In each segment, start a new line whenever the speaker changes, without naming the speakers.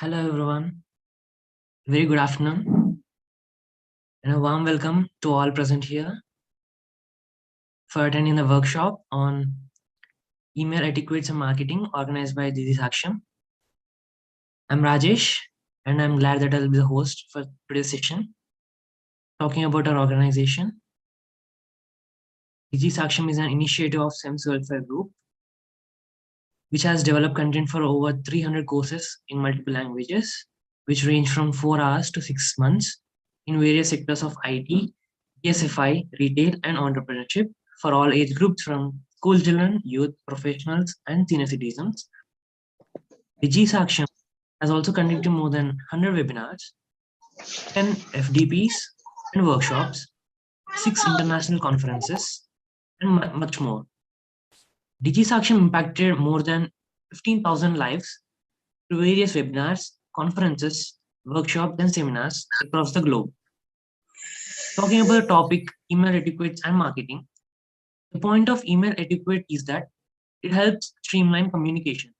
Hello everyone, very good afternoon and a warm welcome to all present here for attending the workshop on email etiquettes and marketing organized by DIGISAKSHAM. I'm Rajesh and I'm glad that I'll be the host for today's session talking about our organization. DIGISAKSHAM is an initiative of SEMS Group which has developed content for over 300 courses in multiple languages which range from 4 hours to 6 months in various sectors of IT, SFI, retail, and entrepreneurship for all age groups from school children, youth, professionals, and senior citizens. DigiSaksham has also conducted more than 100 webinars, 10 FDPs and workshops, 6 international conferences, and much more. DigiSaksham impacted more than 15,000 lives through various webinars, conferences, workshops, and seminars across the globe. Talking about the topic email etiquettes and marketing, the point of email etiquette is that it helps streamline communication,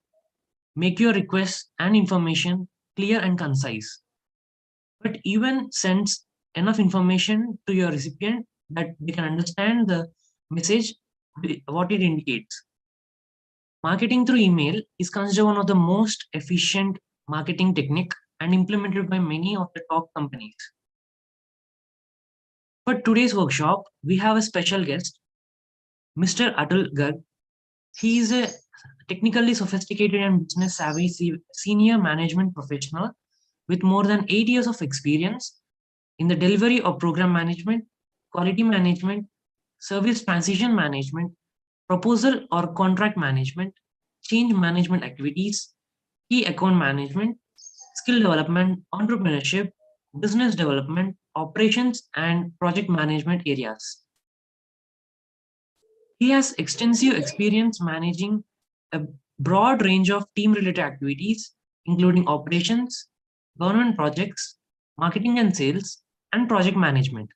make your requests and information clear and concise, but even sends enough information to your recipient that they can understand the message, what it indicates. Marketing through email is considered one of the most efficient marketing technique and implemented by many of the top companies. For today's workshop, we have a special guest, Mr. Atul Garg. He is a technically sophisticated and business savvy senior management professional with more than 8 years of experience in the delivery of program management, quality management, service transition management, proposal or contract management, change management activities, key account management, skill development, entrepreneurship, business development, operations, and project management areas. He has extensive experience managing a broad range of team-related activities, including operations, government projects, marketing and sales, and project management.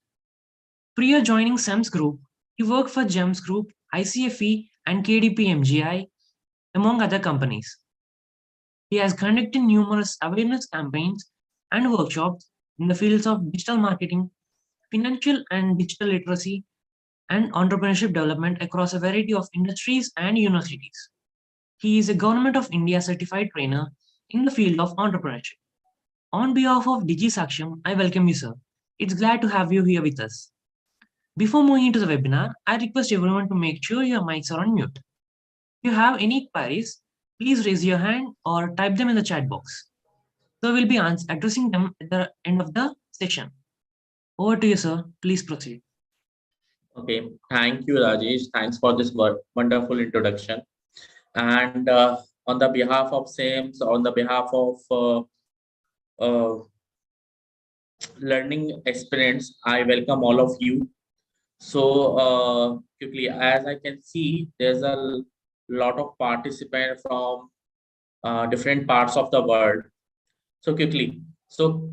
Prior joining SEMS Group, he worked for GEMS Group, ICFE, and KDP MGI, among other companies. He has conducted numerous awareness campaigns and workshops in the fields of digital marketing, financial and digital literacy, and entrepreneurship development across a variety of industries and universities. He is a Government of India certified trainer in the field of entrepreneurship. On behalf of DigiSaksham, I welcome you, sir. It's glad to have you here with us. Before moving into the webinar, I request everyone to make sure your mics are on mute. If you have any queries, please raise your hand or type them in the chat box. So we'll be addressing them at the end of the session. Over to you, sir. Please proceed.
Okay, thank you, Rajesh. Thanks for this wonderful introduction. And on the behalf of SEMS, on the behalf of learning aspirants, I welcome all of you. So quickly, as I can see, there's a lot of participants from different parts of the world. So quickly, so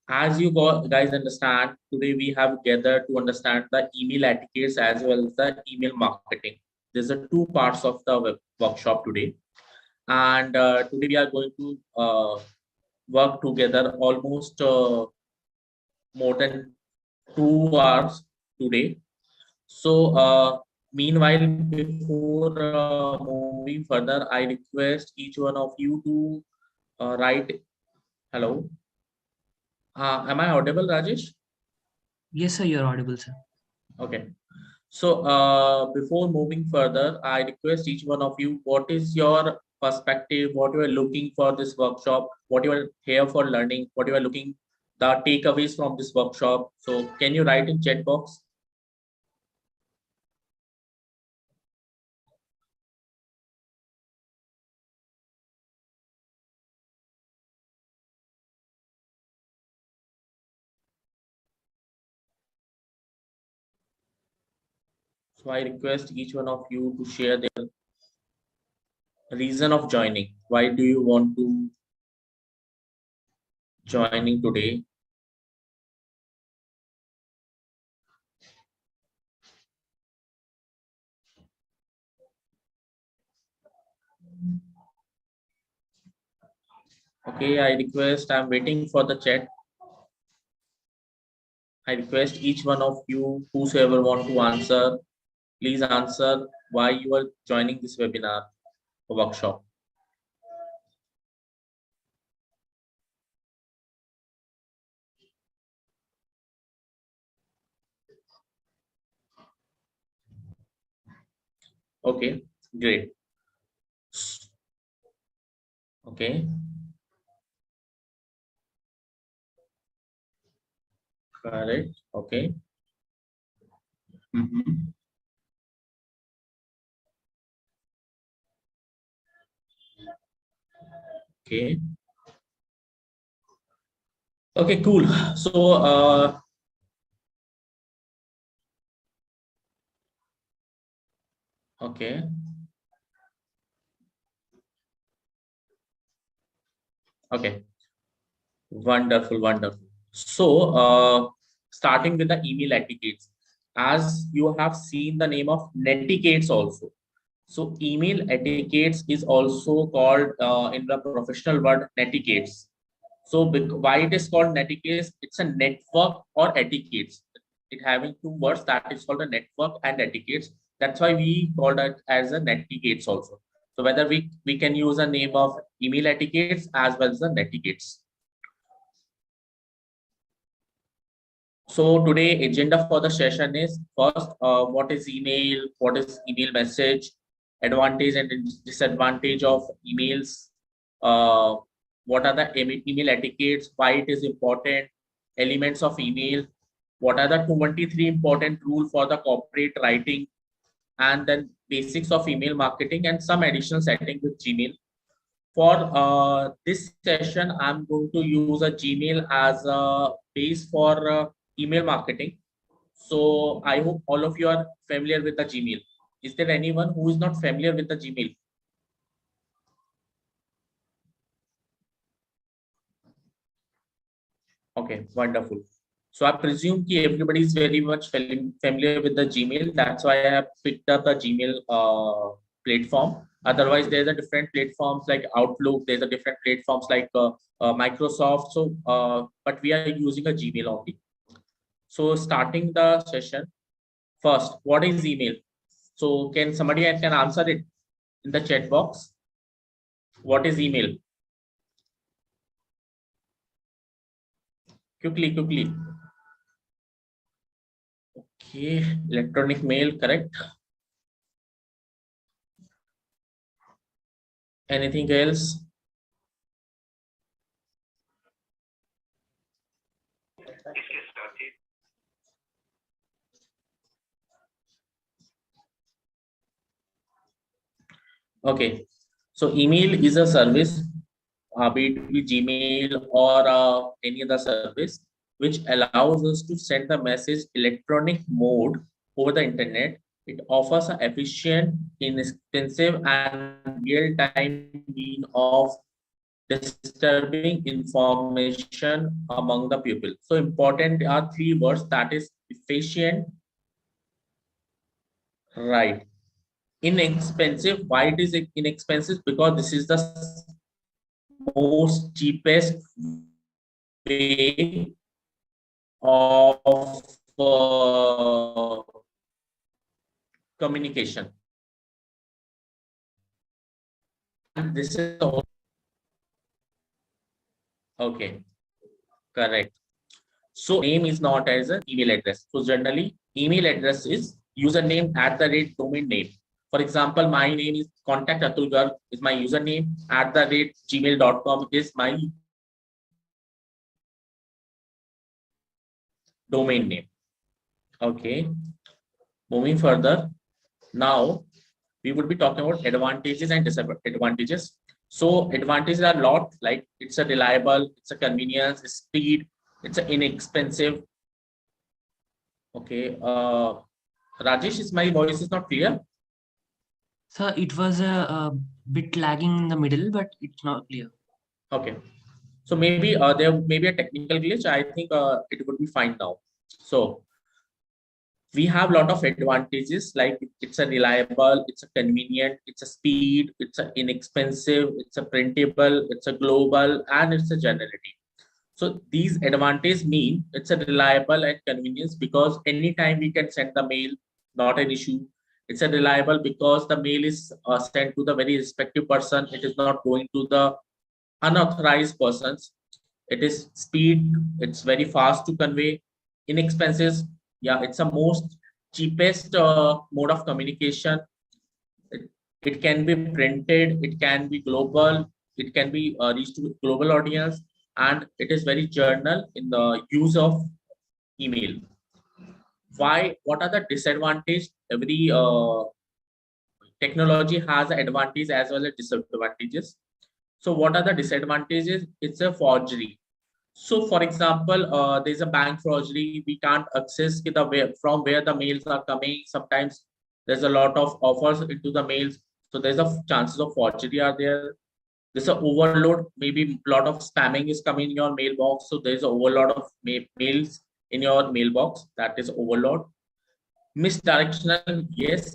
as you guys understand, today we have gathered to understand the email etiquettes as well as the email marketing. There's a two parts of the workshop today. And today we are going to work together almost more than 2 hours today. So meanwhile, before moving further, I request each one of you to write hello. Am I audible, Rajesh?
Yes, sir, you're audible, sir.
Okay. So before moving further, I request each one of you, what is your perspective, what you are looking for this workshop, what you are here for learning, what you are looking, the takeaways from this workshop. So can you write in chat box? So I request each one of you to share their reason of joining. Why do you want to joining today? Okay, I'm waiting for the chat. I request each one of you, whosoever want to answer, please answer why you are joining this webinar or workshop. Okay, great. Okay, correct. Okay. Mhm. Okay. Okay, cool. So, okay. Okay. Wonderful, wonderful. So, starting with the email etiquettes, as you have seen the name of netiquettes also. So, email etiquettes is also called in the professional word netiquettes. So, why it is called netiquettes? It's a network or etiquettes. It having two words, that is called a network and etiquettes. That's why we call that as a netiquettes also. So, whether we can use a name of email etiquettes as well as the netiquettes. So today agenda for the session is first, what is email? What is email message? Advantage and disadvantage of emails. Uh, what are the email etiquettes? Why it is important? Elements of email. What are the 23 important rule for the corporate writing? And then basics of email marketing and some additional setting with Gmail. For this session, I'm going to use a Gmail as a base for email marketing. So I hope all of you are familiar with the Gmail. Is there anyone who is not familiar with the Gmail? Okay, wonderful. So I presume that everybody is very much familiar with the Gmail. That's why I have picked up the Gmail platform. Otherwise, there's a different platforms like Outlook. There's a different platforms like Microsoft. So, but we are using a Gmail only. So starting the session, first, what is email? So can somebody can answer it in the chat box? What is email? Quickly, quickly. Okay, electronic mail, correct. Anything else? Okay, so email is a service, be it with Gmail or any other service, which allows us to send the message electronic mode over the internet. It offers an efficient, inexpensive, and real-time mean of disturbing information among the people. So important are three words, that is efficient, right, inexpensive. Why it is inexpensive? Because this is the most cheapest way of communication. And this is okay, correct. So name is not as an email address. So generally, email address is username @ domain name. For example, my name is contact Atul Garg is my username, @ gmail.com is my domain name. Okay, moving further. Now we would be talking about advantages and disadvantages. So advantages are a lot, like it's a reliable, it's a convenience, it's speed, it's an inexpensive. Okay, Rajesh, is my voice is not clear?
Sir, it was a bit lagging in the middle, but it's not clear.
Okay, so maybe there may be a technical glitch. I think it would be fine now. So we have a lot of advantages, like it's a reliable, it's a convenient, it's a speed, it's a inexpensive, it's a printable, it's a global, and it's a generality. So these advantages mean it's a reliable and convenience because anytime we can send the mail, not an issue. It's a reliable because the mail is sent to the very respective person. It is not going to the unauthorized persons. It is speed. It's very fast to convey. Inexpensive. Yeah, it's a most cheapest mode of communication. It can be printed. It can be global. It can be reached to global audience, and it is very journal in the use of email. Why? What are the disadvantages? Every technology has advantages as well as disadvantages. So what are the disadvantages? It's a forgery. So for example, there's a bank forgery. We can't access the way from where the mails are coming. Sometimes there's a lot of offers into the mails. So there's a chances of forgery are there. There's an overload. Maybe a lot of spamming is coming in your mailbox. So there's an overload of mails in your mailbox. That is overload. Misdirectional, yes.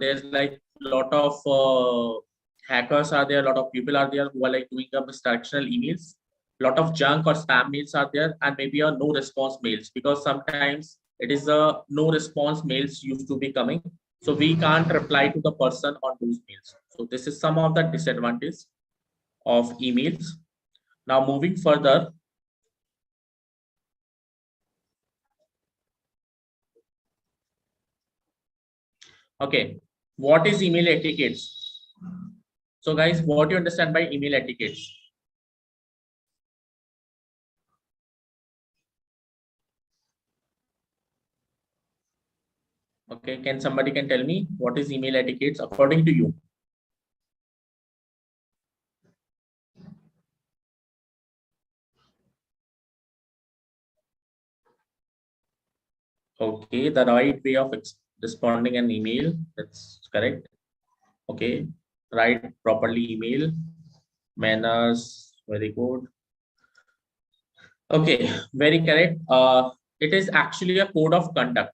There's like a lot of hackers are there. A lot of people are there who are like doing the misdirectional emails. A lot of junk or spam mails are there, and maybe a no response mails, because sometimes it is a no response mails used to be coming. So we can't reply to the person on those mails. So this is some of the disadvantages of emails. Now moving further. Okay, what is email etiquettes? So guys, what do you understand by email etiquettes? Okay, can somebody can tell me what is email etiquettes according to you? Okay, the right way of responding an email. That's correct. Okay, write properly email, manners, very good. Okay, very correct. It is actually a code of conduct.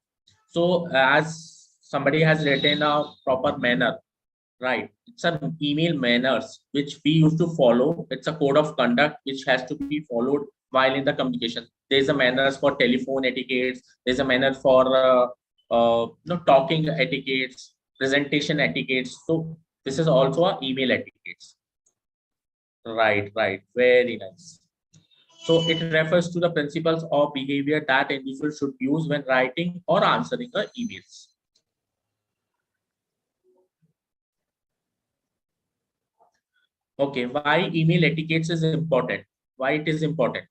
So as somebody has written a proper manner, right? It's an email manners which we used to follow. It's a code of conduct which has to be followed while in the communication. There's a manners for telephone etiquettes. There's a manner for talking etiquettes, presentation etiquettes. So this is also a email etiquettes. Right, right. Very nice. So it refers to the principles of behavior that individuals should use when writing or answering the emails. Okay, why email etiquettes is important? Why it is important?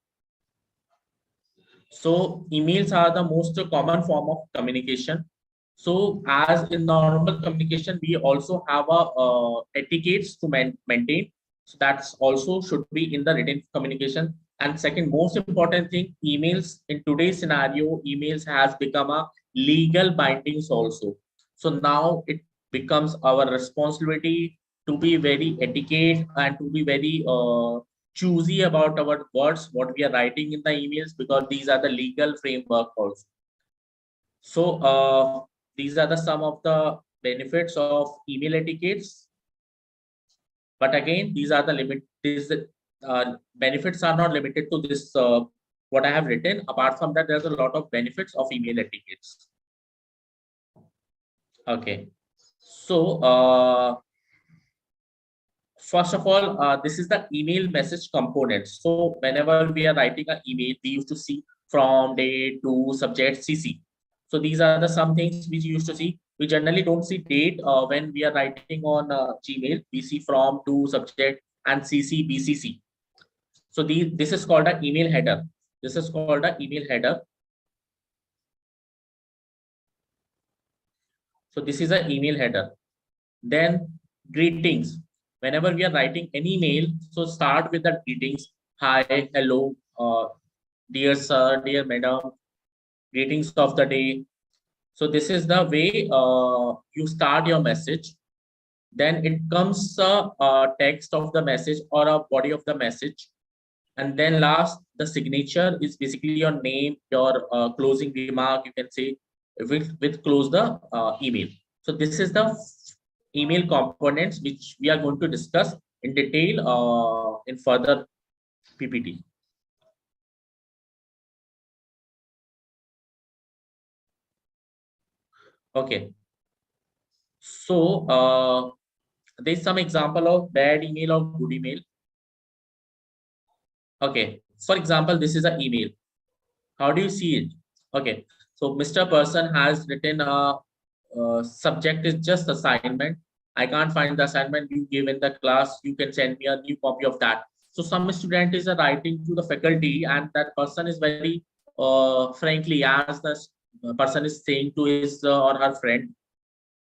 So emails are the most common form of communication. So as in normal communication, we also have a etiquettes to maintain. So that's also should be in the written communication. And second most important thing, emails in today's scenario, emails has become a legal bindings also. So now it becomes our responsibility to be very etiquette and to be very choosy about our words, what we are writing in the emails, because these are the legal framework also. So these are the some of the benefits of email etiquettes. But again, these are the limit. These benefits are not limited to this. What I have written. Apart from that, there's a lot of benefits of email etiquettes. Okay. So first of all, this is the email message component. So whenever we are writing an email, we used to see from, date, to, subject, CC. So these are the some things which you used to see. We generally don't see date when we are writing on Gmail. We see from, to, subject, and CC, BCC. So this is called an email header. This is called an email header. So this is an email header. Then greetings. Whenever we are writing any mail, so start with the greetings. Hi, hello, dear sir, dear madam, greetings of the day. So this is the way you start your message. Then it comes a text of the message or a body of the message. And then last, the signature is basically your name, your closing remark, you can say. with close the email. So this is the email components which we are going to discuss in detail in further PPT. Okay. So there's some example of bad email or good email. Okay. For example, this is an email. How do you see it? Okay. So Mr. Person has written a subject is just assignment. I can't find the assignment you gave in the class. You can send me a new copy of that. So some student is writing to the faculty, and that person is very frankly, as the person is saying to his or her friend,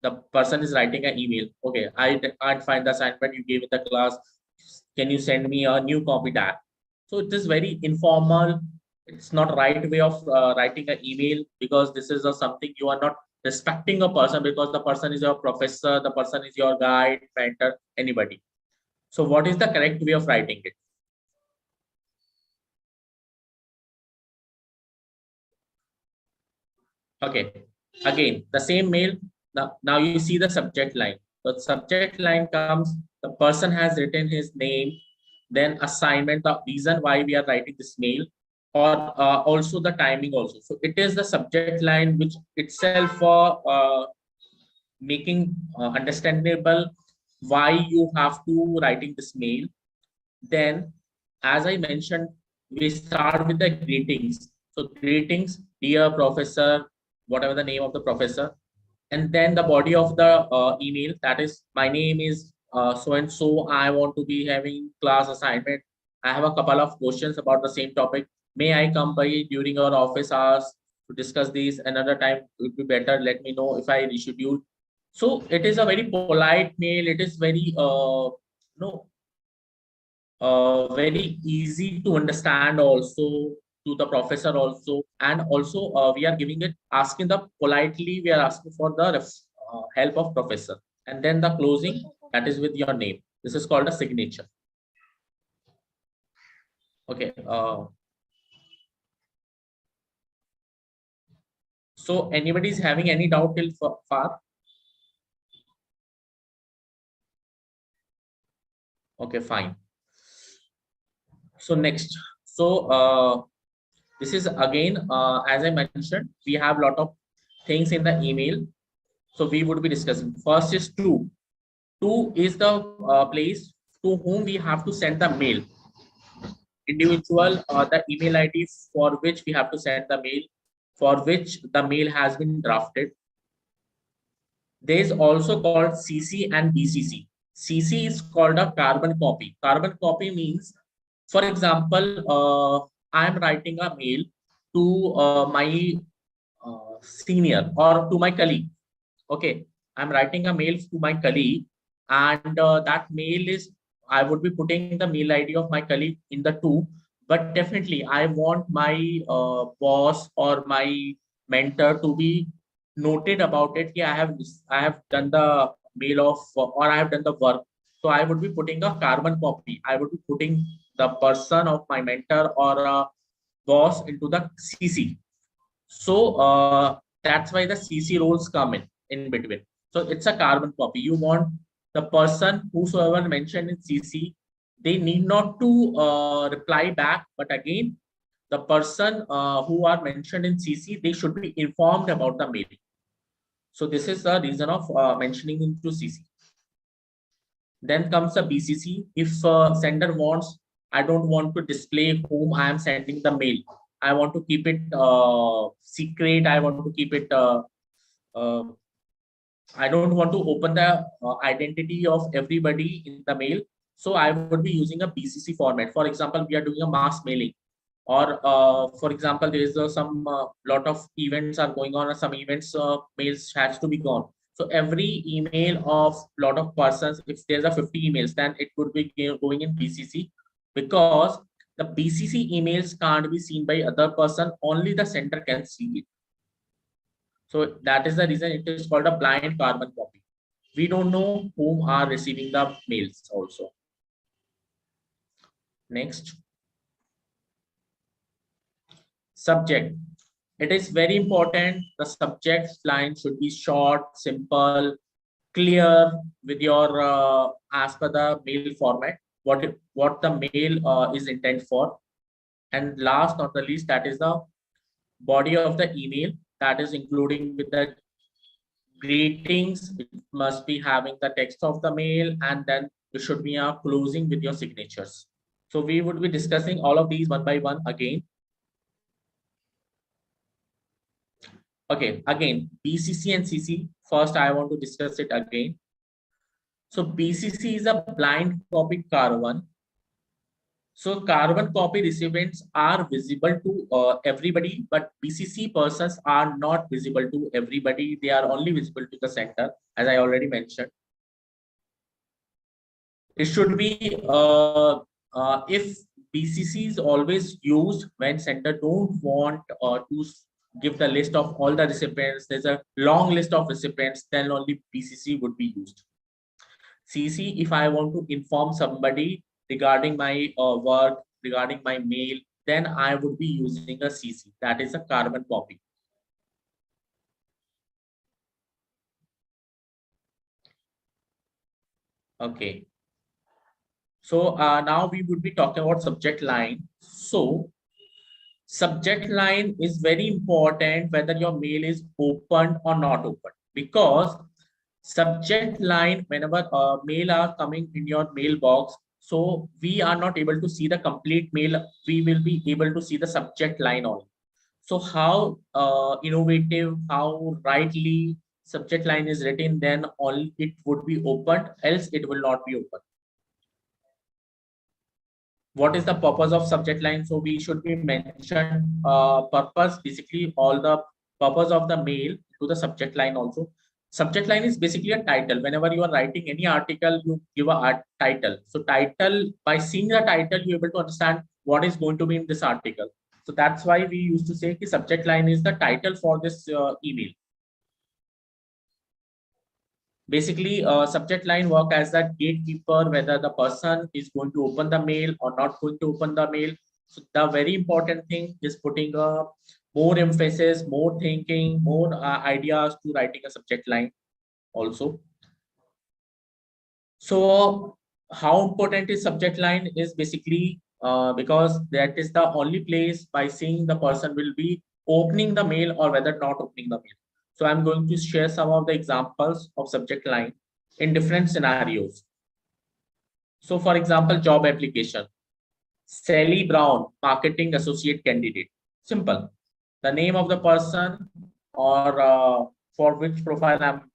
the person is writing an email. Okay, I can't find the assignment you gave in the class. Can you send me a new copy that? So it is very informal. It's not right way of writing an email, because this is something you are not respecting a person, because the person is your professor, the person is your guide, mentor, anybody. So what is the correct way of writing it? Okay, again, the same mail. Now you see the subject line. The subject line comes, the person has written his name, then assignment, the reason why we are writing this mail, or also the timing also. So it is the subject line which itself for making understandable why you have to writing this mail. Then, as I mentioned, we start with the greetings. So greetings, dear professor, whatever the name of the professor. And then the body of the email, that is, my name is so and so. I want to be having class assignment. I have a couple of questions about the same topic. May I come by during our office hours to discuss these? Another time would be better. Let me know if I reschedule. So it is a very polite mail. It is very no very easy to understand also to the professor also, and also we are giving it, asking the politely, we are asking for the help of professor. And then the closing, that is with your name. This is called a signature. Okay. So anybody is having any doubt till far? Okay, fine. So next, so this is again, as I mentioned, we have a lot of things in the email. So we would be discussing. First is to. To is the place to whom we have to send the mail. Individual or the email ID for which we have to send the mail, for which the mail has been drafted. There is also called CC and BCC. CC is called a carbon copy. Carbon copy means, for example, I am writing a mail to my senior or to my colleague. Okay, I'm writing a mail to my colleague, and that mail is, I would be putting the mail ID of my colleague in the two, but definitely I want my boss or my mentor to be noted about it. Yeah, I have done the mail of, or I have done the work. So I would be putting a carbon copy. I would be putting the person of my mentor or boss into the CC. So that's why the CC roles come in between. So it's a carbon copy. You want the person whosoever mentioned in CC, they need not to reply back. But again, the person who are mentioned in CC, they should be informed about the mail. So this is the reason of mentioning into CC. Then comes the BCC. If sender wants, I don't want to display whom I am sending the mail. I want to keep it secret. I want to keep it. Uh, I don't want to open the identity of everybody in the mail. So I would be using a BCC format. For example, we are doing a mass mailing, or for example, there is some lot of events are going on, or some events mails has to be gone. So every email of lot of persons, if there's a 50 emails, then it would be going in BCC, because the BCC emails can't be seen by other person. Only the sender can see it. So that is the reason it is called a blind carbon copy. We don't know whom are receiving the mails also. Next. Subject. It is very important. The subject line should be short, simple, clear with your as per the mail format, what the mail is intended for. And last not the least, that is the body of the email, that is including with the greetings. It must be having the text of the mail, and then it should be a closing with your signatures. So we would be discussing all of these one by one again. Okay, again, BCC and CC. First, I want to discuss it again. So BCC is a blind copy carbon. So carbon copy recipients are visible to everybody, but BCC persons are not visible to everybody. They are only visible to the center, as I already mentioned. It should be if BCC is always used when center don't want to give the list of all the recipients. There's a long list of recipients, then only BCC would be used. CC, if I want to inform somebody regarding my work, regarding my mail, then I would be using a CC. That is a carbon copy. Okay. So now we would be talking about subject line. So subject line is very important whether your mail is opened or not opened, because subject line, whenever mail are coming in your mailbox, so we are not able to see the complete mail. We will be able to see the subject line only. So how innovative, how rightly subject line is written, then all it would be opened, else it will not be opened. What is the purpose of subject line? So we should be mentioned purpose, basically all the purpose of the mail to the subject line also. Subject line is basically a title. Whenever you are writing any article, you give a title. So title, by seeing the title, you're able to understand what is going to be in this article. So that's why we used to say the subject line is the title for this email. Basically, subject line work as a gatekeeper, whether the person is going to open the mail or not going to open the mail. So the very important thing is putting more emphasis, more thinking, more ideas to writing a subject line also. So how important is subject line is basically because that is the only place by seeing the person will be opening the mail or whether not opening the mail. So I'm going to share some of the examples of subject line in different scenarios. So for example, job application. Sally Brown, marketing associate candidate. Simple. The name of the person or for which profile I'm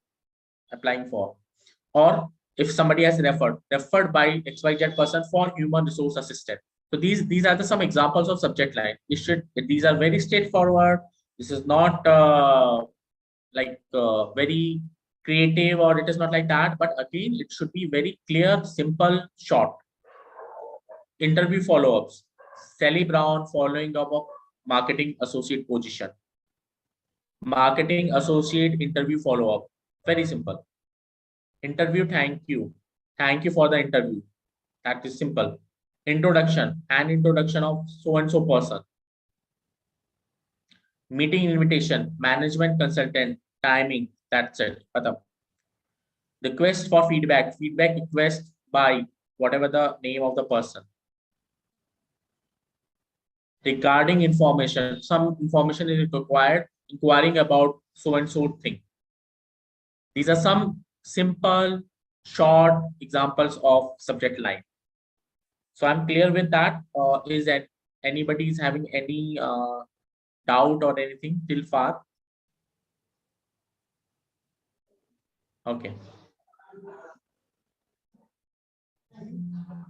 applying for. Or if somebody has referred by XYZ person for human resource assistant. So these are some examples of subject line. These are very straightforward. This is not very creative, or it is not like that, but again it should be very clear, simple, short. Interview follow-ups. Sally Brown following up of marketing associate position. Marketing associate interview follow-up. Very simple. Interview thank you. Thank you for the interview. That is simple. Introduction. An introduction of so and so person. Meeting invitation. Management consultant. Timing. That's it. Request for feedback. Feedback request by whatever the name of the person. Regarding information. Some information is required. Inquiring about so and so thing. These are some simple, short examples of subject line. So I'm clear with that. Is that anybody is having any doubt or anything till far? Okay.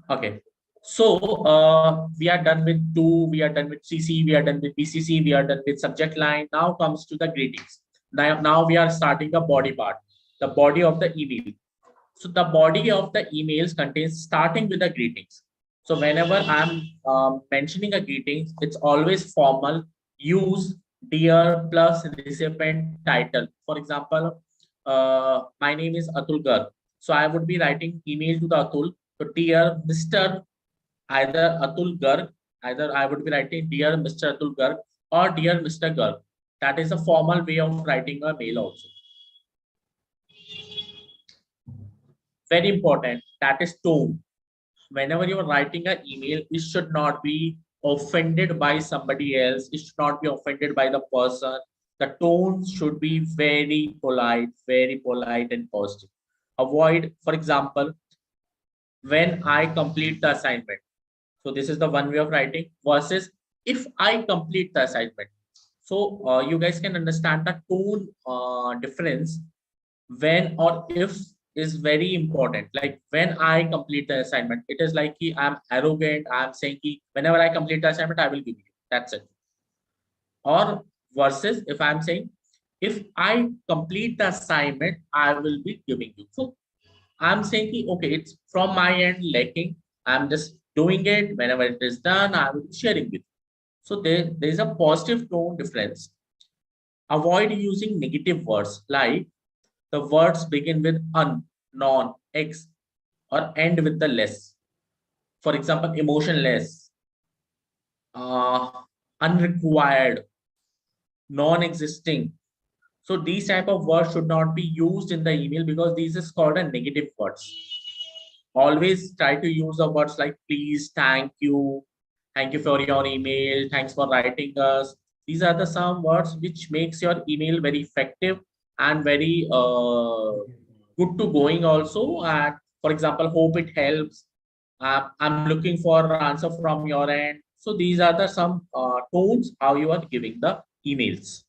Okay. So we are done with 2, we are done with CC, we are done with BCC, we are done with subject line. Now comes to the greetings. Now we are starting the body part, the body of the email. So the body of the emails contains starting with the greetings. So whenever I'm mentioning a greetings, it's always formal. Use dear plus recipient title. For example, my name is Atul Garg. So I would be writing email to the Atul. So dear Mr. either Atul Garg, either I would be writing dear Mr. Atul Garg or dear Mr. Garg. That is a formal way of writing a mail also. Very important, that is tone. Whenever you are writing an email, it should not be offended by somebody else. It should not be offended by the person. The tone should be very polite and positive. Avoid, for example, when I complete the assignment. So this is the one way of writing versus if I complete the assignment. So you guys can understand the tone difference. When or if is very important. Like when I complete the assignment, it is like I'm arrogant. I'm saying whenever I complete the assignment, I will give you. That's it. Or versus if I'm saying if I complete the assignment, I will be giving you. So I'm saying okay, it's from my end lacking. I'm just doing it. Whenever it is done, I will be sharing with you. So there is a positive tone difference. Avoid using negative words like the words begin with un, non, ex, or end with the less. For example, emotionless, unrequired, non-existing. So these type of words should not be used in the email because these is called a negative words. Always try to use the words like please, thank you for your email, thanks for writing us. These are the some words which makes your email very effective and very good to going also. And for example, hope it helps. I'm looking for an answer from your end. So these are the some tones how you are giving the emails.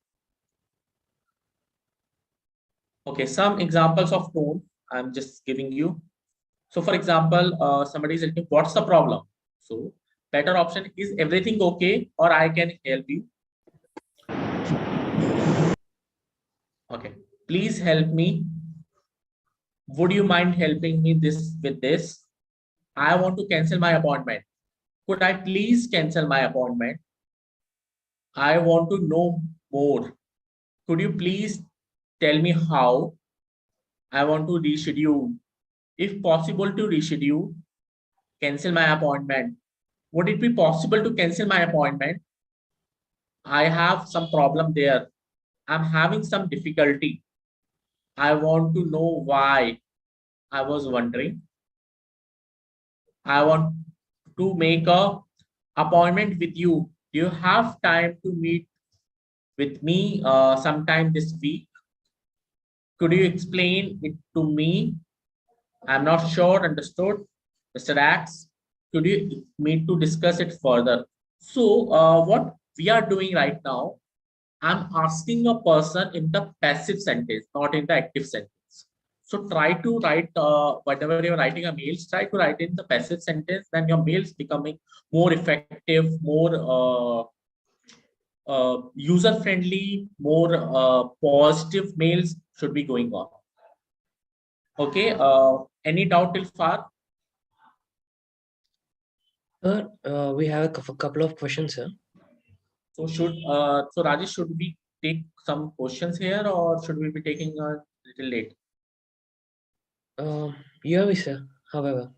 Okay, some examples of tone I'm just giving you. So for example, somebody is asking, what's the problem? So better option is everything okay or I can help you. Okay, please help me. Would you mind helping me with this? I want to cancel my appointment. Could I please cancel my appointment? I want to know more. Could you please tell me how? I want to reschedule. If possible to reschedule, cancel my appointment. Would it be possible to cancel my appointment? I have some problem there. I'm having some difficulty. I want to know why. I was wondering. I want to make a appointment with you. Do you have time to meet with me sometime this week? Could you explain it to me? I'm not sure. Understood, Mr. Ax. Could you meet to discuss it further? So what we are doing right now, I'm asking a person in the passive sentence, not in the active sentence. So try to write, whenever you're writing a mail, try to write in the passive sentence, then your mail is becoming more effective, more user-friendly, more positive mails should be going on. Okay, any doubt till far?
Sir, we have a couple of questions, sir.
So so Rajesh, should we take some questions here or should we be taking a little late?
You have it, sir. However.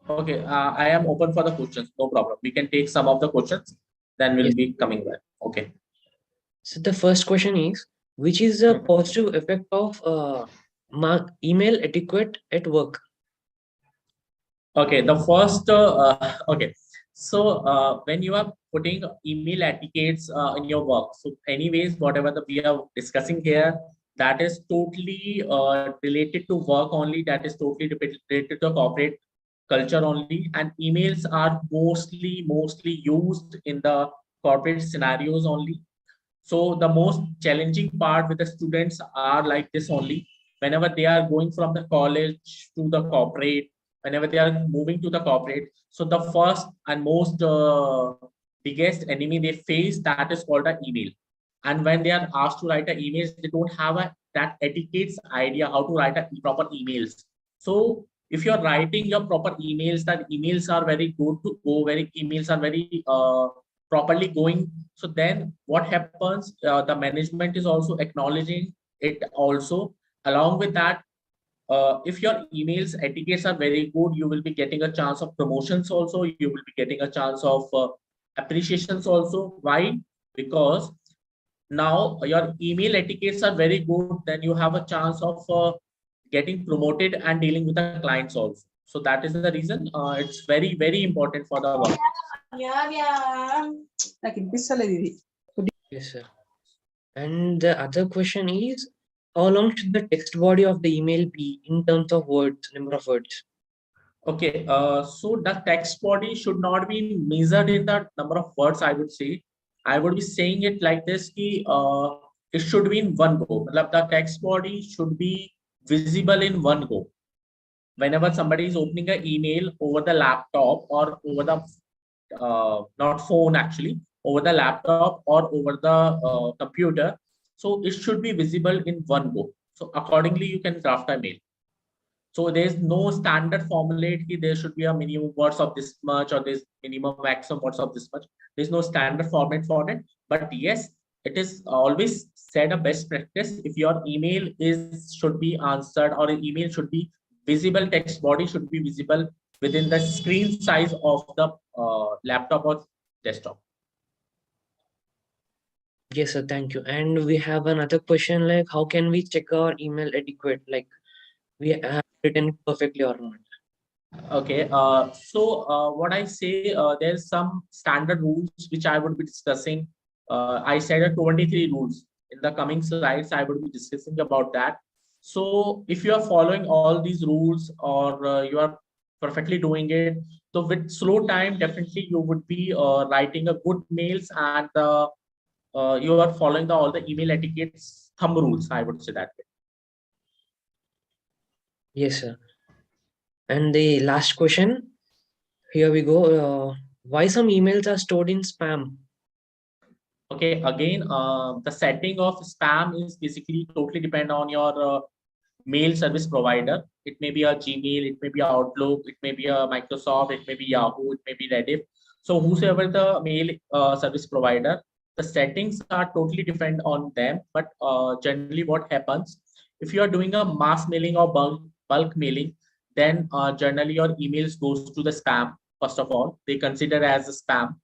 Okay, I am open for the questions. No problem. We can take some of the questions, then we'll be coming back. Okay.
So the first question is, which is the positive effect of email etiquette at work?
Okay, the first, okay. So when you are putting email etiquettes in your work, so anyways, whatever we are discussing here, that is totally related to work only. That is totally related to corporate culture only. And emails are mostly used in the corporate scenarios only. So the most challenging part with the students are like this only. Whenever they are going from the college to the corporate, whenever they are moving to the corporate, so the first and most biggest enemy they face, that is called an email. And when they are asked to write an email, they don't have that etiquette's idea how to write a proper emails. So if you're writing your proper emails, that emails are very good to go, emails are very properly going. So then what happens, the management is also acknowledging it also. Along with that, if your emails etiquettes are very good, you will be getting a chance of promotions also. You will be getting a chance of appreciations also. Why? Because now your email etiquettes are very good, then you have a chance of getting promoted and dealing with the clients also. So that is the reason it's very, very important for the work.
Yes, sir. And the other question is, how long should the text body of the email be in terms of words, number of words?
Okay, so the text body should not be measured in the number of words, I would say. I would be saying it like this, ki, it should be in one go. Matlab, the text body should be visible in one go. Whenever somebody is opening an email over the laptop or over the, not phone actually, over the laptop or over the computer, so it should be visible in one go. So accordingly, you can draft a mail. So there's no standard formulate. There should be a minimum words of this much or this minimum maximum words of this much. There's no standard format for it. But yes, it is always said a best practice. If your email is should be answered or an email should be visible, text body should be visible within the screen size of the laptop or desktop.
Yes, sir. Thank you. And we have another question like, how can we check our email etiquette? Like, we have written it perfectly or not?
Okay, what I say, there's some standard rules which I would be discussing. I said 23 rules. In the coming slides, I would be discussing about that. So if you are following all these rules or you are perfectly doing it, so with slow time, definitely you would be writing a good mails and you are following all the email etiquettes, thumb rules, I would say that way.
Yes, sir. And the last question, here we go. Why some emails are stored in spam?
Okay, again, the setting of spam is basically totally depend on your mail service provider. It may be a Gmail, it may be Outlook, it may be a Microsoft, it may be Yahoo, it may be Rediff. So whosoever the mail service provider, the settings are totally different on them. But generally what happens, if you are doing a mass mailing or bulk mailing, then generally your emails goes to the spam. First of all, they consider as a spam.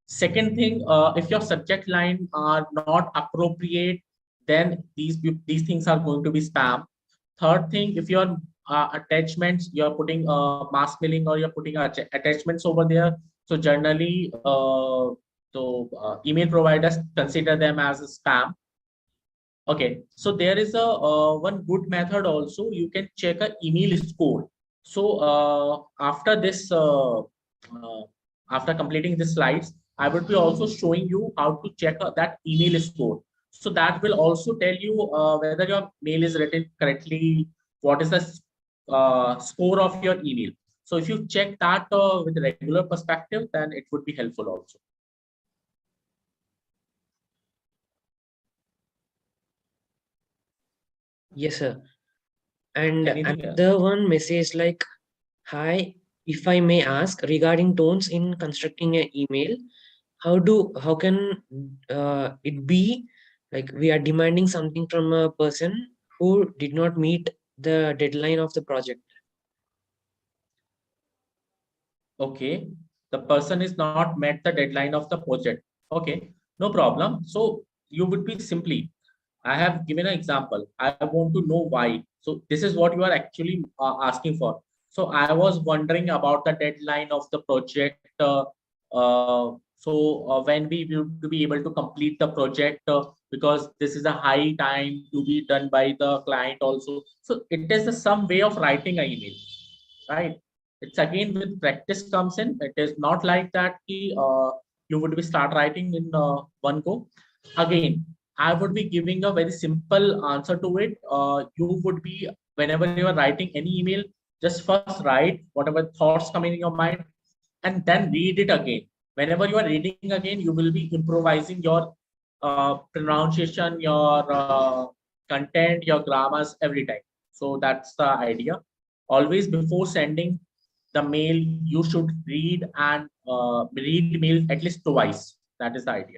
Second thing, if your subject line are not appropriate, then these things are going to be spam. Third thing, if your attachments, you're putting mass mailing or you're putting attachments over there, so generally, email providers consider them as a spam. Okay, so there is a one good method also. You can check a email score. So after completing the slides, I would be also showing you how to check that email score. So that will also tell you whether your mail is written correctly, what is the score of your email. So if you check that with a regular perspective, then it would be helpful also.
Yes, sir. And
Anything else?
another one message like, hi, if I may ask regarding tones in constructing an email, how can it be like we are demanding something from a person who did not meet the deadline of the project?
Okay, the person is not met the deadline of the project. Okay, no problem. So you would be simply, I have given an example. I want to know why. So this is what you are actually asking for. So I was wondering about the deadline of the project. When we will be able to complete the project, because this is a high time to be done by the client also. So it is some way of writing an email, right? It's again with practice comes in. It is not like that you would be start writing in one go. Again, I would be giving a very simple answer to it. You would be, whenever you are writing any email, just first write whatever thoughts come in your mind and then read it again. Whenever you are reading again, you will be improvising your pronunciation, your content, your grammars every time. So that's the idea. Always before sending the mail, you should read and read mail at least twice. That is the idea.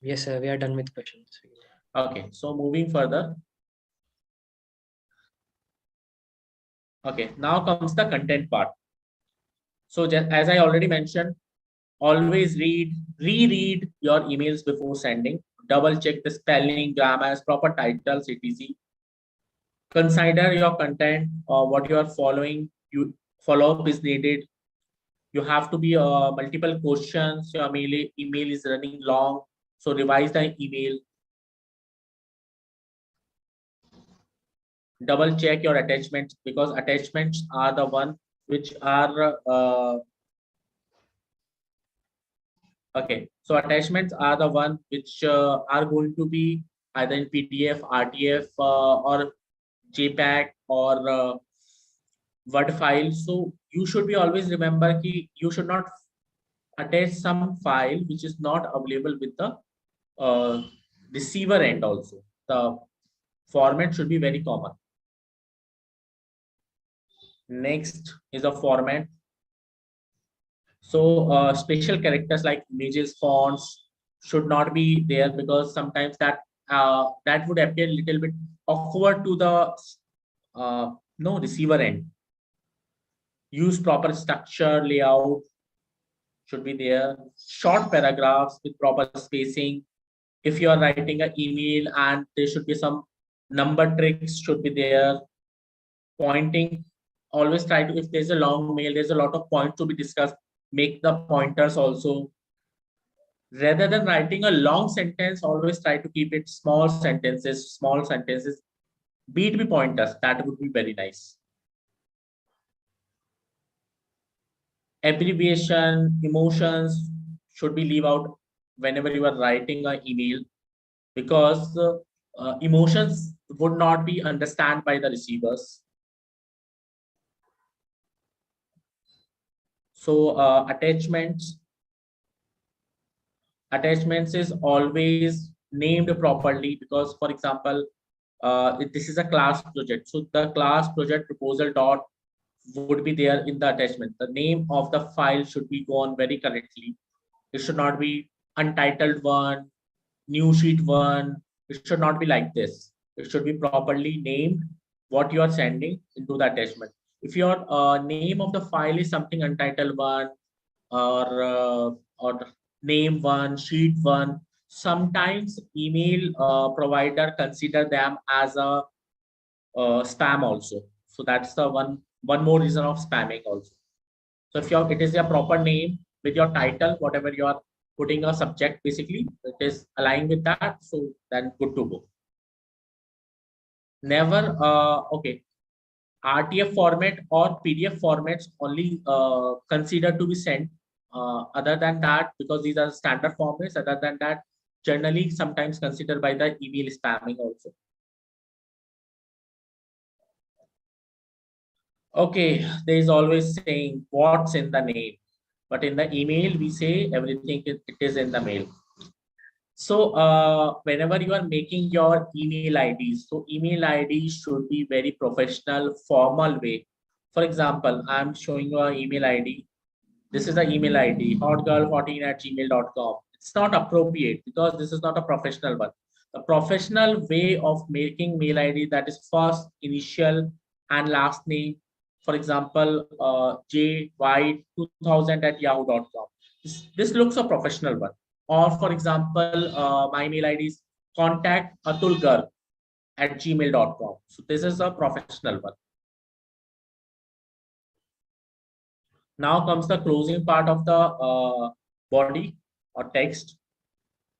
Yes, sir. We are done with questions.
Okay, so moving further. Okay, now comes the content part. So just as I already mentioned, Always reread your emails before sending. Double check the spelling, grammars, proper titles, etc. Consider your content or what you are following. You follow up is needed. You have to be multiple questions. Your email is running long, so revise the email. Double check your attachments, because attachments are the one which are okay. So attachments are the one which are going to be either in PDF, RTF, or JPEG, or Word file. So you should be always remember ki you should not attach some file which is not available with the uh, receiver end also. The format should be very common. Next is a format. So special characters like images, fonts should not be there, because sometimes that would appear a little bit awkward to the no receiver end. Use proper structure, layout should be there. Short paragraphs with proper spacing. If you are writing an email and there should be some number tricks should be there. Pointing, always try to, if there's a long mail, there's a lot of points to be discussed, make the pointers also. Rather than writing a long sentence, always try to keep it small sentences, be pointers. That would be very nice. Abbreviation, emotions should be leave out whenever you are writing an email, because emotions would not be understood by the receivers. So attachments is always named properly, because for example, this is a class project, so the class project proposal dot would be there in the attachment. The name of the file should be gone very correctly. It should not be untitled one, new sheet one. It should not be like this. It should be properly named what you are sending into the attachment. If your name of the file is something untitled one, or name one, sheet one, sometimes email provider consider them as a spam also. So that's the one more reason of spamming also. So if it is your proper name with your title, whatever you are putting a subject, basically it is aligned with that, so then good to go. Never okay, RTF format or PDF formats only considered to be sent. Other than that, because these are standard formats, other than that, generally sometimes considered by the email spamming also. Okay, there is always saying what's in the name, but in the email we say everything it is in the mail. So whenever you are making your email IDs, so email ID should be very professional, formal way. For example, I'm showing you an email ID. This is the email ID, hotgirl14@gmail.com. It's not appropriate because this is not a professional one. The professional way of making mail ID, that is first initial and last name. For example, jwhite2000@yahoo.com. This looks a professional one. Or for example, my mail ID is contact atulgarg@gmail.com. So this is a professional one. Now comes the closing part of the body or text.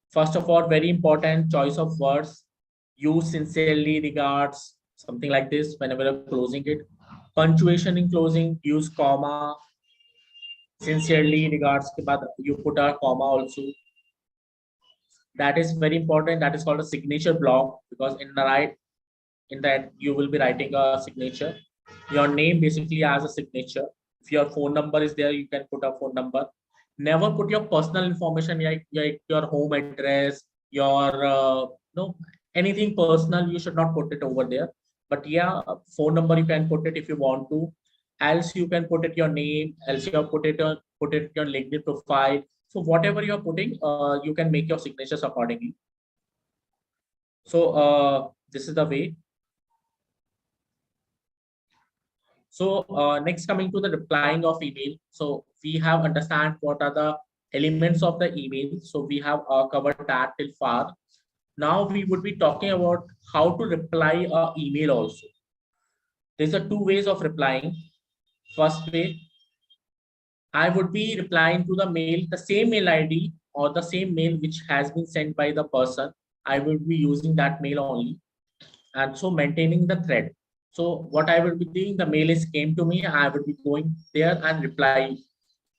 First of all, very important choice of words. Use sincerely, regards, something like this whenever you're closing it. Punctuation in closing, use comma. Sincerely, regards ke baad you put a comma also. That is very important. That is called a signature block, because in that you will be writing a signature. Your name basically as a signature. If your phone number is there, you can put a phone number. Never put your personal information like your home address, your no anything personal. You should not put it over there. But yeah, phone number you can put it if you want to. Else you can put it your name. Else you put it your LinkedIn profile. So whatever you are putting, you can make your signatures accordingly. So this is the way. So next, coming to the replying of email. So we have understand what are the elements of the email. So we have covered that till far. Now we would be talking about how to reply a email also. There's a two ways of replying. First way, I would be replying to the mail, the same mail ID or the same mail which has been sent by the person. I would be using that mail only. And so maintaining the thread. So what I will be doing, the mail is came to me, I would be going there and reply,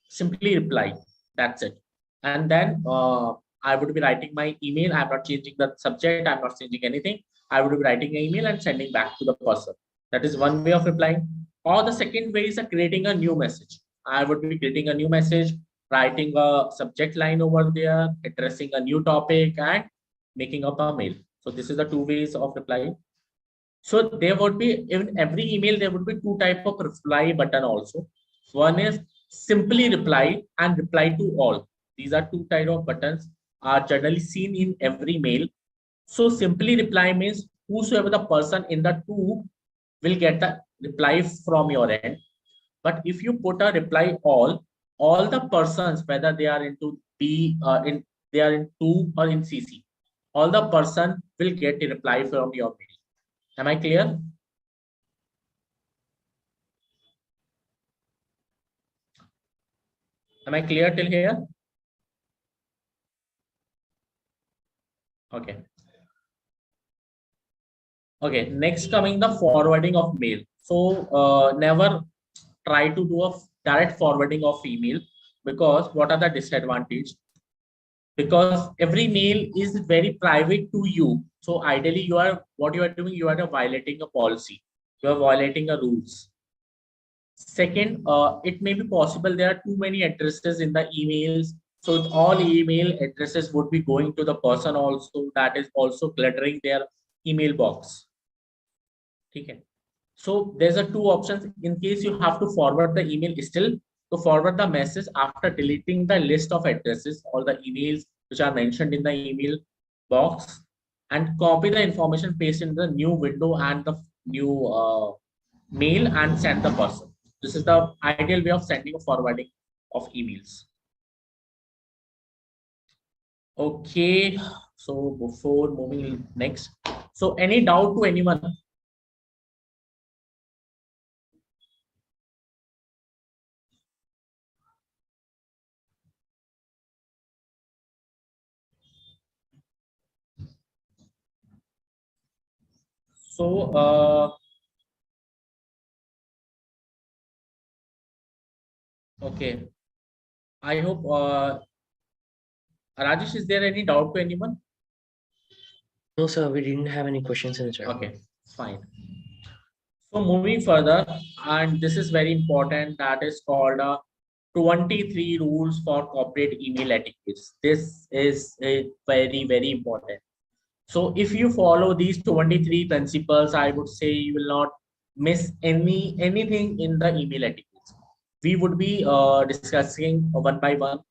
simply reply. That's it. And then I would be writing my email. I'm not changing the subject. I'm not changing anything. I would be writing an email and sending back to the person. That is one way of replying. Or the second way is creating a new message. I would be creating a new message, writing a subject line over there, addressing a new topic and making up a mail. So this is the two ways of replying. So there would be, in every email, there would be two type of reply button also. One is simply reply and reply to all. These are two type of buttons are generally seen in every mail. So simply reply means whosoever the person in the two will get the reply from your end. But if you put a reply all the persons, whether they are into they are in two or in CC, all the person will get a reply from your mail. Am I clear? Am I clear till here? Okay. Okay. Next, coming the forwarding of mail. So never try to do a direct forwarding of email, because what are the disadvantages? Because every mail is very private to you. So ideally, what you are doing, you are violating a policy. You are violating a rules. Second, it may be possible there are too many addresses in the emails. So all email addresses would be going to the person also, that is also cluttering their email box. Okay. So there's a two options in case you have to forward the email still to forward the message after deleting the list of addresses or the emails which are mentioned in the email box, and copy the information, paste in the new window and the new mail and send the person. This is the ideal way of sending or forwarding of emails. Okay, so before moving next, so any doubt to anyone? So okay, I hope Rajesh, is there any doubt to anyone?
No, sir, we didn't have any questions in the chat.
Okay, fine. So moving further, and this is very important, that is called 23 rules for corporate email etiquettes. This is a very, very important. So if you follow these 23 principles, I would say you will not miss anything in the email etiquette. We would be discussing one by one.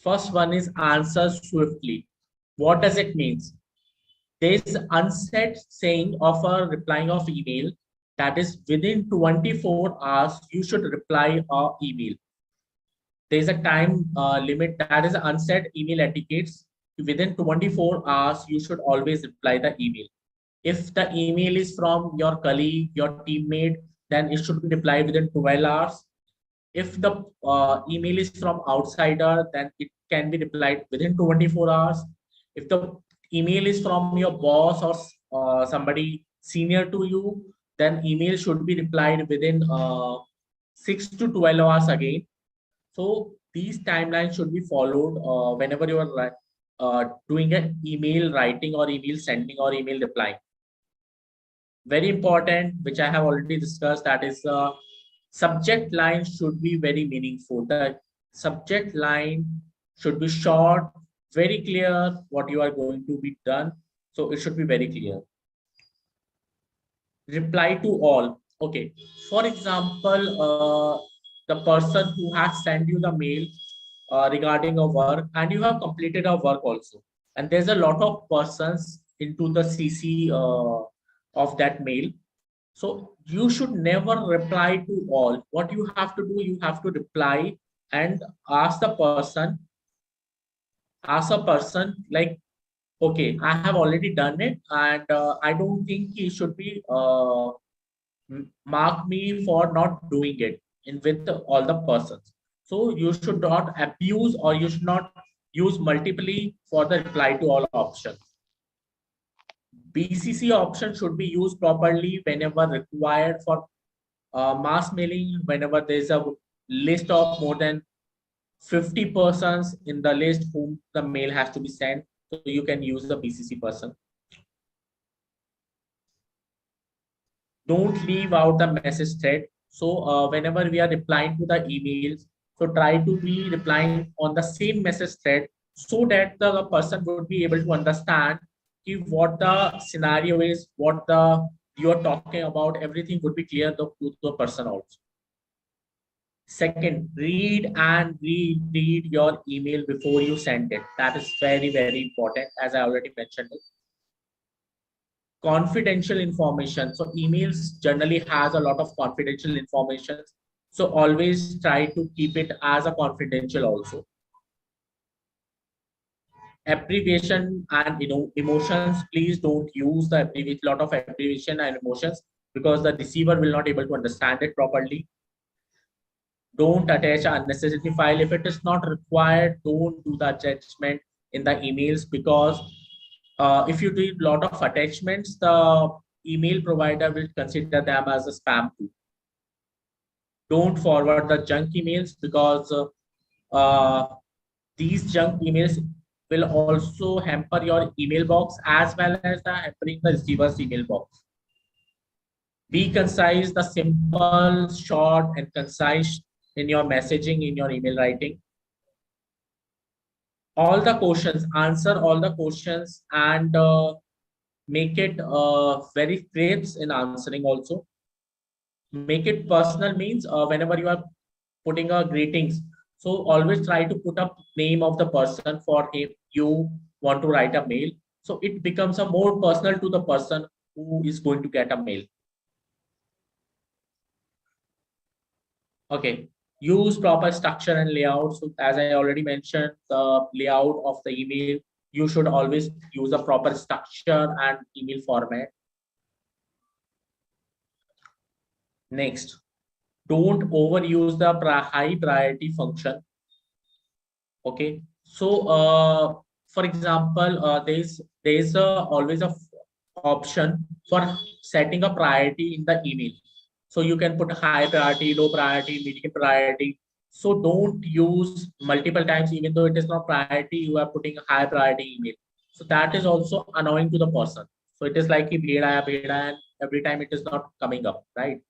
First one is answer swiftly. What does it mean? There is unsaid saying of a replying of email, that is within 24 hours you should reply a email. There is a time limit, that is unsaid email etiquettes. Within 24 hours you should always reply the email. If the email is from your colleague, your teammate, then it should be replied within 12 hours. If the email is from outsider, then it can be replied within 24 hours. If the email is from your boss or somebody senior to you, then email should be replied within 6 to 12 hours again. So these timelines should be followed whenever you are doing an email writing or email sending or email replying. Very important, which I have already discussed, that is subject line should be very meaningful. The subject line should be short, very clear what you are going to be done. So it should be very clear. Reply to all. Okay. For example, the person who has sent you the mail regarding a work, and you have completed a work also. And there's a lot of persons into the CC of that mail. So you should never reply to all. What you have to do, you have to reply and ask a person like, okay, I have already done it, and I don't think he should be mark me for not doing it in with all the persons. So you should not abuse, or you should not use multiply for the reply to all options. BCC option should be used properly whenever required for mass mailing. Whenever there is a list of more than 50 persons in the list whom the mail has to be sent, so you can use the BCC person. Don't leave out the message thread. So whenever we are replying to the emails, so try to be replying on the same message thread, so that the person would be able to understand what the scenario is, what the you are talking about. Everything would be clear to the person also. Second, read and reread your email before you send it. That is very, very important, as I already mentioned it. Confidential information. So emails generally has a lot of confidential information. So always try to keep it as a confidential also. Abbreviation and emotions. Please don't use the abbreviation, lot of abbreviation and emotions, because the receiver will not able to understand it properly. Don't attach an unnecessary file if it is not required. Don't do the attachment in the emails, because if you do a lot of attachments, the email provider will consider them as a spam too. Don't forward the junk emails, because these junk emails will also hamper your email box, as well as the hampering the receiver's email box. Be concise, the simple, short, and concise in your messaging, in your email writing. All the questions, answer all the questions, and make it very crisp in answering also. Make it personal, means whenever you are putting a greetings, so always try to put up name of the person for him you want to write a mail, so it becomes a more personal to the person who is going to get a mail. Okay, use proper structure and layout. So as I already mentioned, the layout of the email, you should always use a proper structure and email format. Next, don't overuse the high priority function. Okay, so for example, there's always a option for setting a priority in the email. So you can put high priority, low priority, medium priority. So don't use multiple times, even though it is not priority, you are putting a high priority email. So that is also annoying to the person. So it is like and every time it is not coming up, right?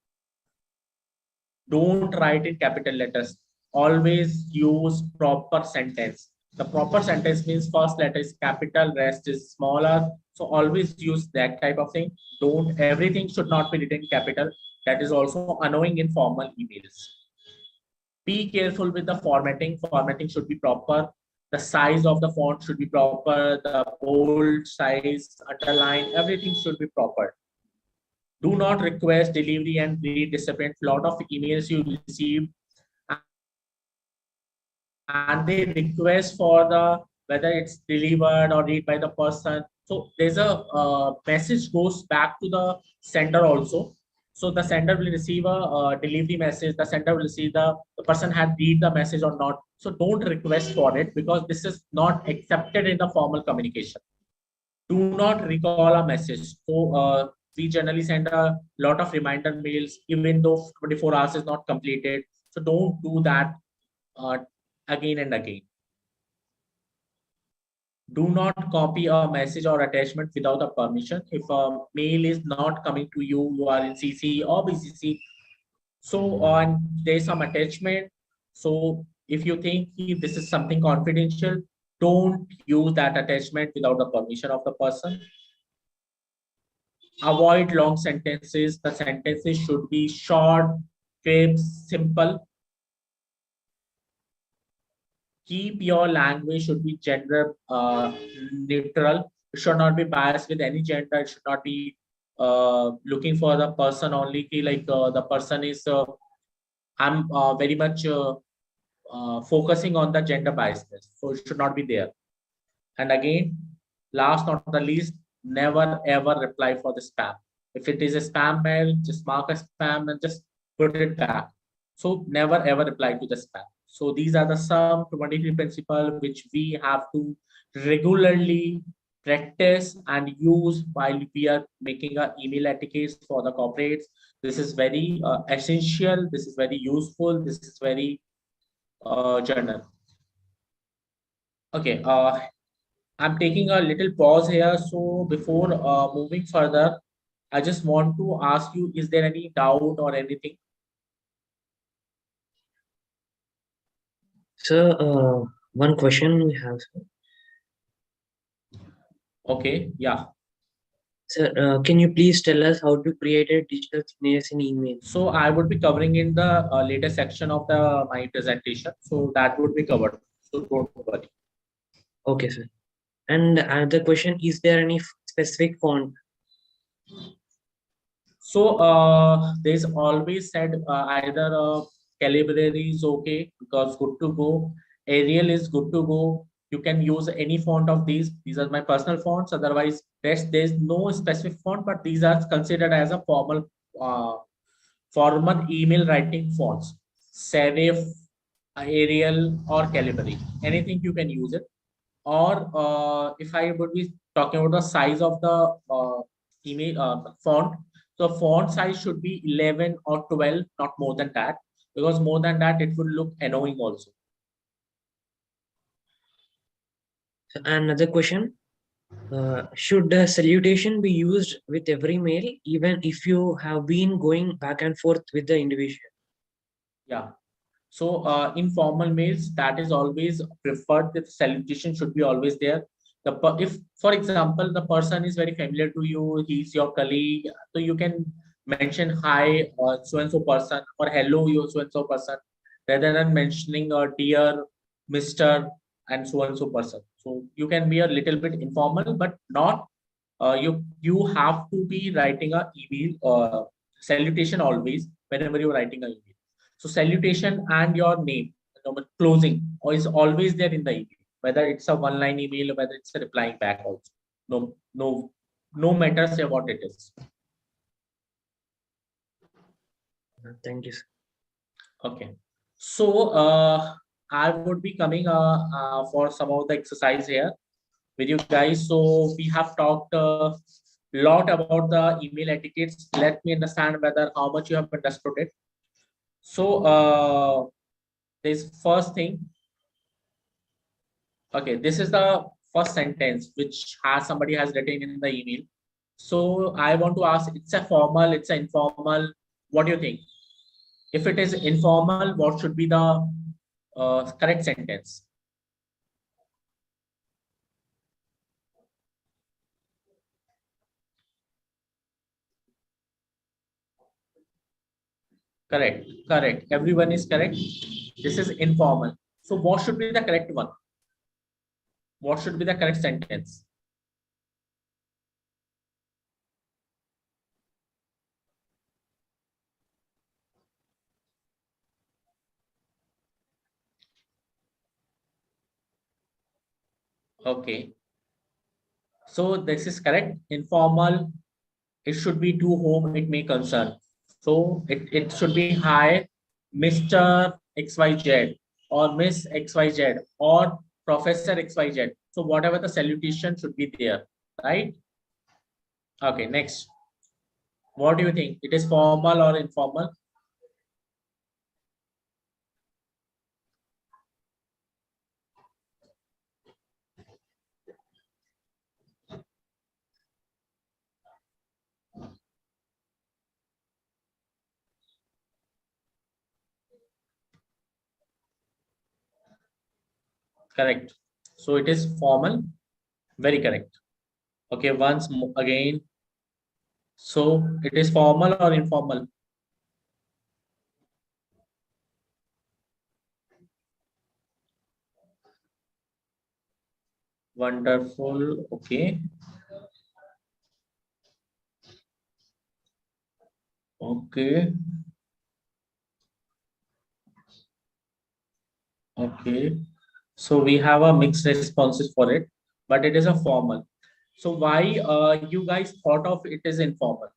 Don't write in capital letters. Always use proper sentence. The proper sentence means first letter is capital, rest is smaller. So always use that type of thing. Don't, everything should not be written in capital. That is also annoying in formal emails. Be careful with the formatting. Formatting should be proper. The size of the font should be proper. The bold size, underline, everything should be proper. Do not request delivery and read discipline. A lot of emails you receive and they request for the whether it's delivered or read by the person. So there's a message goes back to the sender also. So the sender will receive a delivery message. The sender will see the person had read the message or not. So don't request for it, because this is not accepted in the formal communication. Do not recall a message. So we generally send a lot of reminder mails, even though 24 hours is not completed. So don't do that uh, again and again. Do not copy a message or attachment without a permission. If a mail is not coming to you, you are in CC or BCC. So there's some attachment. So if you think this is something confidential, don't use that attachment without the permission of the person. Avoid long sentences. The sentences should be short, crisp, simple. Keep your language should be gender neutral. It should not be biased with any gender. It should not be looking for the person only. Like the person is, I'm very much focusing on the gender biasness. So it should not be there. And again, last not the least, never ever reply for the spam. If it is a spam mail, just mark a spam and just put it back. So never ever reply to the spam. So these are the some 23 principles which we have to regularly practice and use while we are making our email etiquette for the corporates. This is very essential. This is very useful. This is very general. Okay. I'm taking a little pause here. So before moving further, I just want to ask you, is there any doubt or anything?
Sir, one question we have, sir.
Okay, yeah.
Sir, can you please tell us how to create a digital signatures in email?
So I would be covering in the later section of the my presentation. So that would be covered. So don't worry.
Okay, sir. And another question, is there any specific font?
So there's always said either Calibri is okay because good to go. Arial is good to go. You can use any font of these. These are my personal fonts. Otherwise, there's no specific font, but these are considered as a formal email writing fonts. Serif, Arial, or Calibri. Anything you can use it. Or if I would be talking about the size of the email font, so font size should be 11 or 12, not more than that, because more than that it would look annoying also.
Another question, should the salutation be used with every mail, even if you have been going back and forth with the individual?
Yeah. So informal mails, that is always preferred. The salutation should be always there. If, for example, the person is very familiar to you, he's your colleague, so you can mention hi, so and so person, or hello, you so and so person, rather than mentioning dear, Mr. and so person. So you can be a little bit informal, but not you have to be writing a email salutation always whenever you're writing an email. So salutation and your name, closing, or is always there in the email, whether it's a one-line email or whether it's a replying back also. No matters what it is.
Thank you, sir.
Okay. So I would be coming for some of the exercise here with you guys. So we have talked a lot about the email etiquettes. Let me understand whether how much you have understood it. So this first thing. Okay, this is the first sentence which somebody has written in the email. So I want to ask, it's a formal, it's an informal. What do you think? If it is informal, what should be the correct sentence? Correct, correct. Everyone is correct. This is informal. So what should be the correct one? What should be the correct sentence? Okay. So this is correct. Informal. It should be to whom it may concern. So it should be hi, Mr. XYZ or Miss XYZ or Professor XYZ. So whatever the salutation should be there, right? Okay, next. What do you think? It is formal or informal? Correct. So it is formal. Very correct. Okay, once again. So it is formal or informal? Wonderful. Okay. Okay. Okay. So we have a mixed responses for it, but it is a formal. So why you guys thought of it as informal?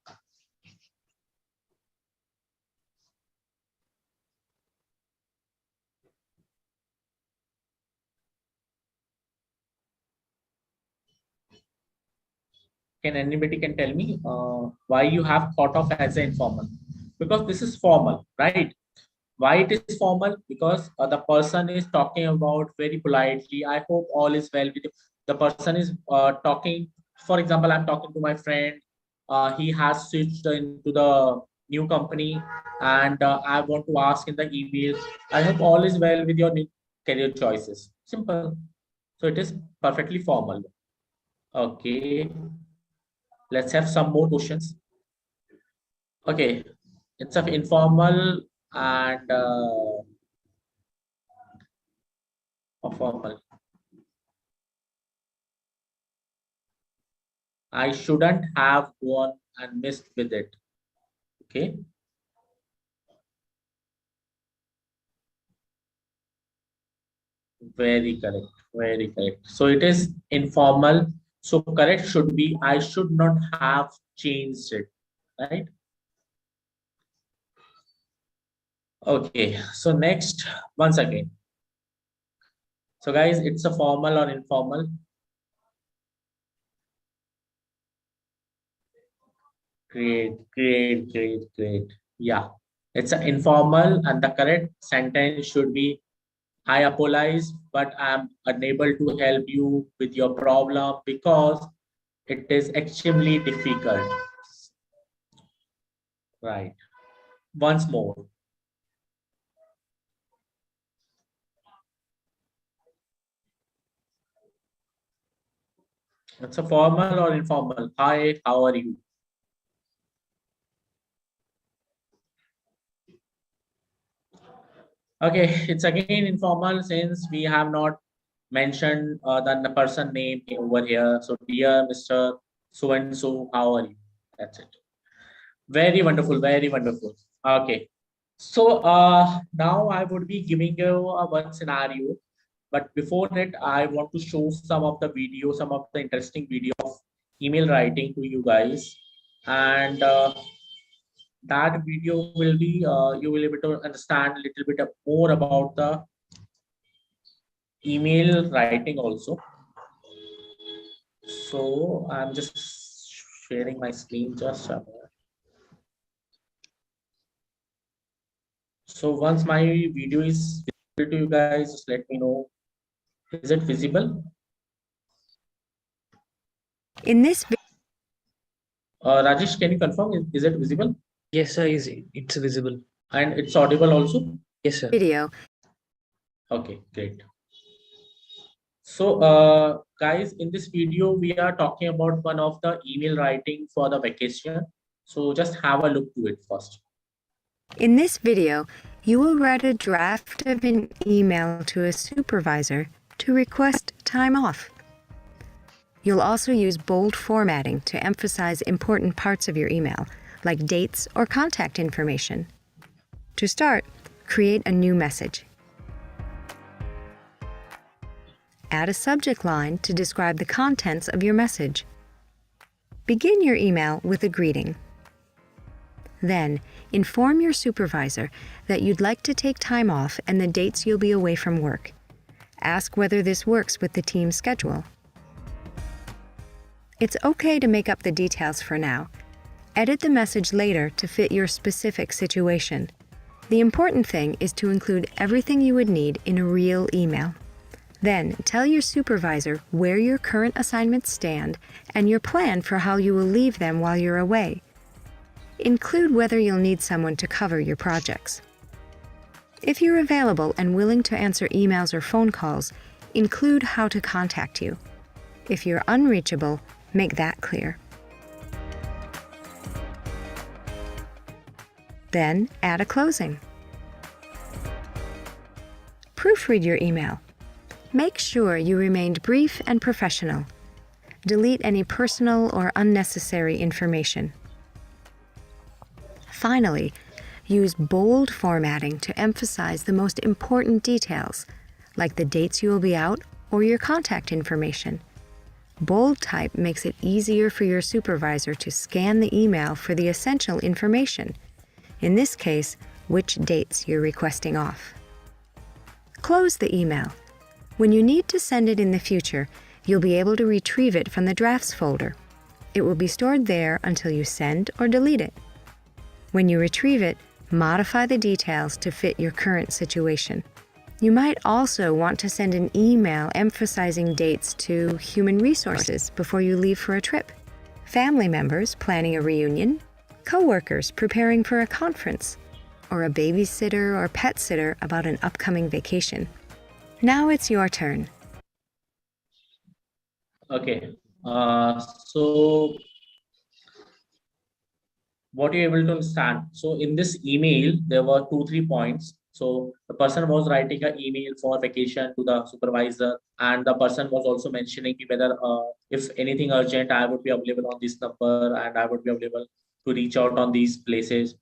Can anybody can tell me why you have thought of as an informal? Because this is formal, right? Why it is formal? Because the person is talking about very politely. I hope all is well with you. The person is talking. For example, I'm talking to my friend. He has switched into the new company, and I want to ask in the email. I hope all is well with your new career choices. Simple. So it is perfectly formal. Okay. Let's have some more questions. Okay, it's of informal and formal. I shouldn't have gone and missed with it. Okay. Very correct. Very correct. So it is informal. So correct should be I should not have changed it. Right. Okay. So next, once again. So guys, it's a formal or informal. Great, great, great, great. Yeah. It's an informal and the correct sentence should be I apologize, but I'm unable to help you with your problem because it is extremely difficult. Right. Once more. It's a formal or informal. Hi, how are you? Okay, it's again informal since we have not mentioned the person name over here. So, dear Mr. So and so, how are you? That's it. Very wonderful, very wonderful. Okay. So now I would be giving you one scenario, but before that, I want to show some of the video, some of the interesting video of email writing to you guys, and that video will be you will be able to understand a little bit more about the email writing also. So I'm just sharing my screen just a minute. So once my video is visible to you guys, just let me know. Is it visible?
In this
Rajesh, can you confirm? Is it visible?
Yes, sir. It's visible.
And it's audible also?
Yes, sir.
video,
Okay, great. So, guys, in this video, we are talking about one of the email writing for the vacation. So just have a look to it first.
in this video, you will write a draft of an email to a supervisor to request time off. You'll also use bold formatting to emphasize important parts of your email, like dates or contact information. To start, create a new message. Add a subject line to describe the contents of your message. Begin your email with a greeting. Then, inform your supervisor that you'd like to take time off and the dates you'll be away from work. Ask whether this works with the team's schedule. It's okay to make up the details for now. Edit the message later to fit your specific situation. The important thing is to include everything you would need in a real email. Then, tell your supervisor where your current assignments stand and your plan for how you will leave them while you're away. Include whether you'll need someone to cover your projects. If you're available and willing to answer emails or phone calls, include how to contact you. If you're unreachable, make that clear. Then, add a closing. Proofread your email. Make sure you remained brief and professional. Delete any personal or unnecessary information. Finally, use bold formatting to emphasize the most important details, like the dates you will be out or your contact information. Bold type makes it easier for your supervisor to scan the email for the essential information. In this case, which dates you're requesting off. Close the email. When you need to send it in the future, you'll be able to retrieve it from the drafts folder. It will be stored there until you send or delete it. When you retrieve it, modify the details to fit your current situation. You might also want to send an email emphasizing dates to human resources before you leave for a trip, family members planning a reunion, coworkers preparing for a conference, or a babysitter or pet sitter about an upcoming vacation. Now it's your turn.
Okay. So what you're able to understand. So in this email, there were 2-3 points. So the person was writing an email for vacation to the supervisor, and the person was also mentioning whether if anything urgent, I would be available on this number and I would be available to reach out on these places.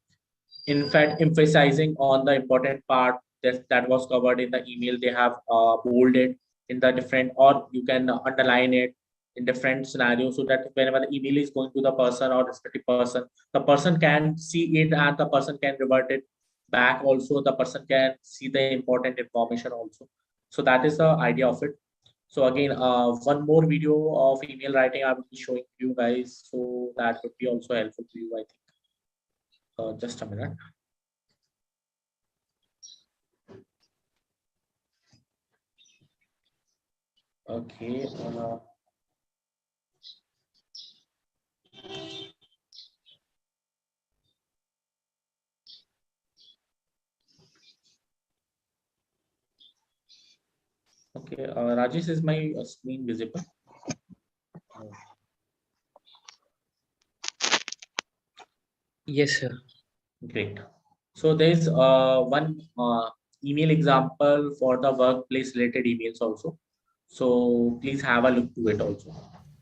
In fact, emphasizing on the important part that was covered in the email, they have bolded in the different, or you can underline it in different scenarios, so that whenever the email is going to the person or respective person, the person can see it and the person can revert it back. Also, the person can see the important information also. So that is the idea of it. So again, one more video of email writing I will be showing you guys, so that would be also helpful to you, I think. Just a minute. Okay. Okay. Rajesh, is my screen visible?
Yes, sir.
Great. So there's one email example for the workplace related emails also. So please have a look to it also.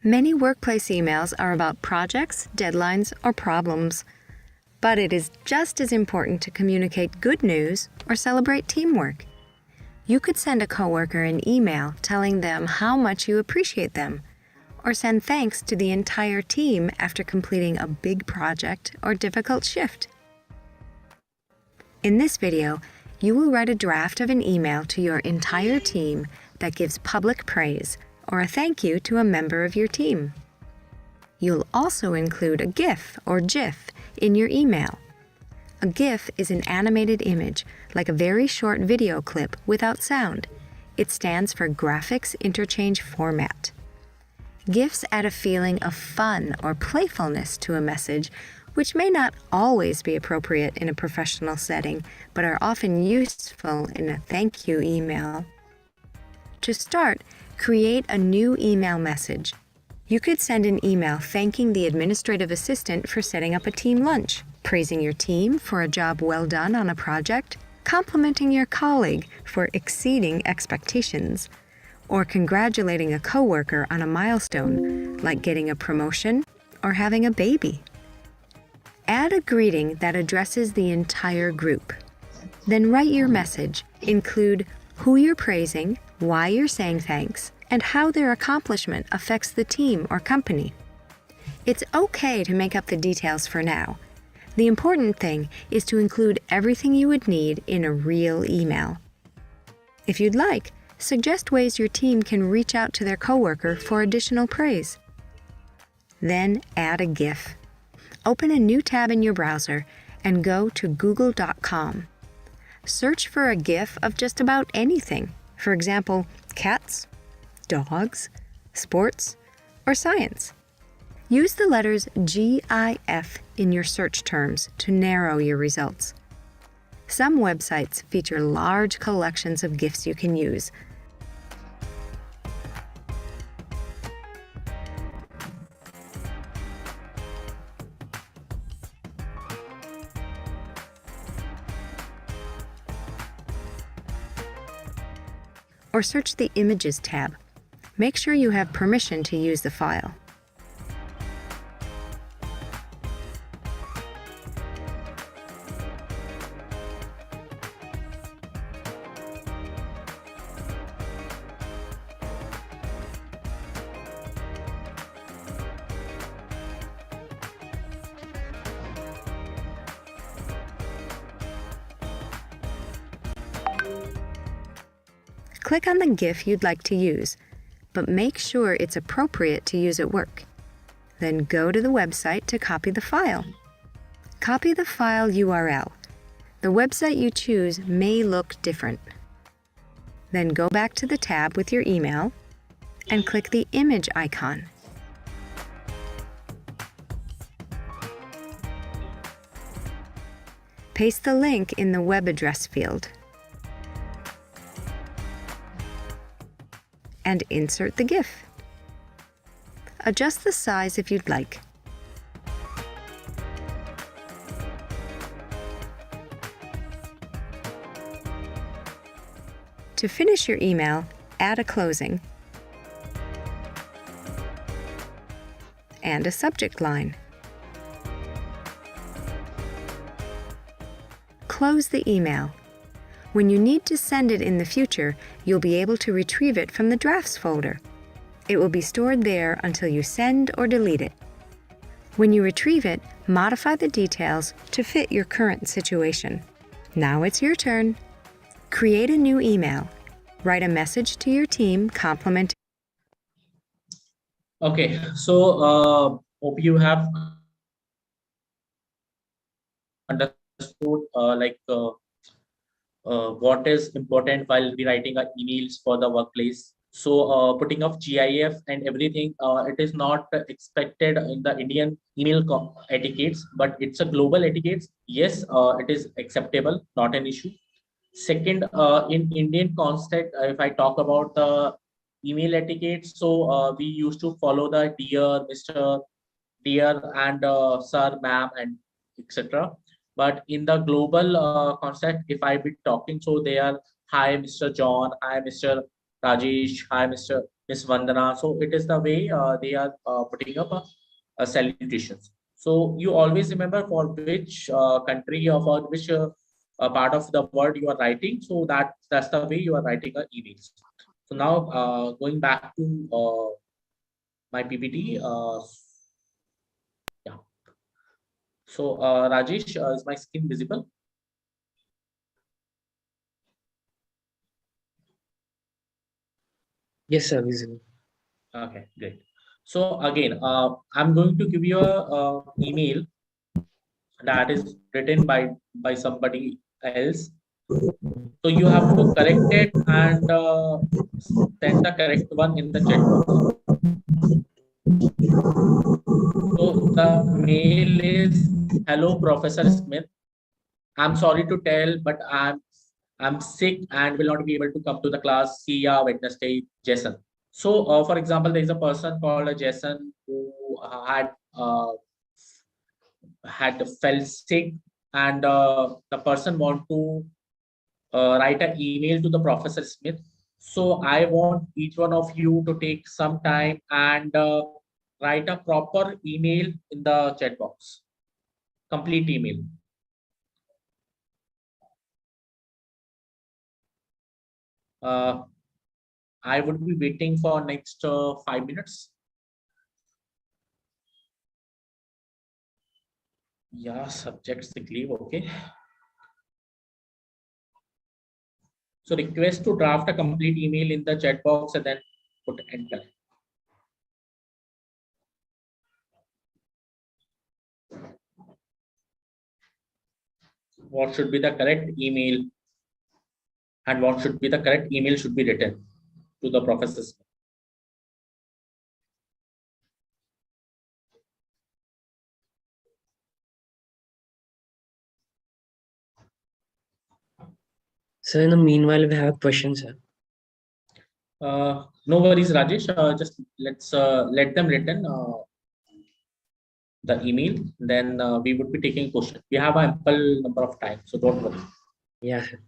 Many workplace emails are about projects, deadlines, or problems. But it is just as important to communicate good news or celebrate teamwork. You could send a coworker an email telling them how much you appreciate them, or send thanks to the entire team after completing a big project or difficult shift. In this video, you will write a draft of an email to your entire team that gives public praise or a thank you to a member of your team. You'll also include a GIF or GIF in your email. A GIF is an animated image, like a very short video clip without sound. It stands for Graphics Interchange Format. GIFs add a feeling of fun or playfulness to a message, which may not always be appropriate in a professional setting, but are often useful in a thank you email. To start, create a new email message. You could send an email thanking the administrative assistant for setting up a team lunch, praising your team for a job well done on a project, complimenting your colleague for exceeding expectations, or congratulating a coworker on a milestone, like getting a promotion or having a baby. Add a greeting that addresses the entire group. Then write your message. Include who you're praising, why you're saying thanks, and how their accomplishment affects the team or company. It's okay to make up the details for now. The important thing is to include everything you would need in a real email. If you'd like, suggest ways your team can reach out to their coworker for additional praise. Then add a GIF. Open a new tab in your browser and go to google.com. Search for a GIF of just about anything. For example, cats, dogs, sports, or science. Use the letters GIF in your search terms to narrow your results. Some websites feature large collections of GIFs you can use. Or search the Images tab. Make sure you have permission to use the file. Click on the GIF you'd like to use, but make sure it's appropriate to use at work. Then go to the website to copy the file. Copy the file URL. The website you choose may look different. Then go back to the tab with your email and click the image icon. Paste the link in the web address field and insert the GIF. Adjust the size if you'd like. To finish your email, add a closing and a subject line. Close the email. When you need to send it in the future, you'll be able to retrieve it from the drafts folder. It will be stored there until you send or delete it. When you retrieve it, modify the details to fit your current situation. Now it's your turn. Create a new email. Write a message to your team complimenting.
Okay, so hope you have understood what is important while we writing our emails for the workplace. So putting of GIF and everything, it is not expected in the Indian email etiquettes, but it's a global etiquettes. Yes, it is acceptable, not an issue. Second, in Indian context, if I talk about the email etiquette, so we used to follow the dear, Mr., dear, and sir, ma'am, and etc. But in the global concept, if I be talking, so they are hi, Mr. John, hi, Mr. Rajesh, hi, Miss Vandana. So it is the way they are putting up a salutations. So you always remember for which country or for which part of the word you are writing. So that's the way you are writing emails. So now going back to my PPT. Yeah. So Rajesh, is my screen visible?
Yes, sir, visible.
Okay, great. So again, I'm going to give you a email that is written by somebody else. So you have to correct it and send the correct one in the chat box. So the mail is, hello, Professor Smith. I'm sorry to tell, but I'm sick and will not be able to come to the class. See ya Wednesday, Jason. So for example, there is a person called Jason who had fell sick, and the person want to write an email to the Professor Smith. So I want each one of you to take some time and write a proper email in the chat box, complete email. I would be waiting for next 5 minutes. Yeah, subject sick leave. Okay. So request to draft a complete email in the chat box and then put enter. What should be the correct email and what should be the correct email should be written to the professors.
So in the meanwhile, we have a question, sir.
No worries, Rajesh. Just let's let them written the email. Then we would be taking question. We have an ample number of time, so don't worry.
Yeah, sir.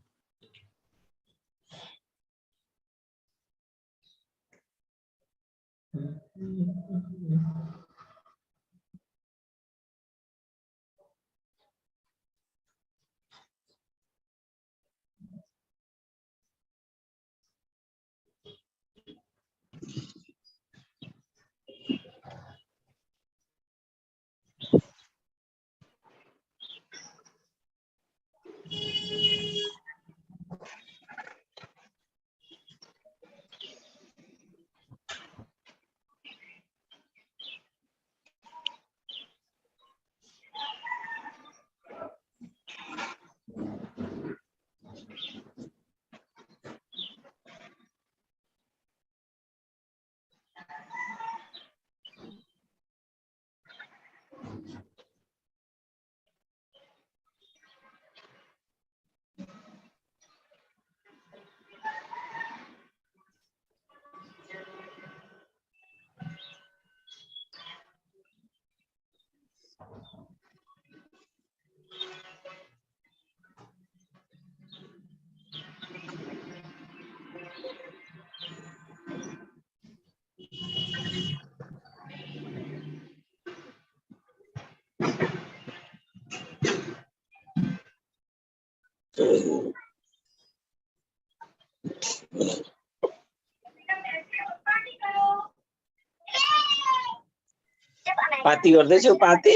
पाती गर्दै छौ पाती?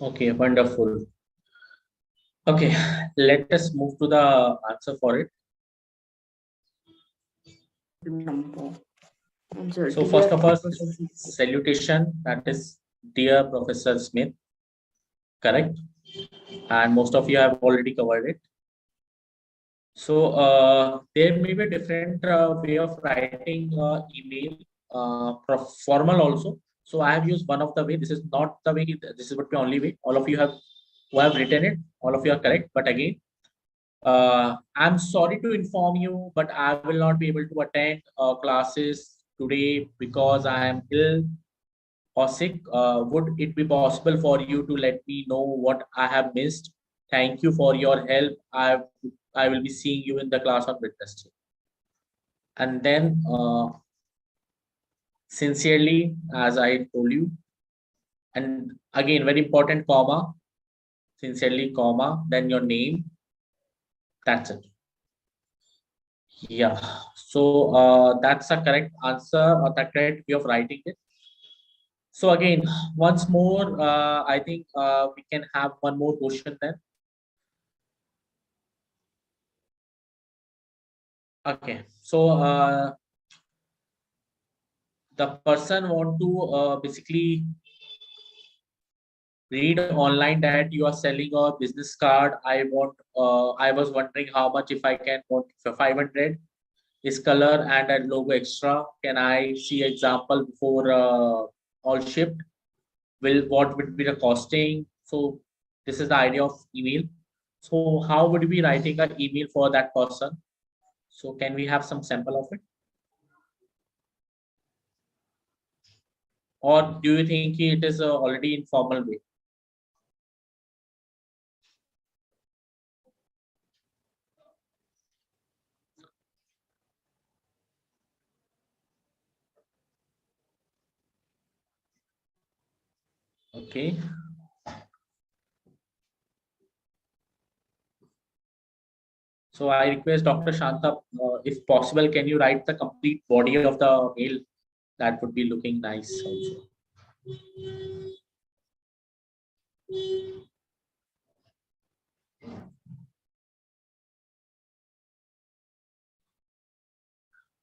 Okay, wonderful. Okay, let us move to the answer for it. So first of all, salutation, that is dear Professor Smith, correct? And most of you have already covered it. So there may be a different way of writing email, formal also. So I have used one of the way. This is not the way. This is the only way. All of you who have written it. All of you are correct. But again, I'm sorry to inform you, but I will not be able to attend classes today because I am ill or sick. Would it be possible for you to let me know what I have missed? Thank you for your help. I will be seeing you in the class on Wednesday. And then sincerely, as I told you, and again, very important, comma, sincerely, comma, then your name. That's it. Yeah. So that's a correct answer or the correct way of writing it. So again, once more, I think we can have one more question then. Okay. So the person want to basically read online that you are selling a business card. I was wondering how much, if I can want for 500 is color and a logo extra. Can I see example before all shipped? What would be the costing? So this is the idea of email. So how would we be writing an email for that person? So can we have some sample of it? Or do you think it is already informal way? Okay. So I request Dr. Shanta, if possible, can you write the complete body of the mail? That would be looking nice also.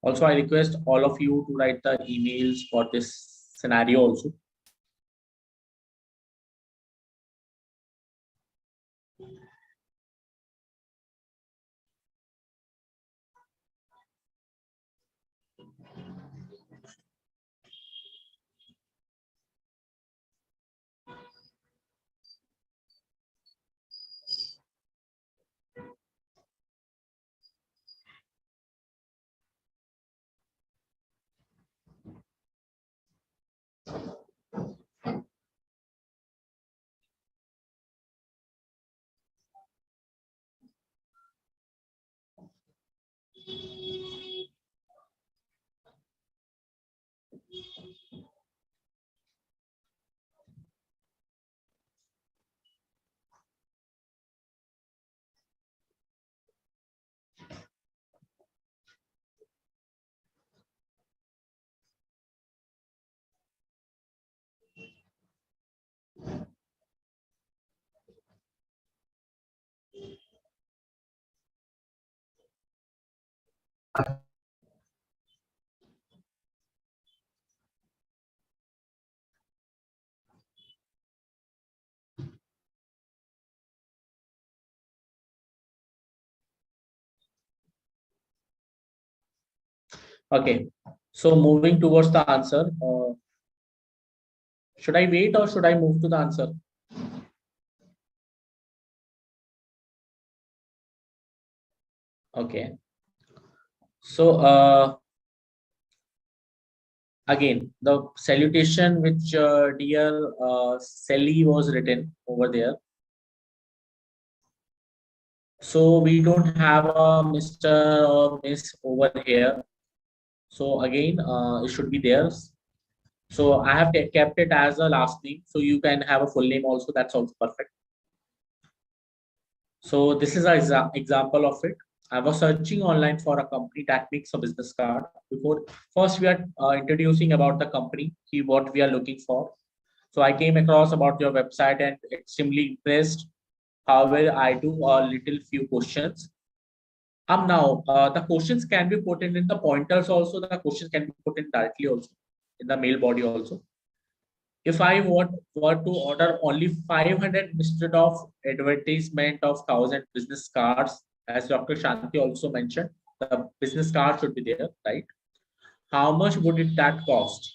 Also, I request all of you to write the emails for this scenario also. Okay, so moving towards the answer, should I wait or should I move to the answer? Okay, so again, the salutation which dear Sally was written over there. So we don't have a Mr. or Miss over here. So again, it should be theirs. So I have kept it as a last name. So you can have a full name also. That's also perfect. So this is an example of it. I was searching online for a company that makes a business card. Before first we are introducing about the company, see what we are looking for. So I came across about your website and extremely impressed. However, I do a little few questions. Now the questions can be put in the pointers also. The questions can be put in directly also in the mail body also. If I were to order only 500 instead of advertisement of 1,000 business cards, as Dr. Shanti also mentioned, the business card should be there, right? How much would it that cost?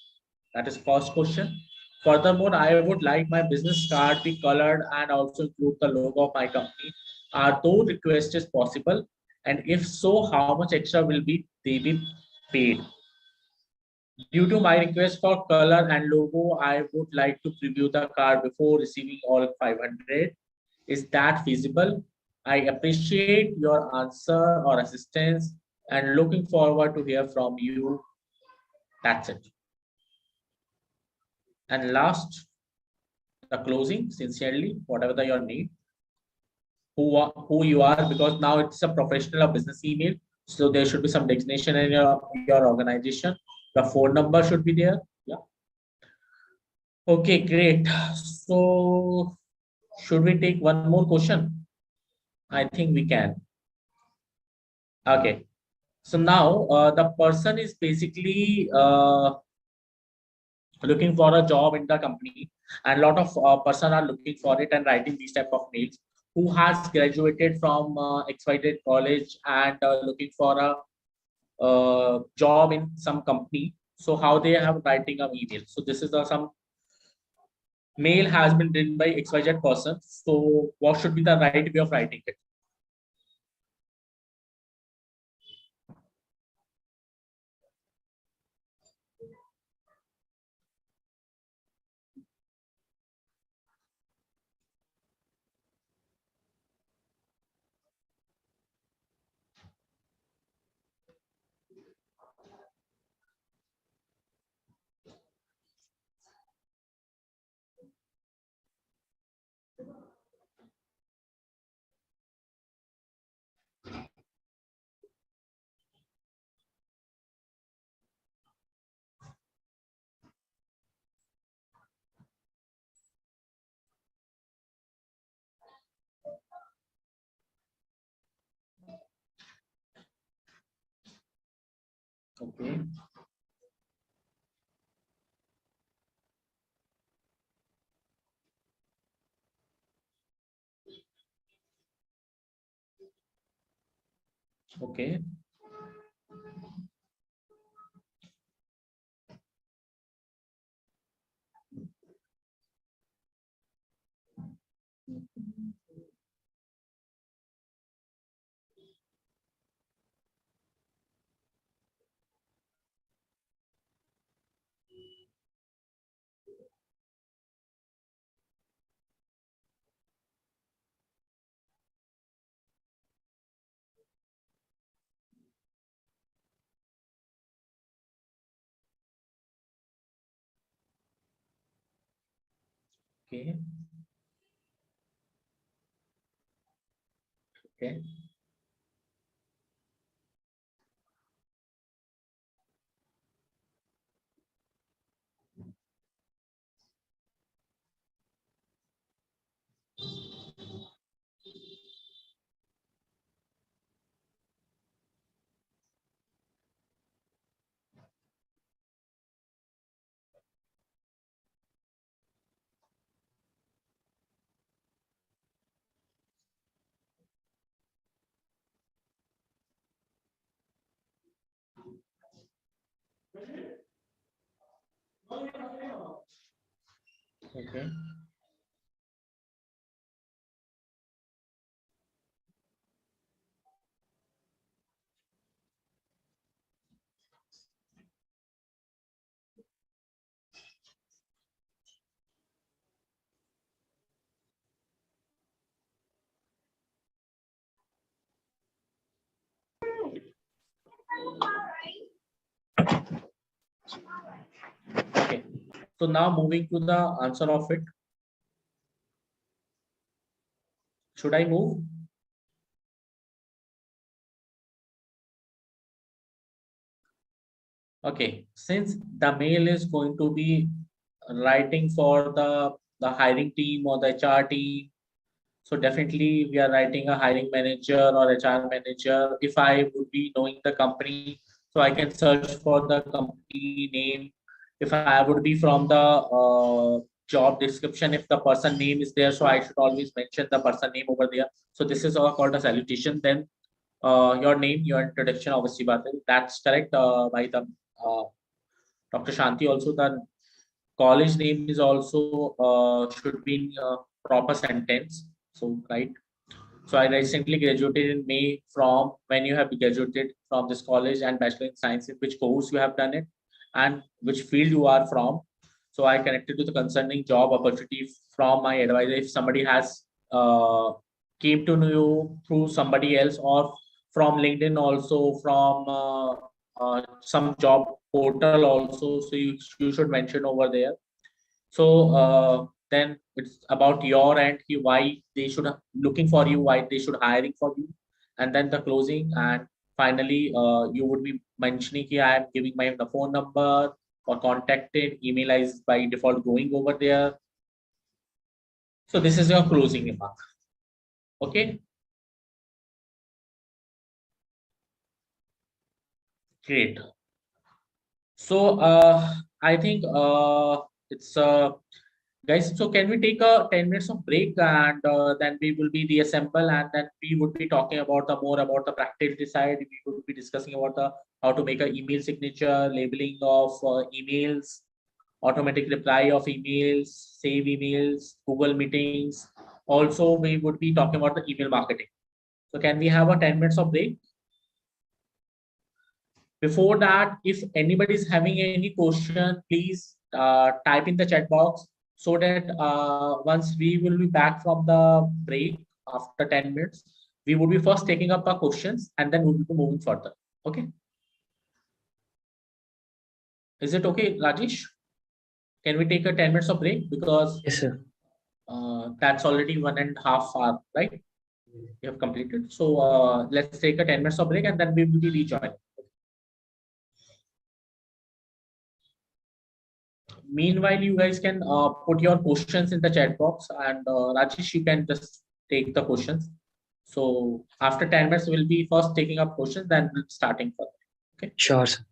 That is first question. Furthermore, I would like my business card be colored and also include the logo of my company. Are those requests possible? And if so, how much extra will they be paid? Due to my request for color and logo, I would like to preview the card before receiving all 500. Is that feasible? I appreciate your answer or assistance and looking forward to hear from you. That's it. And last, the closing, sincerely, whatever your need, who you are, because now it's a professional or business email. So there should be some designation in your organization. The phone number should be there. Yeah. Okay, great. So should we take one more question? I think we can. Okay. So now the person is basically looking for a job in the company, and a lot of person are looking for it and writing these type of mails, who has graduated from XYZ college and looking for a job in some company. So how they have writing an email. So this is some mail has been written by XYZ person. So what should be the right way of writing it? Okay. Okay. Okay. Okay. Okay. Okay. So now moving to the answer of it. Should I move? Okay. Since the mail is going to be writing for the hiring team or the HR team, so definitely we are writing a hiring manager or HR manager. If I would be knowing the company, so I can search for the company name. If I would be from the job description, if the person name is there, so I should always mention the person name over there. So this is all called a salutation. Then your name, your introduction, obviously, Batil. That's correct by the uh, Dr. Shanti. Also, the college name is also should be in proper sentence. So right. So I recently graduated in May from when you have graduated from this college and Bachelor in Science, in which course you have done it and which field you are from. So I connected to the concerning job opportunity from my advisor. If somebody has came to know you through somebody else or from LinkedIn, also from some job portal also, so you should mention over there. So then it's about your end, why they should looking for you, why they should hiring for you, and then the closing, and finally you would be mentioning here, I am giving my the phone number or contacted, email is by default going over there. So this is your closing remark. Okay, great. So I think it's guys, so can we take a 10 minutes of break, and then we will be reassemble, and then we would be talking about the more about the practical side. We would be discussing about the how to make an email signature, labeling of emails, automatic reply of emails, save emails, Google meetings. Also, we would be talking about the email marketing. So can we have a 10 minutes of break? Before that, if anybody is having any question, please type in the chat box, so that once we will be back from the break after 10 minutes, we will be first taking up the questions and then we will be moving further. Okay. Is it okay, Rajesh? Can we take a 10 minutes of break? Because
Yes, sir.
that's already 1.5 hours, right? We have completed. So let's take a 10 minutes of break and then we will be rejoining. Meanwhile, you guys can put your questions in the chat box, and Rajesh, you can just take the questions. So after 10 minutes, we'll be first taking up questions, then starting further. Okay.
Sure, sir.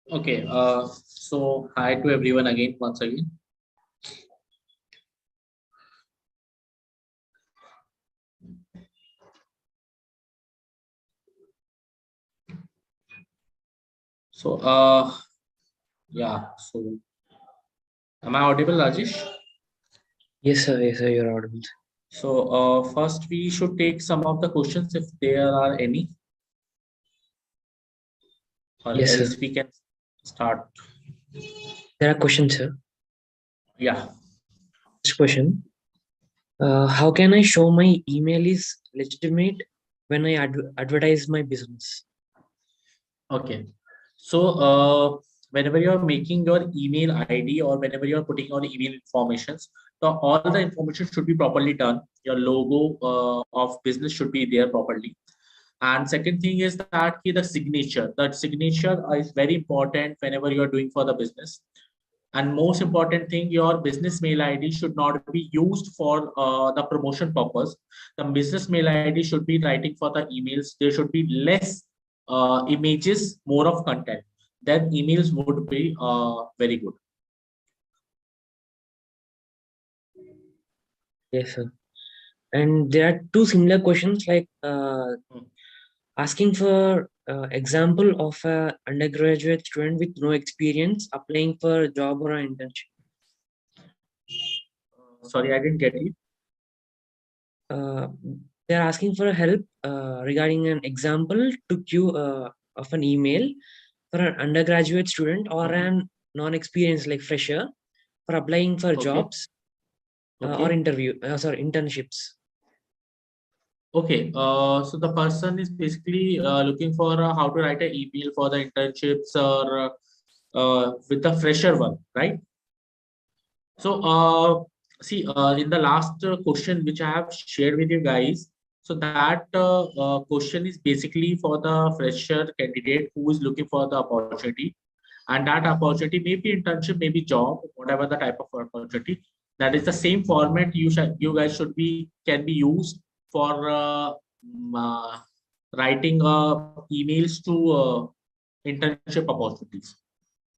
Okay. So hi to everyone again, once again. So yeah. So am I audible, Rajesh?
Yes, sir. Yes, sir. You're audible.
So first we should take some of the questions if there are any, or
Yes, sir.
else we can start.
There are questions, sir.
Yeah.
First question. How can I show my email is legitimate when I advertise my business?
Okay. So whenever you're making your email ID or whenever you're putting on email informations, so all the information should be properly done. Your logo of business should be there properly. And second thing is that the signature. That signature is very important whenever you are doing for the business. And most important thing, your business mail ID should not be used for the promotion purpose. The business mail ID should be writing for the emails. There should be less images, more of content. Then emails would be very good.
Yes, sir. And there are two similar questions like asking for example of a undergraduate student with no experience applying for a job or an internship.
Sorry, I didn't get it.
Uh, they're asking for help regarding an example to queue of an email for an undergraduate student or an non-experienced like fresher for applying for
Okay.
jobs or
Okay.
internships.
Okay, so the person is basically looking for how to write an email for the internships or with the fresher one, right? So, see, in the last question which I have shared with you guys, so that question is basically for the fresher candidate who is looking for the opportunity, and that opportunity may be internship, maybe job, whatever the type of opportunity. That is the same format you guys should be can be used for writing emails to internship opportunities.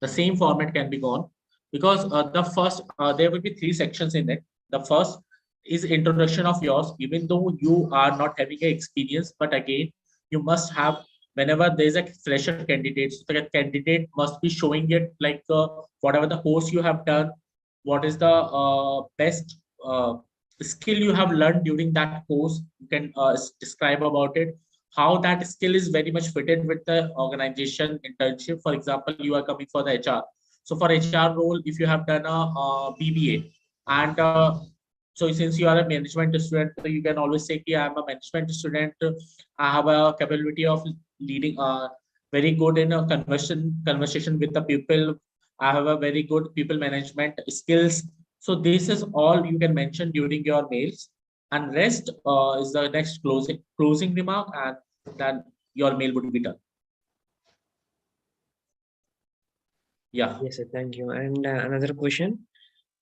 The same format can be gone because the first there will be three sections in it. The first is introduction of yours, even though you are not having a experience, but again you must have, whenever there is a fresher candidate, so the candidate must be showing it like whatever the course you have done, what is the best skill you have learned during that course. You can describe about it, how that skill is very much fitted with the organization internship. For example, you are coming for the HR. So for HR role, if you have done a BBA, and so since you are a management student, you can always say, I am a management student. I have a capability of leading very good in a conversation with the people. I have a very good people management skills. So this is all you can mention during your mails, and rest is the next closing remark, and then your mail would be done. Yeah.
Yes, sir. Thank you. And another question,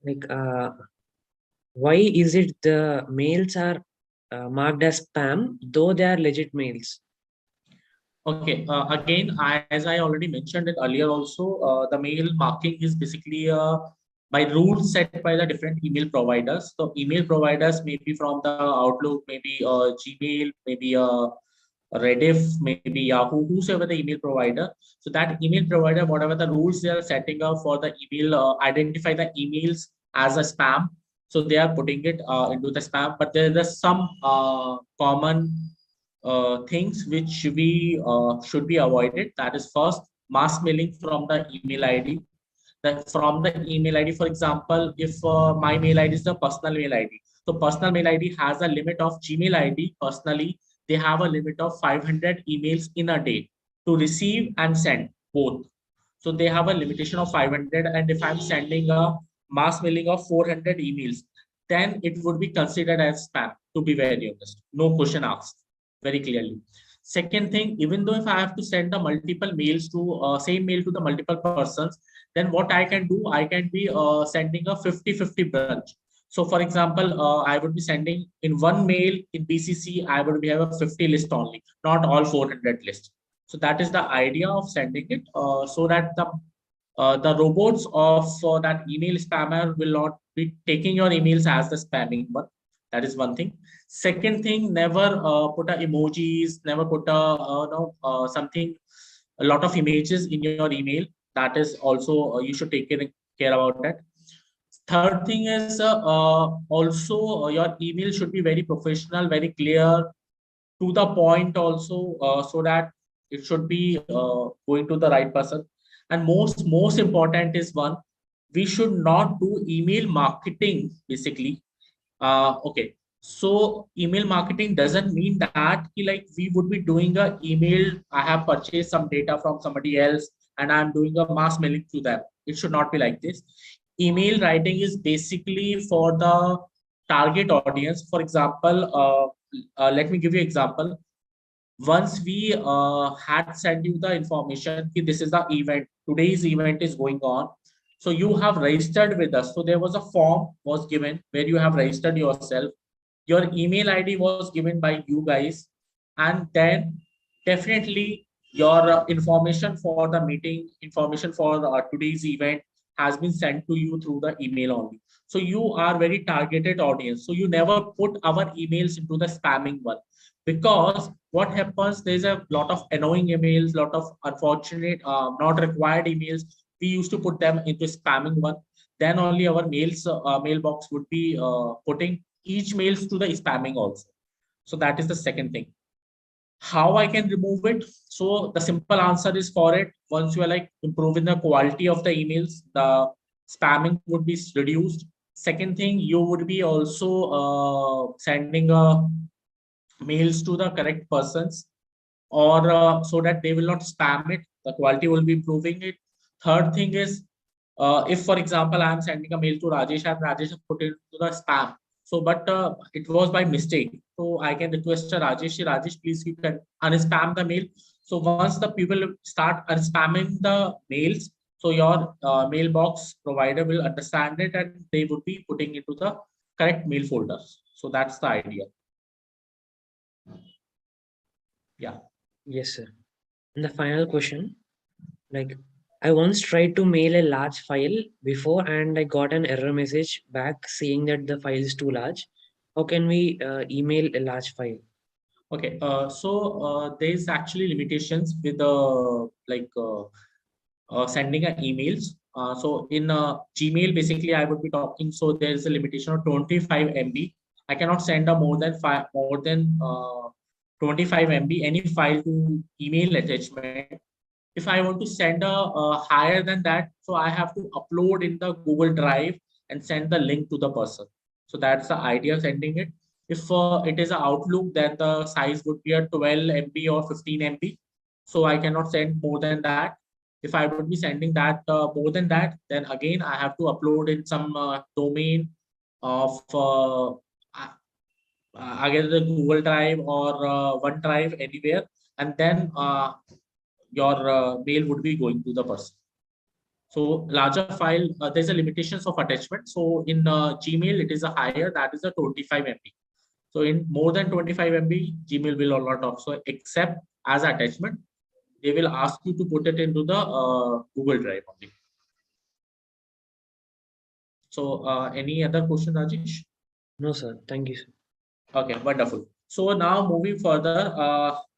like, why is it the mails are marked as spam, though they are legit mails?
Okay. Again, as I already mentioned it earlier, also the mail marking is basically by rules set by the different email providers. So email providers may be from the Outlook, maybe Gmail, maybe Rediff, maybe Yahoo, whosoever the email provider. So that email provider, whatever the rules they are setting up for the email, identify the emails as a spam. So they are putting it into the spam, but there is some common things which we should be avoided. That is first, mass mailing from the email ID. That from the email ID, for example, if my mail ID is the personal mail ID, so personal mail ID has a limit of Gmail ID. Personally, they have a limit of 500 emails in a day to receive and send both. So they have a limitation of 500, and if I'm sending a mass mailing of 400 emails, then it would be considered as spam, to be very honest. No question asked, very clearly. Second thing, even though if I have to send the multiple mails to same mail to the multiple persons, then what I can do, I can be sending a 50-50 branch. So for example, I would be sending in one mail in BCC, I would have a 50 list only, not all 400 list. So that is the idea of sending it, so that the robots of that email spammer will not be taking your emails as the spamming one. That is one thing. Second thing, never put emojis, never put something, a lot of images in your email. That is also you should take care about that. Third thing is also your email should be very professional, very clear, to the point also, so that it should be going to the right person. And most important is one, we should not do email marketing basically. Okay, so email marketing doesn't mean that like we would be doing a email, I have purchased some data from somebody else and I'm doing a mass mailing to them. It should not be like this. Email writing is basically for the target audience. For example, let me give you example. Once we had sent you the information, this is the event, today's event is going on, so you have registered with us. So there was a form was given where you have registered yourself, your email ID was given by you guys, and then definitely your information for the meeting, information for today's event has been sent to you through the email only. So you are very targeted audience, so you never put our emails into the spamming one. Because what happens, there's a lot of annoying emails, lot of unfortunate not required emails, we used to put them into spamming one. Then only our mailbox would be putting each mails to the spamming also. So that is the second thing. How I can remove it? So the simple answer is, for it, once you are like improving the quality of the emails, the spamming would be reduced. Second thing, you would be also sending mails to the correct persons, or so that they will not spam it, the quality will be improving it. Third thing is, if for example I am sending a mail to Rajesh and Rajesh put it to the spam, so but it was by mistake, so I can request Rajesh, please you can unspam the mail. So once the people start unspamming the mails, so your mailbox provider will understand it and they would be putting it to the correct mail folders. So that's the idea. Yeah.
Yes, sir. And the final question, like, I once tried to mail a large file before and I got an error message back saying that the file is too large. How can we email a large file?
Okay, so there's actually limitations with sending emails. So in Gmail, basically, I would be talking. So there's a limitation of 25 MB. I cannot send a more than 25 MB any file to email attachment. If I want to send a higher than that, so I have to upload in the Google Drive and send the link to the person. So that's the idea of sending it. If it is an Outlook, then the size would be a 12 MB or 15 MB. So I cannot send more than that. If I would be sending that more than that, then again I have to upload in some domain of either the Google Drive or OneDrive, anywhere, and then your mail would be going to the person. So larger file, there's a limitations of attachment. So in Gmail, it is a higher, that is a 25 MB. So in more than 25 MB, Gmail will not also accept as attachment. They will ask you to put it into the Google Drive only. So any other question, Rajesh?
No, sir. Thank you, sir.
Okay, wonderful. So now moving further,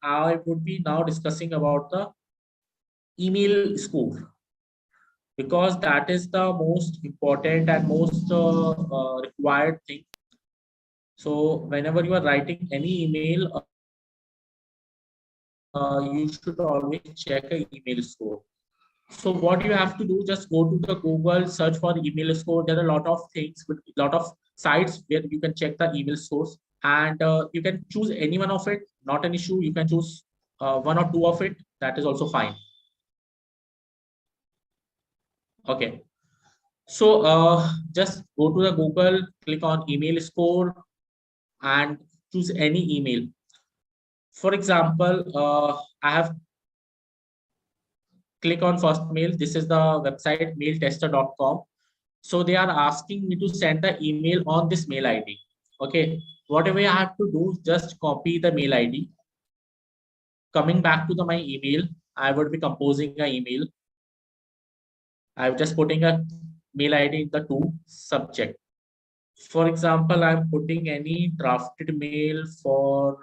I would be now discussing about the email score, because that is the most important and most required thing. So whenever you are writing any email, you should always check an email score. So what you have to do, just go to the Google, search for email score. There are a lot of things with a lot of sites where you can check the email scores, and you can choose any one of it. Not an issue. You can choose one or two of it. That is also fine. Okay. So just go to the Google, click on email score, and choose any email. For example, I have click on first mail. This is the website mailtester.com. So they are asking me to send the email on this mail ID. Okay. Whatever I have to do, just copy the mail ID. coming back to my email, I would be composing an email. I'm just putting a mail ID in the to subject. For example, I'm putting any drafted mail for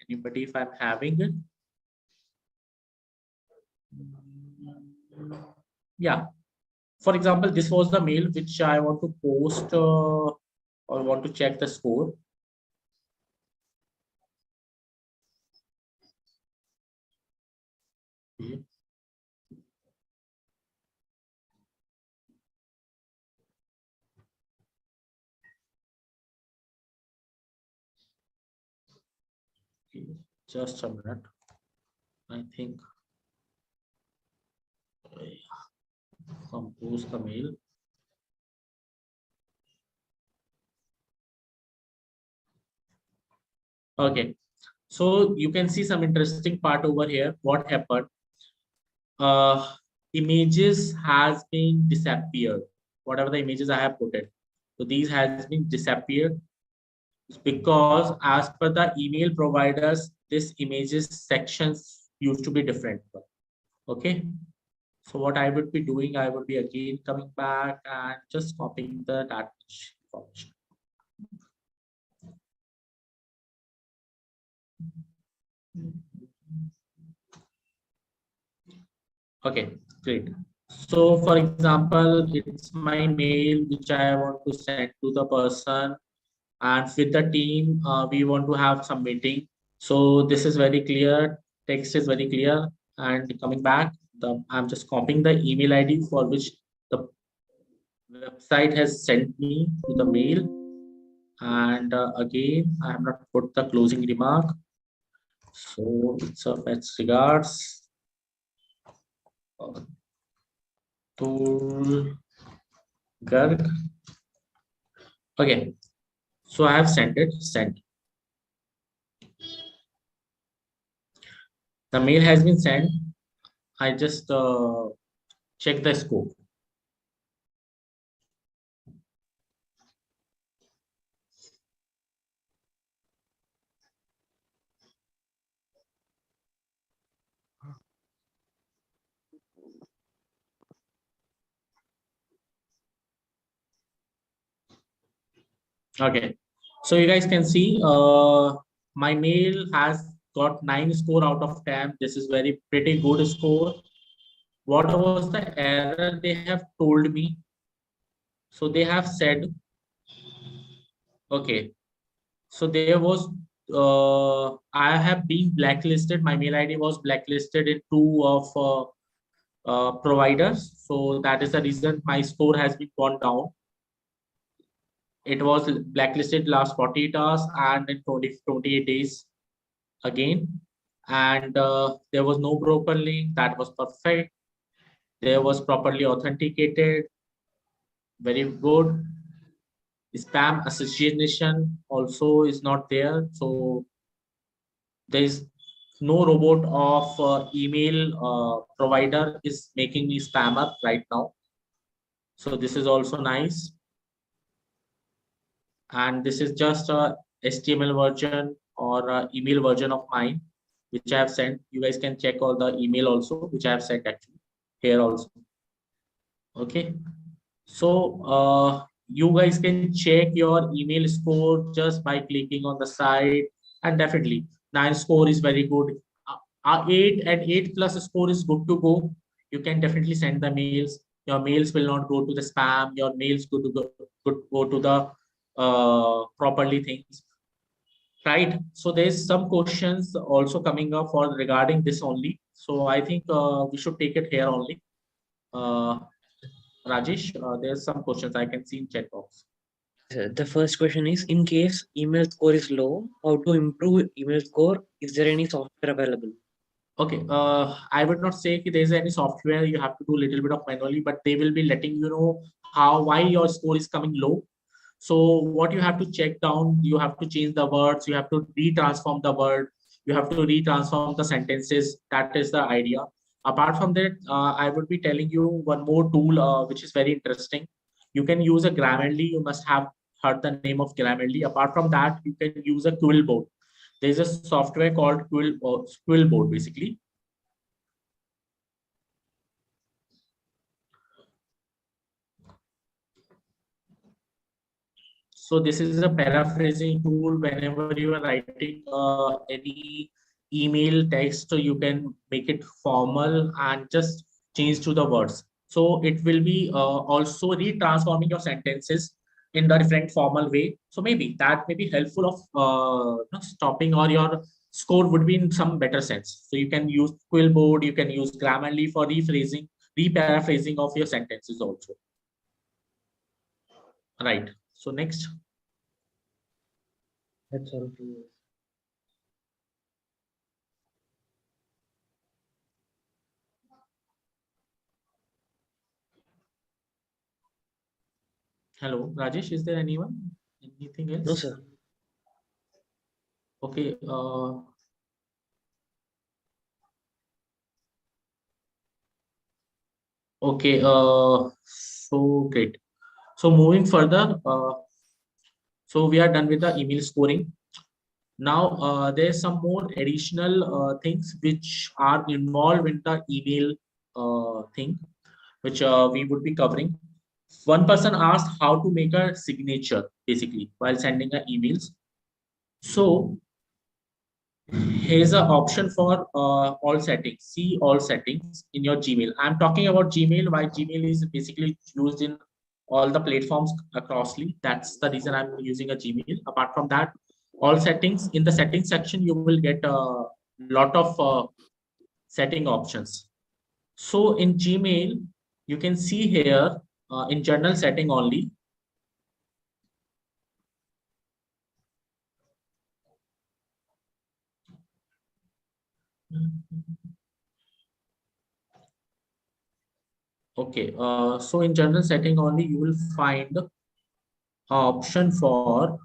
anybody if I'm having it. Yeah. For example, this was the mail which I want to post or want to check the score. Okay. Just a minute. I think compose the mail. Okay, so you can see some interesting part over here. What happened? Images has been disappeared. Whatever the images I have put it, so these has been disappeared because as per the email providers, this images sections used to be different. Okay. So what I would be doing, I would be again coming back and just copying the data information. Okay, great. So for example, it's my mail which I want to send to the person, and with the team, we want to have some meeting. So this is very clear. Text is very clear. And coming back, I'm just copying the email ID for which the website has sent me to the mail. And again, I have not put the closing remark. So it's a best regards. Atul Garg. Okay, so I have sent it. Sent. The mail has been sent. I just check the scope. Okay, so you guys can see my mail has got 9 score out of 10. This is very pretty good score. What was the error they have told me? So they have said, okay, so there was I have been blacklisted. My mail ID was blacklisted in 2 of providers. So that is the reason my score has been gone down. It was blacklisted last 48 hours and in 28 days again. And there was no broken link. That was perfect. There was properly authenticated. Very good. Spam association also is not there. So there is no robot of email provider is making me spammer right now. So this is also nice. And this is just a HTML version or a email version of mine, which I have sent. You guys can check all the email also, which I have sent actually here also. Okay. So you guys can check your email score just by clicking on the side, and definitely 9 score is very good. 8 and 8 plus score is good to go. You can definitely send the mails. Your mails will not go to the spam. Your mails go to the properly things, right? So there's some questions also coming up for regarding this only. So I think we should take it here only. Rajesh, there's some questions I can see in chat box.
The first question is, in case email score is low, how to improve email score? Is there any software available?
Okay, I would not say there's any software you have to do a little bit of manually, but they will be letting you know why your score is coming low. So what you have to check down, you have to change the words, you have to retransform the word, you have to retransform the sentences. That is the idea. Apart from that, I would be telling you one more tool which is very interesting. You can use a Grammarly. You must have heard the name of Grammarly. Apart from that, you can use a Quillboard. There's a software called Quillboard basically. So this is a paraphrasing tool. Whenever you are writing any email text, so you can make it formal and just change to the words. So it will be also retransforming your sentences in the different formal way. So maybe that may be helpful of stopping, or your score would be in some better sense. So you can use Quillboard, you can use Grammarly for rephrasing, reparaphrasing of your sentences also. Right. So next.
That's all.
Hello, Rajesh, is there anyone? Anything else?
No, sir.
Okay. Okay. So great. So moving further, so we are done with the email scoring. Now, there's some more additional things which are involved in the email thing, which we would be covering. One person asked how to make a signature basically while sending the emails. So here's an option for all settings. See all settings in your Gmail. I'm talking about Gmail. Why Gmail is basically used in all the platforms acrossly. That's the reason I'm using a Gmail. Apart from that, all settings, in the settings section, you will get a lot of setting options. So in Gmail, you can see here in general setting only. Okay, so in general setting only, you will find option for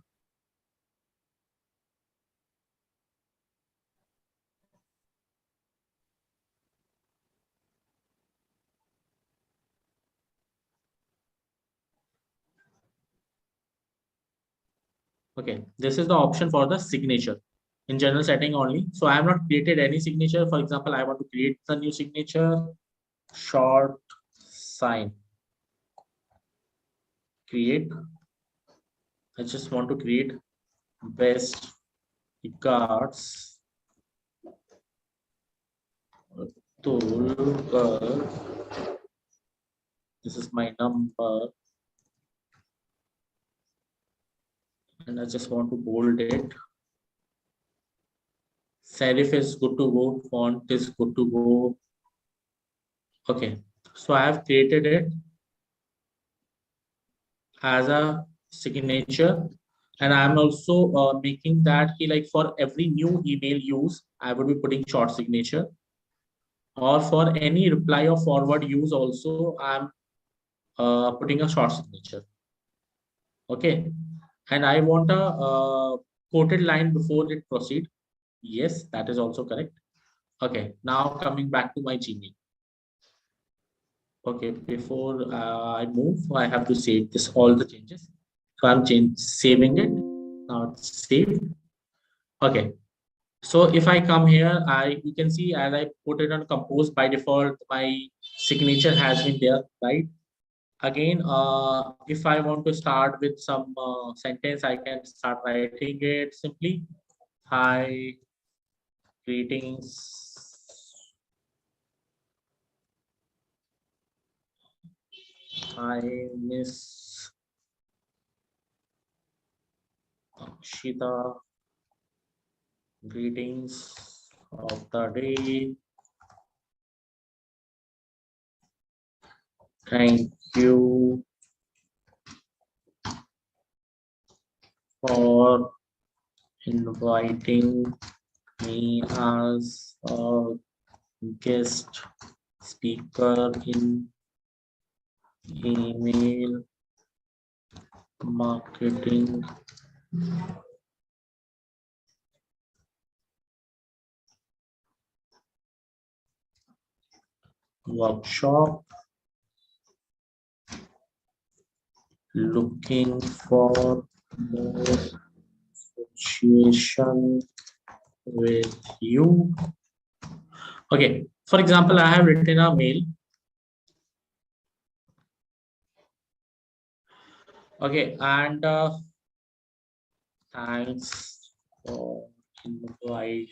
okay, this is the option for the signature in general setting only. So I have not created any signature. For example, I want to create the new signature, short sign, create. I just want to create best regards, Atul. This is my number. And I just want to bold it. Serif is good to go. Font is good to go. Okay, so I have created it as a signature, and I'm also making that like for every new email use, I would be putting short signature, or for any reply or forward use also, I'm putting a short signature. Okay, and I want a quoted line before it proceed. Yes, that is also correct. Okay, now coming back to my Gmail. Okay, before I move, I have to save this all the changes. So I'm saving it. Now it's saved. Okay. So if I come here, you can see as I put it on compose by default, my signature has been there, right? Again, if I want to start with some sentence, I can start writing it simply. Hi, greetings. Hi, Miss Akshita. Greetings of the day. Thank you for inviting me as a guest speaker in email marketing workshop. Looking for more association with you. Okay, for example, I have written a mail. Okay, and thanks for inviting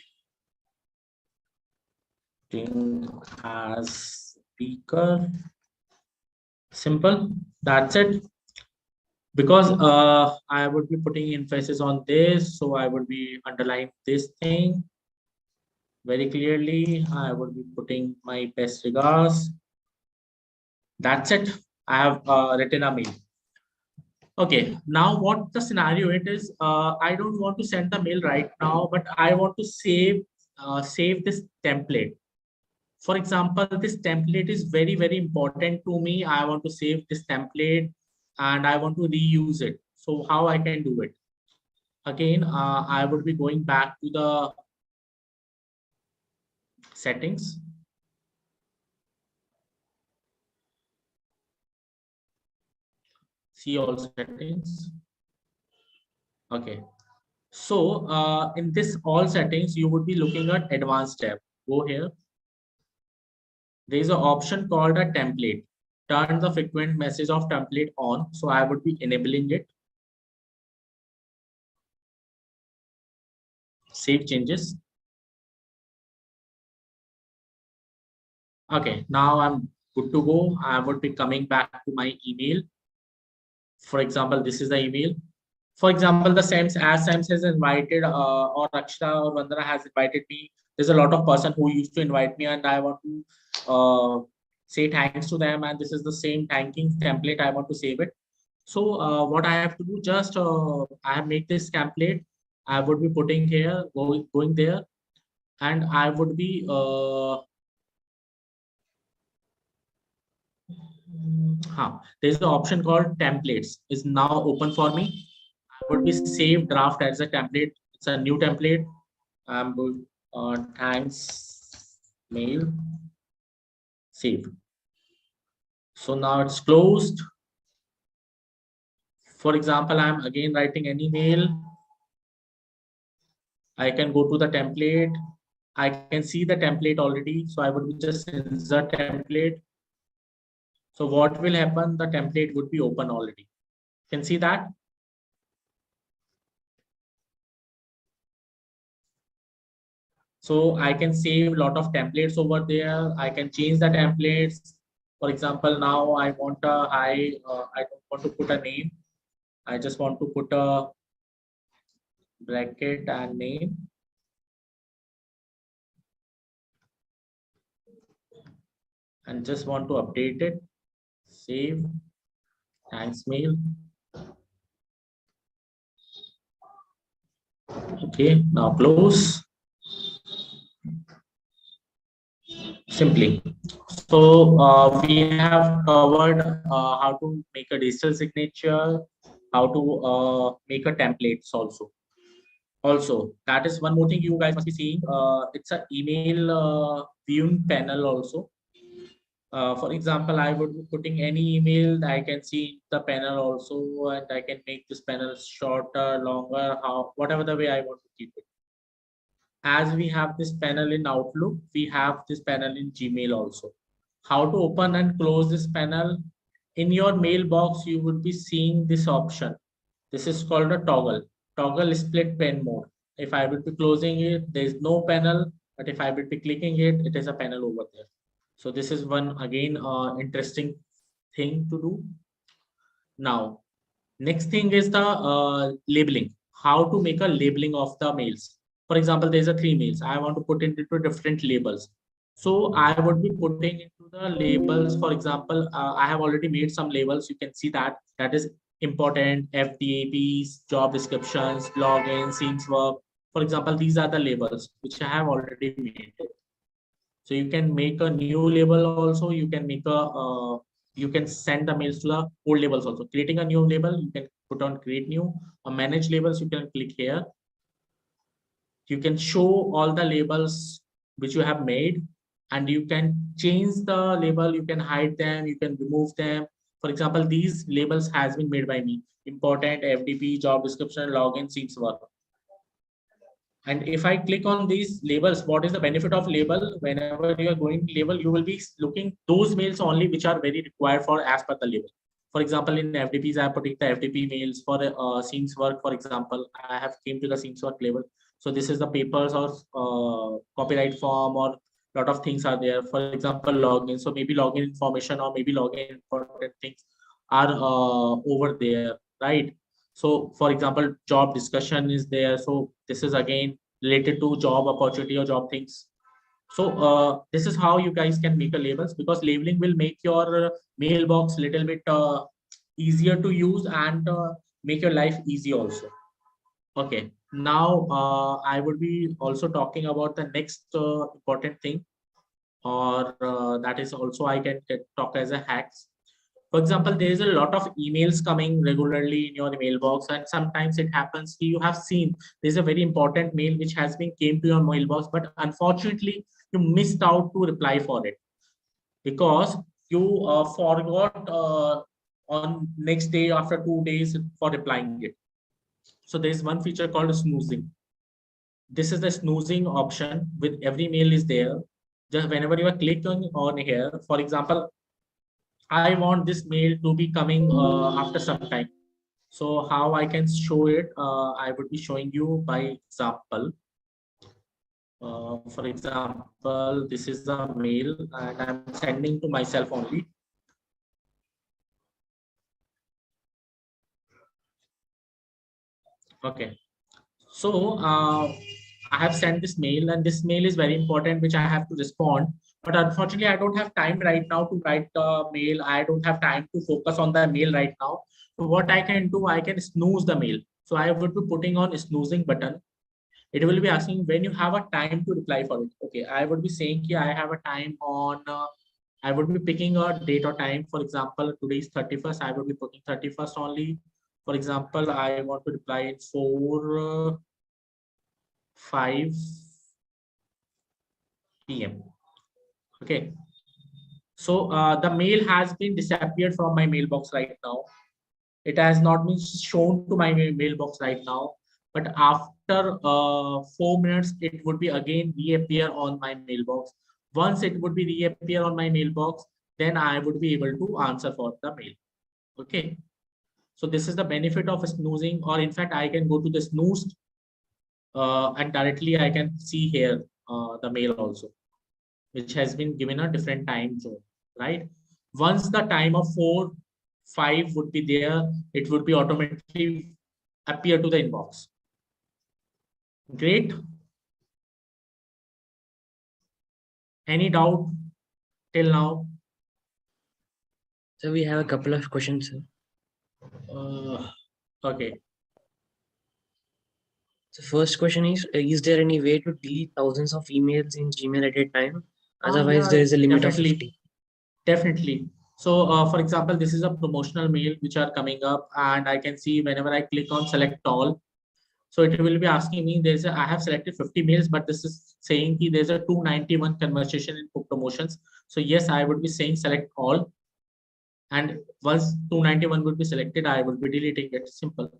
as speaker. Simple, that's it. Because I would be putting emphasis on this, so I would be underlining this thing very clearly. I would be putting my best regards. That's it. I have written a mail. Okay, now what the scenario it is, I don't want to send the mail right now, but I want to save this template. For example, this template is very, very important to me. I want to save this template and I want to reuse it. So how I can do it? Again, I would be going back to the settings. See all settings. Okay. So in this all settings, you would be looking at advanced tab. Go here. There is an option called a template. Turn the frequent message of template on. So I would be enabling it. Save changes. Okay, now I'm good to go. I would be coming back to my email. For example, this is the email. For example, the SEMS, as SEMS has invited, or Akshara or Vandana has invited me. There's a lot of person who used to invite me, and I want to say thanks to them. And this is the same thanking template. I want to save it. So what I have to do, just I have made this template. I would be putting here, going there, and I would be there's the option called templates is now open for me. I would be save draft as a template. It's a new template. I'm good. Thanks mail save. So now it's closed. For example, I'm again writing an email. I can go to the template. I can see the template already. So I would just insert template. So what will happen? The template would be open already. You can see that. So I can save a lot of templates over there. I can change the templates. For example, now I want I don't want to put a name. I just want to put a bracket and name. And just want to update it. Save. Thanks mail. Okay, now close. Simply. So we have covered how to make a digital signature, how to make a templates also. Also, that is one more thing you guys must be seeing. It's an email viewing panel also. For example, I would be putting any email. I can see the panel also, and I can make this panel shorter, longer, whatever the way I want to keep it. As we have this panel in Outlook, we have this panel in Gmail also. How to open and close this panel? In your mailbox, you would be seeing this option. This is called a toggle split pen mode. If I will be closing it, there is no panel, but if I will be clicking it, it is a panel over there. So this is one again interesting thing to do. Now, next thing is the labeling. How to make a labeling of the mails. For example, there's a 3 mails. I want to put it into different labels. So I would be putting into the labels. For example, I have already made some labels. You can see that is important, FDAPs, job descriptions, login, scenes work. For example, these are the labels which I have already made. So you can make a new label also. You can make a you can send the mails to the old labels also. Creating a new label, you can put on create new or manage labels. You can click here. You can show all the labels which you have made, and you can change the label. You can hide them. You can remove them. For example, these labels has been made by me. Important, FDP, job description, login, seats work. And if I click on these labels, what is the benefit of label? Whenever you are going to label, you will be looking those mails only which are very required for as per the label. For example, in FDPs, I put the FDP mails. For SEMS work, for example, I have came to the SEMS work label. So this is the papers or copyright form, or lot of things are there. For example, login. So maybe login information or maybe login important things are over there, right? So for example, job discussion is there. So this is again related to job opportunity or job things. So this is how you guys can make a labels, because labeling will make your mailbox little bit easier to use and make your life easy also. Okay, now I would be also talking about the next important thing, or that is also I can talk as a hacks. For example, there is a lot of emails coming regularly in your mailbox, and sometimes it happens you have seen there's a very important mail which has been came to your mailbox, but unfortunately you missed out to reply for it because you forgot on next day after 2 days for replying it. So there is one feature called snoozing. This is the snoozing option with every mail is there. Just whenever you are clicking on here, for example, I want this mail to be coming after some time. So how I can show it, I would be showing you by example. For example, this is a mail and I'm sending to myself only. Okay. So I have sent this mail, and this mail is very important, which I have to respond. But unfortunately, I don't have time right now to write the mail. I don't have time to focus on the mail right now. So what I can do, I can snooze the mail. So I would be putting on snoozing button. It will be asking when you have a time to reply for it. Okay, I would be saying here I have a time on, I would be picking a date or time. For example, today is 31st. I would be putting 31st only. For example, I want to reply it for 5 p.m. Okay. So the mail has been disappeared from my mailbox right now. It has not been shown to my mailbox right now. But after 4 minutes, it would be again reappear on my mailbox. Once it would be reappear on my mailbox, then I would be able to answer for the mail. Okay. So this is the benefit of snoozing, or in fact, I can go to the snooze and directly I can see here the mail also, which has been given a different time zone, right? Once the time of 4, 5 would be there, it would be automatically appear to the inbox. Great. Any doubt till now?
So we have a couple of questions, sir.
Okay.
So first question is there any way to delete thousands of emails in Gmail at a time? Otherwise,
Yeah,
there is a limit
definitely.
of 50.
Definitely. So for example, this is a promotional mail which are coming up, and I can see whenever I click on select all, so it will be asking me, I have selected 50 mails, but this is saying there's a 291 conversation in promotions. So yes, I would be saying select all. And once 291 would be selected, I would be deleting it. Simple.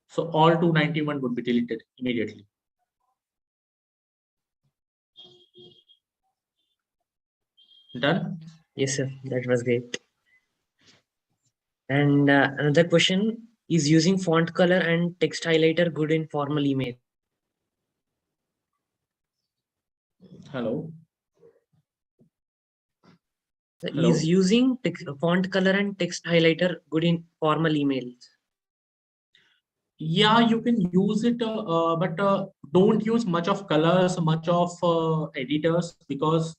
So all 291 would be deleted immediately. Done?
Yes, sir. That was great. And another question, is using font color and text highlighter good in formal email?
Hello.
So
Hello.
is using font color and text highlighter good in formal emails?
Yeah, you can use it, but don't use much of colors, much of editors, because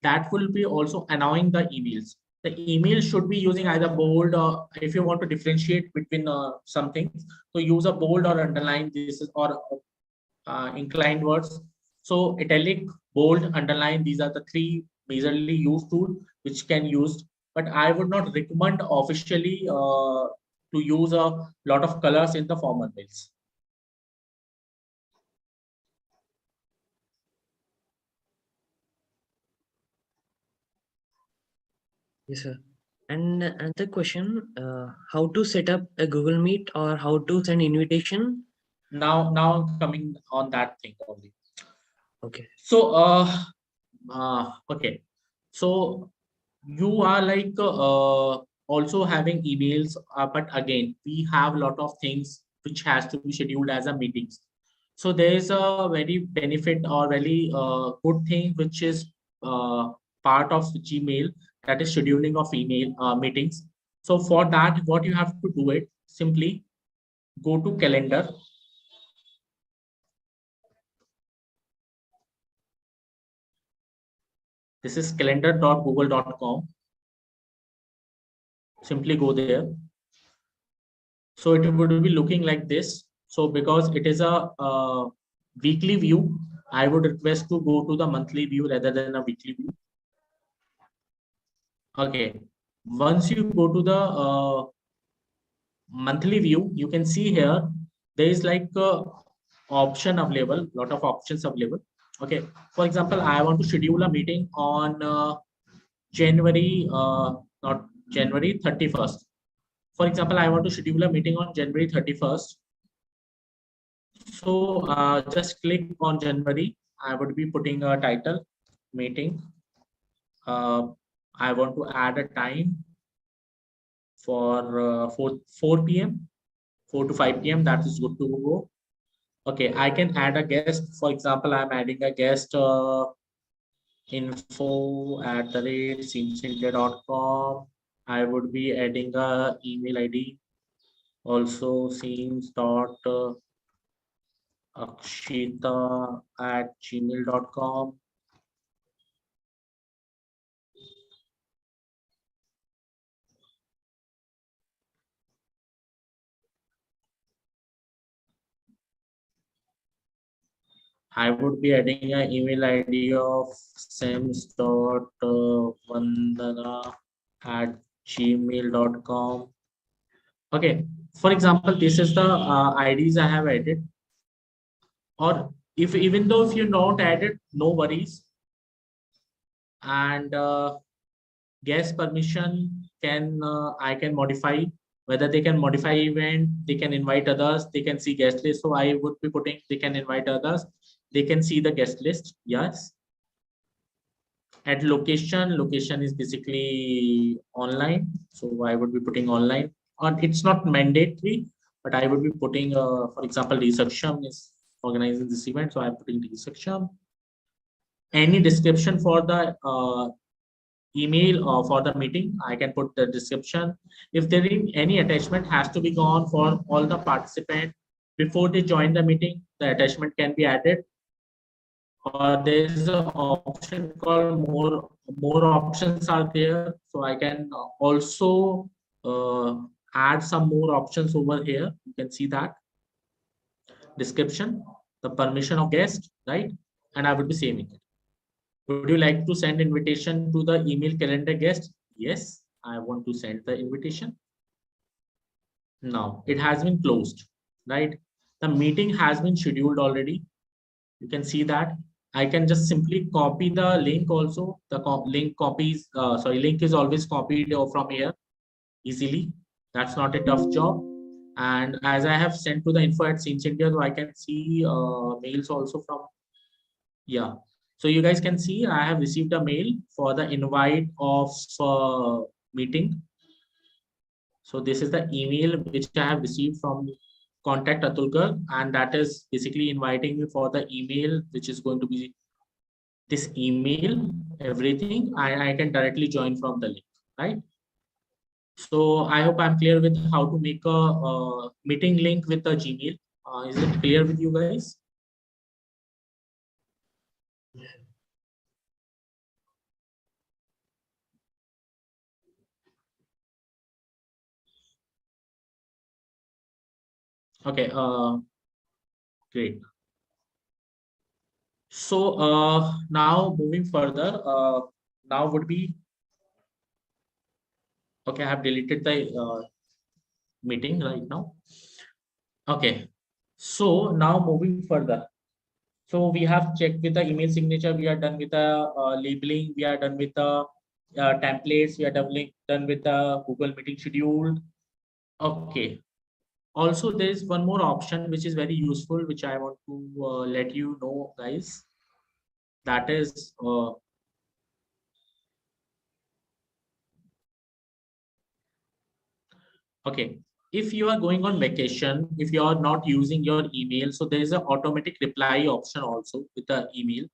that will be also annoying the emails. The email should be using either bold, or if you want to differentiate between something, so use a bold or underline. This is or inclined words. So italic, bold, underline. These are the three majorly used tools which can use. But I would not recommend officially to use a lot of colors in the formal mails.
Yes, sir. And another question, how to set up a Google Meet or how to send invitation
now I'm coming on that thing only.
Okay.
So okay, so you are like also having emails, but again we have a lot of things which has to be scheduled as a meetings. So there is a very benefit or very good thing which is part of Gmail, that is scheduling of email meetings. So for that, what you have to do it, simply go to calendar. This is calendar.google.com. Simply go there. So it would be looking like this. So because it is a weekly view, I would request to go to the monthly view rather than a weekly view. Okay. Once you go to the monthly view, you can see here there is like option available, lot of options available. Okay. For example, I want to schedule a meeting on January, not January 31st. For example, I want to schedule a meeting on January 31st. So just click on January. I would be putting a title, meeting. I want to add a time for 4 p.m., 4 to 5 p.m. That is good to go. Okay, I can add a guest. For example, I'm adding a guest info@seamsindia.com. I would be adding a email ID. Also, seams.akshita@gmail.com. I would be adding an email ID of sems.vandana@gmail.com. Okay, for example, this is the IDs I have added. Or if even though if you're not added, no worries. And guest permission can I can modify, whether they can modify event, they can invite others, they can see guest list. So I would be putting they can invite others, they can see the guest list. Yes. At location is basically online, so I would be putting online. On it's not mandatory, but I would be putting for example, DIGISAKSHAM is organizing this event, so I'm putting DIGISAKSHAM. Any description for the email or for the meeting, I can put the description. If there is any attachment has to be gone for all the participants before they join the meeting, the attachment can be added. Or there is an option called more options are there, so I can also add some more options over here. You can see that description, the permission of guest, right? And I would be saving it. Would you like to send invitation to the email calendar guest? Yes, I want to send the invitation. Now it has been closed, right? The meeting has been scheduled already. You can see that. I can just simply copy the link also. The link copies, link is always copied from here easily. That's not a tough job. And as I have sent to the info@SEMS India, so I can see mails also from, yeah. So you guys can see I have received a mail for the invite of meeting. So this is the email which I have received from contact Atul, and that is basically inviting me for the email, which is going to be this email, everything. I can directly join from the link, right? So I hope I'm clear with how to make a meeting link with the Gmail. Is it clear with you guys? Okay, great. So now moving further, now would be, okay, I have deleted the meeting right now. Okay, so now moving further. So we have checked with the email signature, we are done with the labeling, we are done with the templates, we are done with the Google meeting schedule. Okay. Also, there is one more option which is very useful, which I want to let you know, guys. That is okay. If you are going on vacation, if you are not using your email, so there is an automatic reply option also with the email.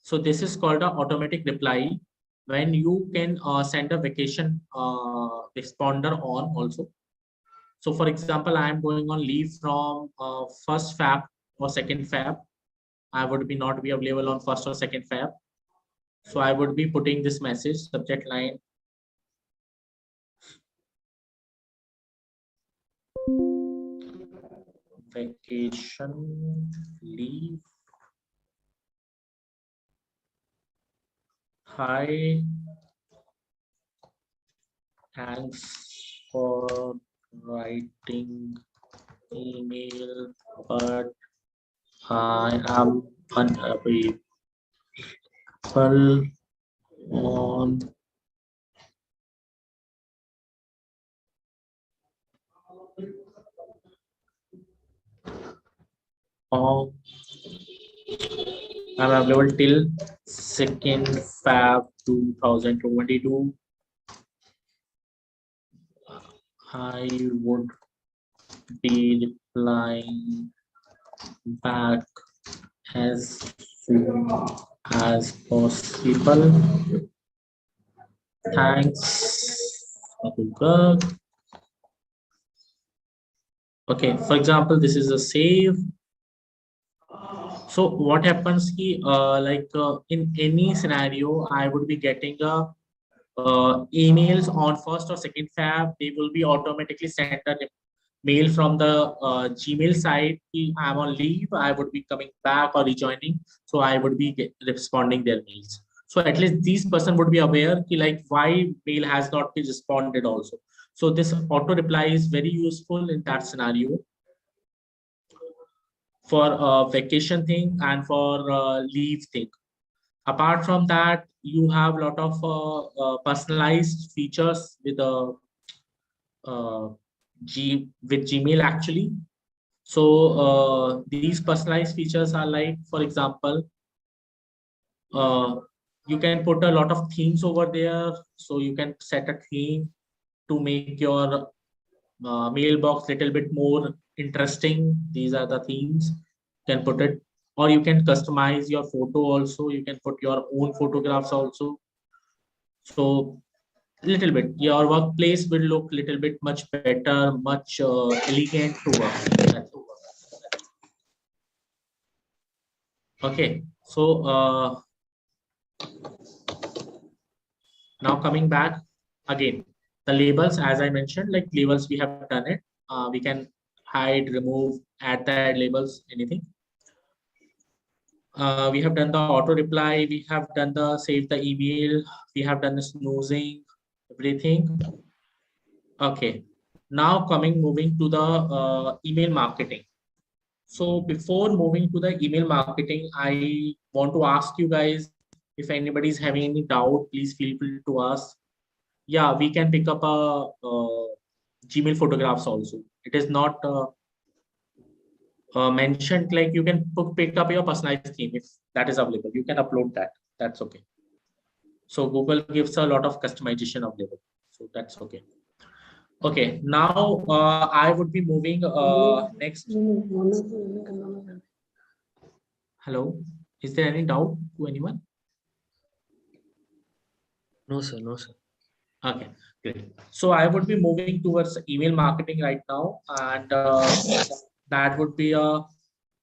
So this is called an automatic reply, when you can send a vacation responder on also. So for example, I am going on leave from 1st Feb or 2nd Feb. I would be not be available on 1st or 2nd Feb. So I would be putting this message, subject line. Vacation leave. Hi. Thanks for writing email, but I am unavailable on I'm available till 2nd Feb 2022. I would be replying back as soon as possible. Thanks, Atul. Okay, for example, this is a save. So what happens in any scenario, I would be getting a emails on 1st or 2nd Feb. They will be automatically sent a mail from the Gmail side. I'm on leave, I would be coming back or rejoining, so I would be responding their mails. So at least these person would be aware like why mail has not been responded also. So this auto reply is very useful in that scenario for vacation thing and for leave thing. Apart from that, you have a lot of personalized features with with Gmail actually. So these personalized features are like, for example, you can put a lot of themes over there. So you can set a theme to make your mailbox little bit more interesting. These are the themes. You can put it, or you can customize your photo also. You can put your own photographs also. So little bit, your workplace will look little bit much better, much elegant to work. Okay, so now coming back again, the labels, as I mentioned, like labels, we have done it. We can hide, remove, add that labels, anything. We have done the auto reply, we have done the save the email, we have done the snoozing, everything. Okay, now moving to the email marketing. So before moving to the email marketing, I want to ask you guys, if anybody is having any doubt, please feel free to ask. Yeah, we can pick up a Gmail photographs also. It is not mentioned like you can pick up your personalized theme if that is available. You can upload that. That's okay. So Google gives a lot of customization available. So that's okay. Okay, now I would be moving next. Hello, is there any doubt to anyone?
No, sir. No, sir.
Okay, great. So I would be moving towards email marketing right now, and that would be a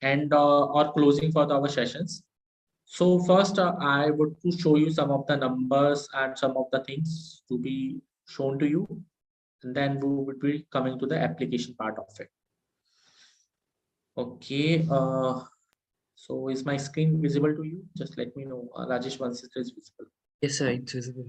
end or closing for our sessions. So first, I would to show you some of the numbers and some of the things to be shown to you, and then we would be coming to the application part of it. Okay. So is my screen visible to you? Just let me know, Rajesh, once it is visible.
Yes, sir. It's visible.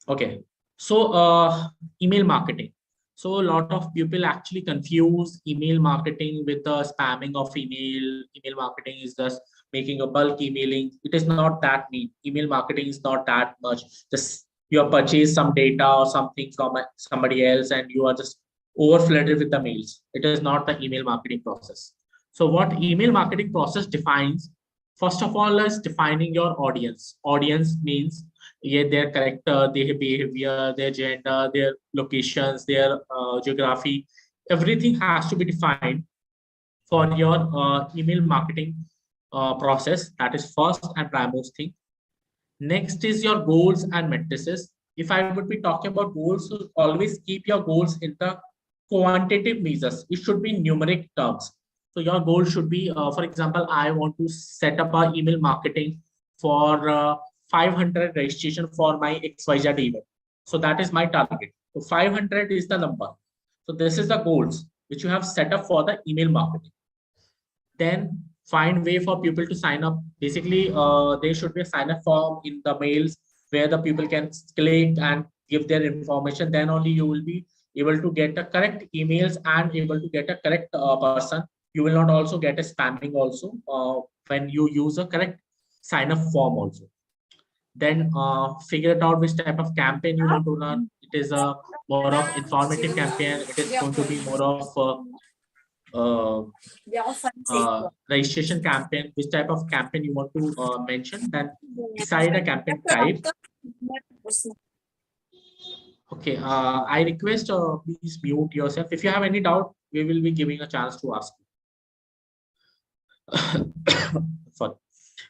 Okay. So email marketing. So a lot of people actually confuse email marketing with the spamming of email. Email marketing is just making a bulk emailing. It is not that neat. Email marketing is not that much. Just you have purchased some data or something from somebody else, and you are just overflooded with the mails. It is not the email marketing process. So what email marketing process defines, first of all, is defining your audience. Audience means their character, their behavior, their gender, their locations, their geography. Everything has to be defined for your email marketing process. That is first and foremost thing. Next is your goals and matrices. If I would be talking about goals, so always keep your goals in the quantitative measures. It should be numeric terms. So your goal should be, for example, I want to set up an email marketing for 500 registration for my XYZ event. So that is my target. So 500 is the number. So this is the goals which you have set up for the email marketing. Then find way for people to sign up. Basically, there should be a sign up form in the mails where the people can click and give their information. Then only you will be able to get the correct emails and able to get a correct person. You will not also get a spamming also when you use a correct sign up form also. Then figure it out which type of campaign you want to run. It is a more of informative campaign. It is going to be more of registration campaign, which type of campaign you want to mention, then decide a campaign type. Okay, I request please mute yourself. If you have any doubt, we will be giving a chance to ask. Sorry.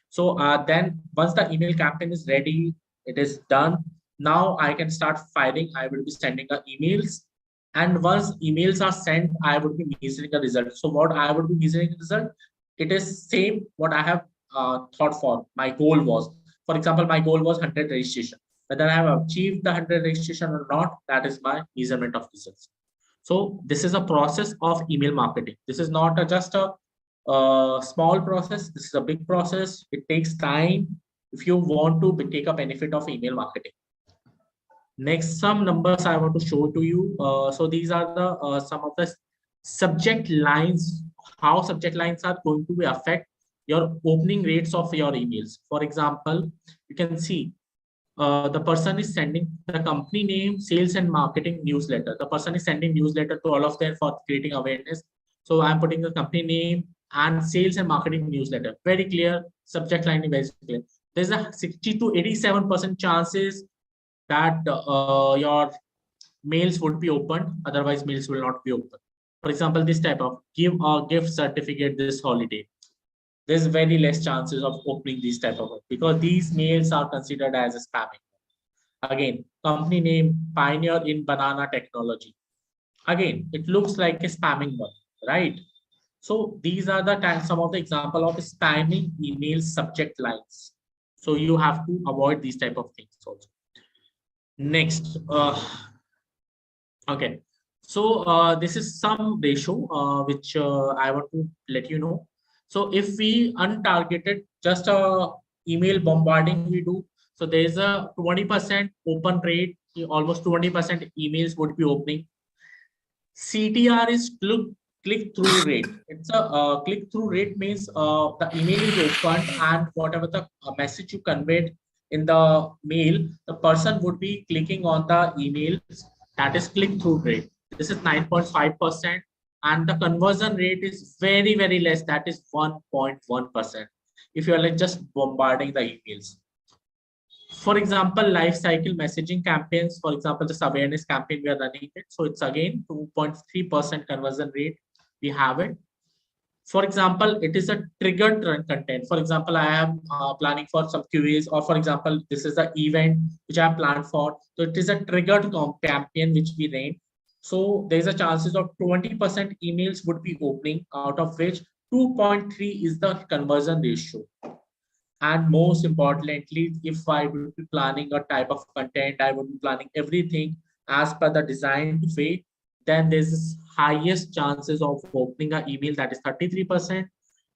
So then once the email campaign is ready, it is done. Now I can start firing. I will be sending the emails. And once emails are sent, I would be measuring the result. So what I would be measuring the result, it is same what I have thought for. My goal was, for example, my goal was 100 registration. Whether I have achieved the 100 registration or not, that is my measurement of results. So this is a process of email marketing. This is not just a small process. This is a big process. It takes time if you want to take a benefit of email marketing. Next, some numbers I want to show to you. So these are the some of the subject lines, how subject lines are going to affect your opening rates of your emails. For example, you can see the person is sending the company name, sales and marketing newsletter. The person is sending newsletter to all of them for creating awareness. So I'm putting the company name and sales and marketing newsletter. Very clear. Subject line is very clear. There's a 60 to 87% chances that your mails would be opened, otherwise mails will not be open. For example, this type of give a gift certificate this holiday. There's very less chances of opening these type of, because these mails are considered as a spamming. Again, company name, pioneer in banana technology. Again, it looks like a spamming one, right? So these are the some of the example of spamming email subject lines. So you have to avoid these type of things also. Next, okay, so this is some ratio which I want to let you know. So if we untargeted just a email bombarding we do, so there is a 20% open rate, almost 20% emails would be opening. CTR is click-through rate. It's a click-through rate means the email is opened and whatever the message you conveyed in the mail, the person would be clicking on the email. That is click-through rate. This is 9.5%, and the conversion rate is very, very less. That is 1.1%. If you are like just bombarding the emails. For example, life cycle messaging campaigns, for example, this awareness campaign we are running it. So it's again 2.3% conversion rate. We have it. For example, it is a triggered content. For example, I am planning for some QAs, or for example, this is the event which I have planned for. So it is a triggered campaign which we ran. So there's a chances of 20% emails would be opening, out of which 2.3 is the conversion ratio. And most importantly, if I would be planning a type of content, I would be planning everything as per the design way, then there's highest chances of opening an email, that is 33%,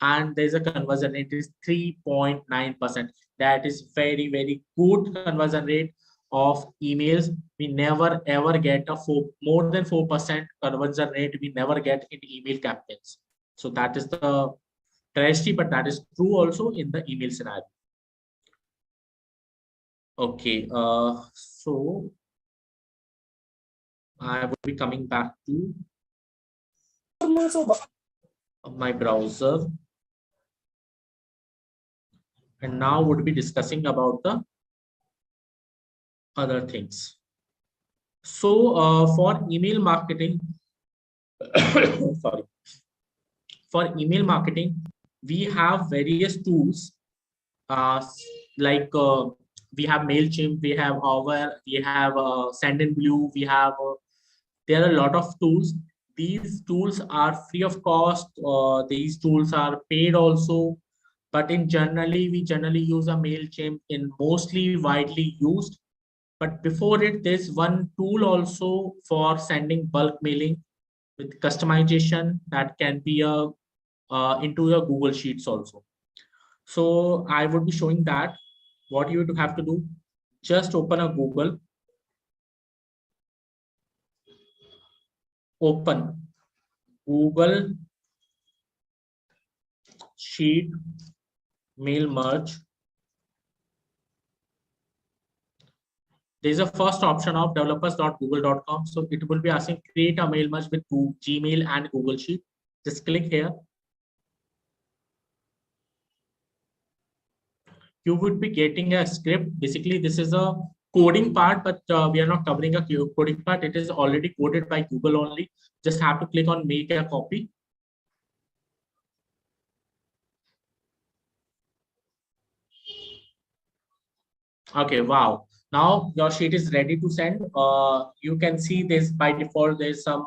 and there's a conversion rate is 3.9%. That is very, very good conversion rate of emails. We never ever get a more than 4% conversion rate. We never get in email campaigns. So that is the tragedy, but that is true also in the email scenario. Okay, so I will be coming back to my browser, and now would be discussing about the other things. So for email marketing, sorry, for email marketing, we have various tools like we have MailChimp, we have Hover, we have Sendinblue, we have there are a lot of tools. These tools are free of cost. These tools are paid also, but we generally use a MailChimp in mostly widely used. But before it, there's one tool also for sending bulk mailing with customization that can be into your Google Sheets also. So I would be showing that. What you would have to do, just open a Google, open Google Sheet Mail Merge. There's a first option of developers.google.com. So it will be asking create a mail merge with Gmail and Google Sheet. Just click here. You would be getting a script. Basically, this is a coding part, but we are not covering a coding part. It is already coded by Google only. Just have to click on make a copy. Okay, wow. Now your sheet is ready to send. You can see this by default, there's some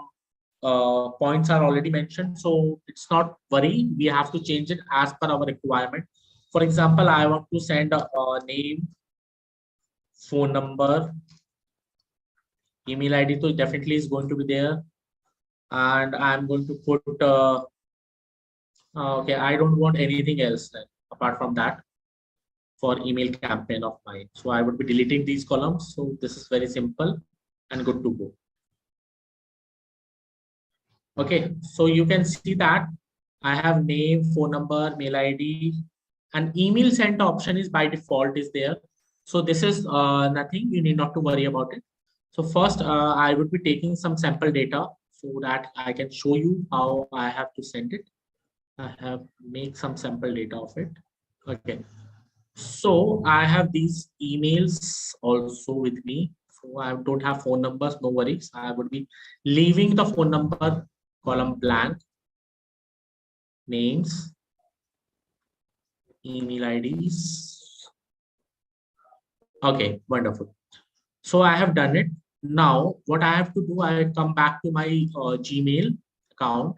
points are already mentioned. So it's not worry. We have to change it as per our requirement. For example, I want to send a name, phone number, email ID. So definitely is going to be there. And I'm going to put, okay, I don't want anything else then, apart from that for email campaign of mine. So I would be deleting these columns. So this is very simple and good to go. Okay, so you can see that I have name, phone number, mail ID, and email sent option is by default is there. So this is nothing, you need not to worry about it. So first I would be taking some sample data so that I can show you how I have to send it. I have make some sample data of it. Okay, so I have these emails also with me. So I don't have phone numbers, no worries. I would be leaving the phone number column blank, names, email IDs. Okay, wonderful. So I have done it. Now what I have to do, I come back to my Gmail account.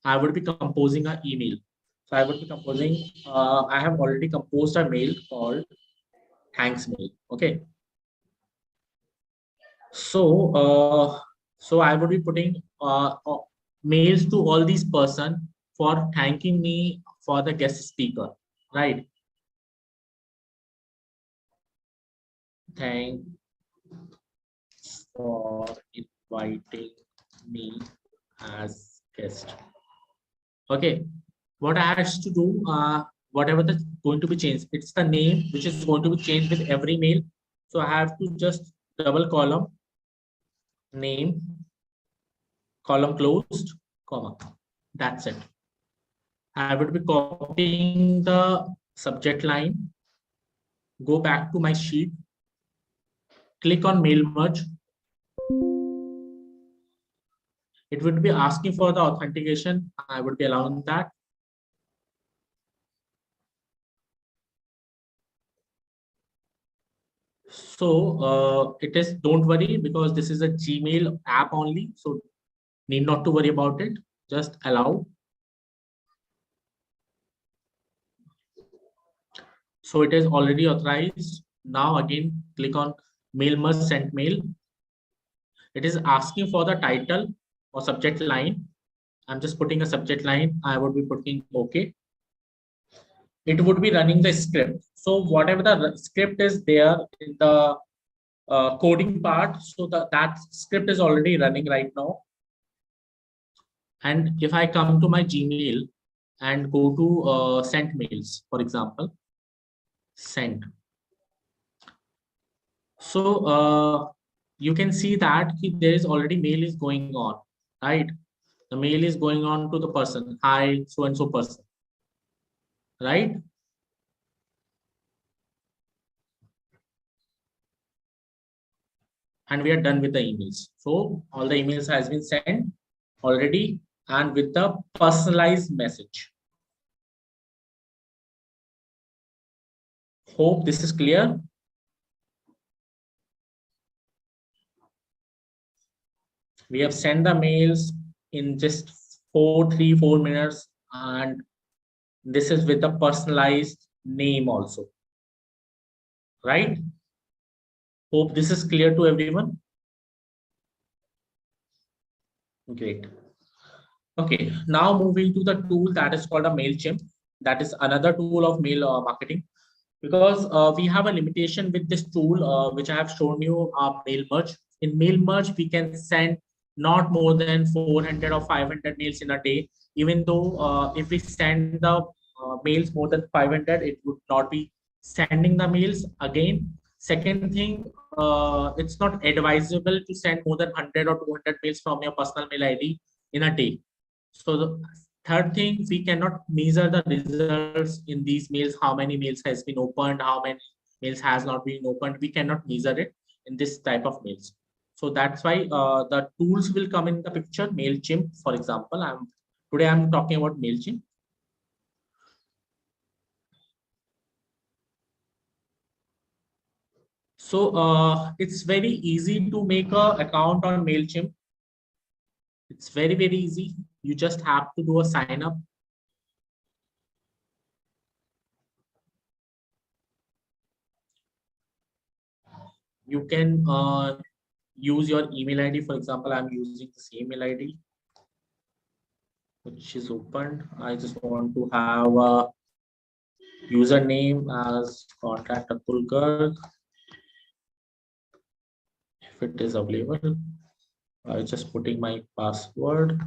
I would be composing an email. So I would be composing, I have already composed a mail called thanks mail. Okay. So, so I would be putting mails to all these person for thanking me for the guest speaker, right? Thanks for inviting me as guest. Okay, what I have to do, whatever that's going to be changed, it's the name which is going to be changed with every mail. So I have to just double column, name, column closed, comma. That's it. I would be copying the subject line, go back to my sheet, click on mail merge. It would be asking for the authentication. I would be allowing that. So it is, don't worry, because this is a Gmail app only. So need not to worry about it. Just allow. So it is already authorized. Now again, click on mail merge sent mail. It is asking for the title or subject line. I'm just putting a subject line. I would be putting OK. It would be running the script. So whatever the script is there in the coding part, so that script is already running right now. And if I come to my Gmail and go to sent mails, for example, sent. So you can see that there is already mail is going on, right? The mail is going on to the person, hi, so and so person, right? And we are done with the emails. So all the emails has been sent already and with the personalized message. Hope this is clear. We have sent the mails in just 4 minutes, and this is with the personalized name also, right? Hope this is clear to everyone. Great. Okay, now moving to the tool that is called a MailChimp. That is another tool of mail marketing, because we have a limitation with this tool, which I have shown you, mail merge. In mail merge, we can send not more than 400 or 500 mails in a day. Even though if we send the mails more than 500, it would not be sending the mails again. Second thing, it's not advisable to send more than 100 or 200 mails from your personal mail ID in a day. So the third thing, we cannot measure the results in these mails, how many mails has been opened, how many mails has not been opened. We cannot measure it in this type of mails. So that's why the tools will come in the picture. MailChimp, for example, today I'm talking about MailChimp. So it's very easy to make an account on MailChimp. It's very, very easy. You just have to do a sign up. You can use your email ID. For example, I'm using the same email ID, which is opened. I just want to have a username as contact Atul. If it is available, I'm just putting my password.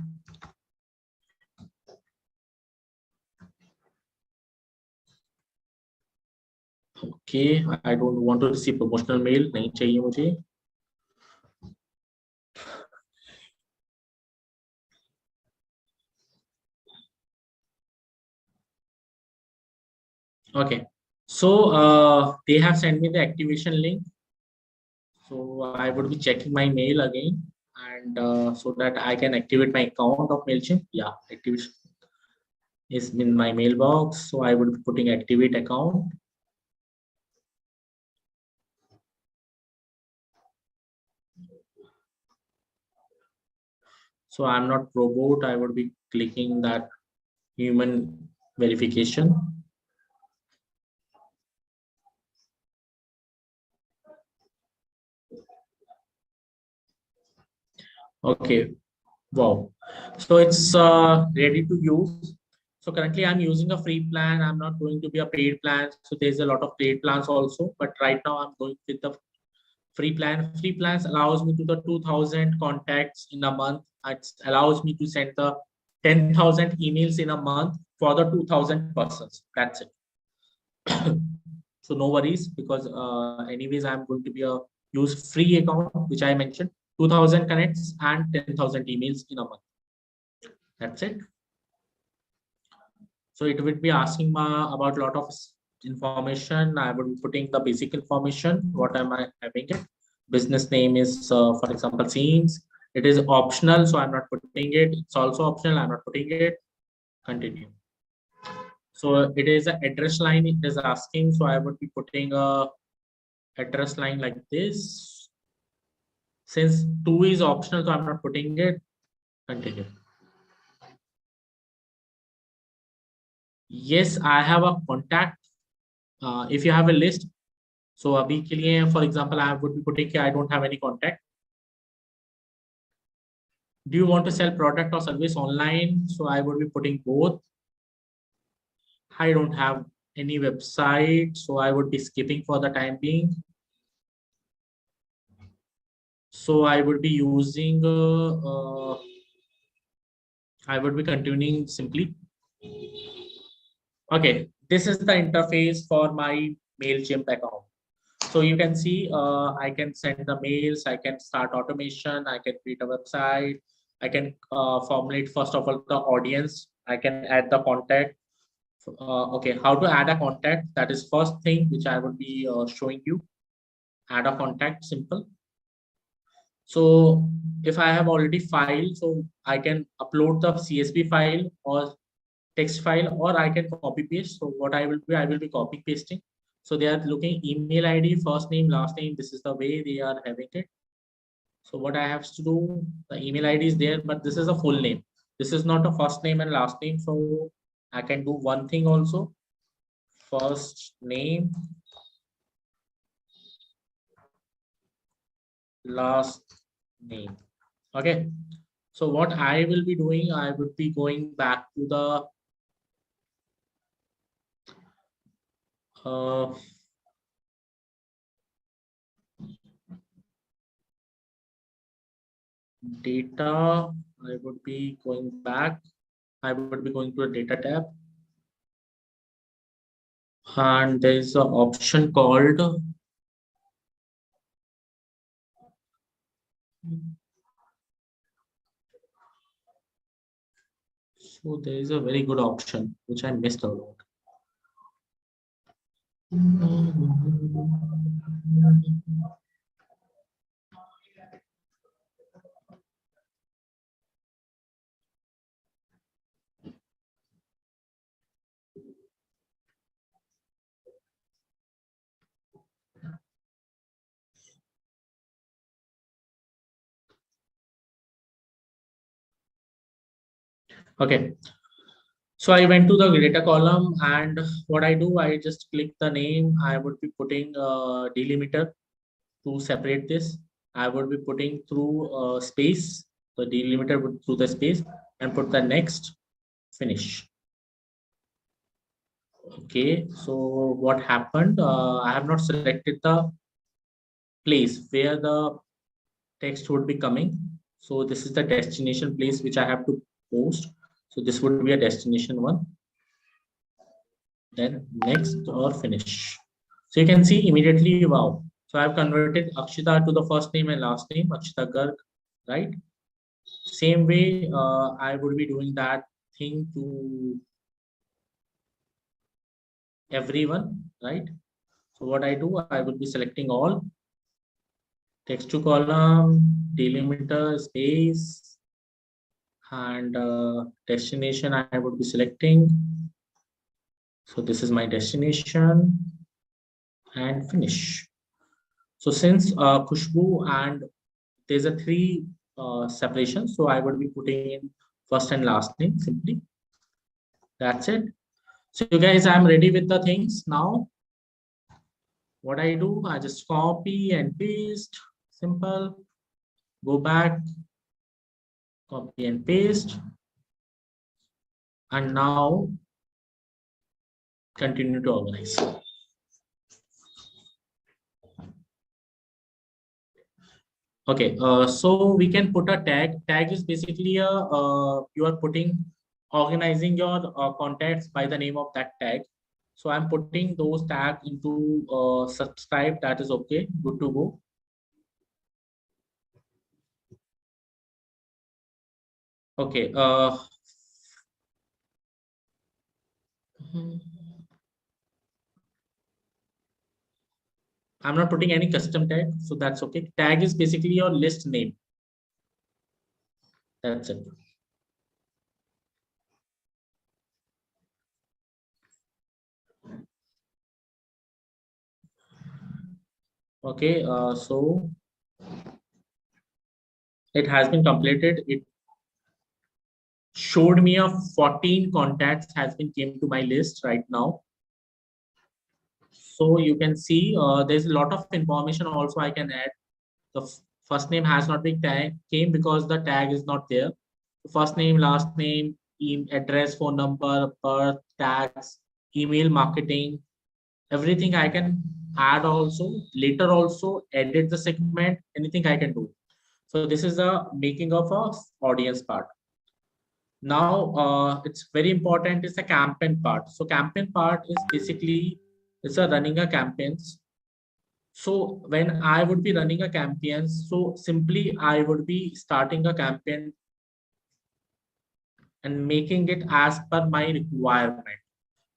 Okay, I don't want to receive promotional mail. नहीं चाहिए मुझे. Okay, so they have sent me the activation link. So I would be checking my mail again, and so that I can activate my account of MailChimp. Yeah, activation is in my mailbox. So I would be putting activate account. So I'm not robot. I would be clicking that human verification. Okay, wow. So it's ready to use. So currently I'm using a free plan. I'm not going to be a paid plan. So there's a lot of paid plans also, but right now I'm going with the free plan. Free plans allows me to the 2000 contacts in a month. It allows me to send the 10,000 emails in a month for the 2000 persons. That's it. So no worries, because anyways I'm going to be a use free account, which I mentioned, 2000 connects and 10,000 emails in a month. That's it. So it would be asking about a lot of information. I would be putting the basic information. What am I having it? Business name is, for example, SEMS. It is optional, so I'm not putting it. It's also optional. I'm not putting it. Continue. So it is an address line. It is asking. So I would be putting a address line like this. Since 2 is optional, so I'm not putting it. Continue. Yes, I have a contact. If you have a list, so abhi ke liye, for example, I would be putting I don't have any contact. Do you want to sell product or service online? So I would be putting both. I don't have any website, so I would be skipping for the time being. So I would be using, I would be continuing simply. Okay, this is the interface for my MailChimp account. So you can see, I can send the mails, I can start automation, I can create a website, I can formulate first of all the audience. I can add the contact. Okay, how to add a contact? That is first thing which I would be showing you. Add a contact, simple. So if I have already filed, so I can upload the CSV file or text file, or I can copy paste. So what I will be copy pasting. So they are looking email ID, first name, last name. This is the way they are having it. So what I have to do, the email ID is there, but this is a full name. This is not a first name and last name. So I can do one thing also. First name, last name. Okay. So what I will be doing, I would be going back to the data. I would be going back. I would be going to a data tab. And there is an option called so there is a very good option which I missed out. Okay, so I went to the data column, and what I do, I just click the name. I would be putting a delimiter to separate this. I would be putting through space, the delimiter would through the space, and put the next, finish. Okay, so what happened? I have not selected the place where the text would be coming. So this is the destination place which I have to post. So this would be a destination one. Then next or finish. So you can see immediately, wow. So I've converted Akshita to the first name and last name, Akshita Garg, right? Same way, I would be doing that thing to everyone, right? So what I do, I would be selecting all, text to column, delimiter, space, and destination I would be selecting. So this is my destination and finish. So since Khushbu and there's a three separation, so I would be putting in first and last name simply. That's it. So you guys, I'm ready with the things now. What I do, I just copy and paste, simple, go back, copy and paste, and now continue to organize. Okay, so we can put a tag. Tag is basically a you are organizing your contacts by the name of that tag. So I'm putting those tags into subscribe. That is okay. Good to go. Okay. I'm not putting any custom tag, so that's okay. Tag is basically your list name. That's it. Okay, so it has been completed. It showed me a 14 contacts has been came to my list right now. So you can see there's a lot of information also I can add. The first name has not been came because the tag is not there. First name, last name, address, phone number, birth, tags, email marketing, everything I can add also. Later also edit the segment, anything I can do. So this is the making of a audience part. Now it's very important is the campaign part. So campaign part is basically it's a running a campaigns. So when I would be running a campaign, so simply I would be starting a campaign and making it as per my requirement.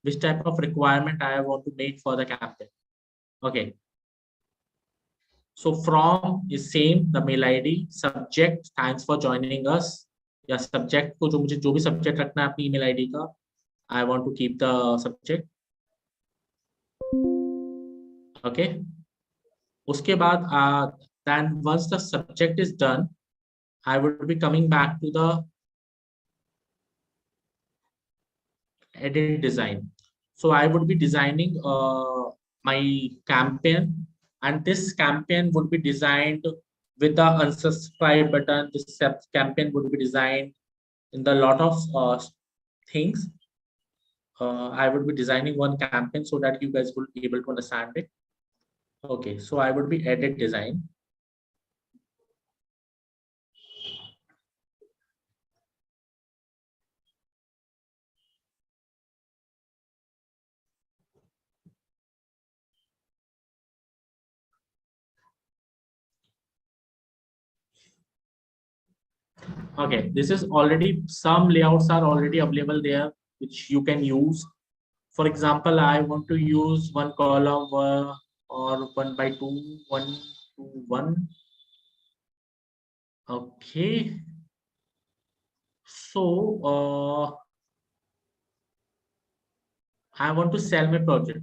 Which type of requirement I want to make for the campaign. Okay. So from is same, the mail ID, subject, thanks for joining us. या subject को जो भी subject रखना है अपनी email ID का, I want to keep the subject. Okay. उसके बाद then once the subject is done, I would be coming back to the edit design. So I would be designing my campaign, and this campaign would be designed with the unsubscribe button. This campaign would be designed in the lot of things. I would be designing one campaign so that you guys will be able to understand it. Okay, so I would be edit design. Okay, this is already, some layouts are already available there, which you can use. For example, I want to use one column or 1 by 2, 1 to 1. Okay. So I want to sell my project.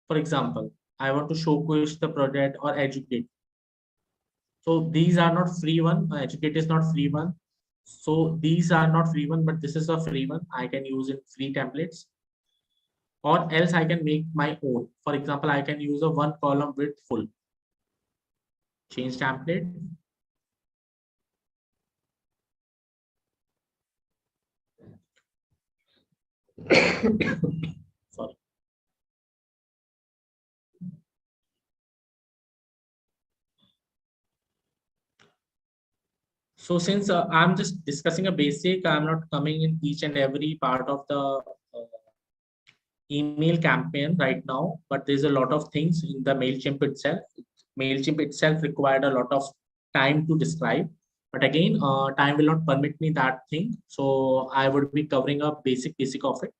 For example, I want to showcase the project or educate. So these are not free one. Educate is not free one. So these are not free one, but this is a free one. I can use it free templates, or else I can make my own. For example, I can use a one column with full. Change template. Sorry. So since I'm just discussing a basic, I'm not coming in each and every part of the email campaign right now, but there's a lot of things in the MailChimp itself. MailChimp itself required a lot of time to describe, but again, time will not permit me that thing. So I would be covering a basic of it.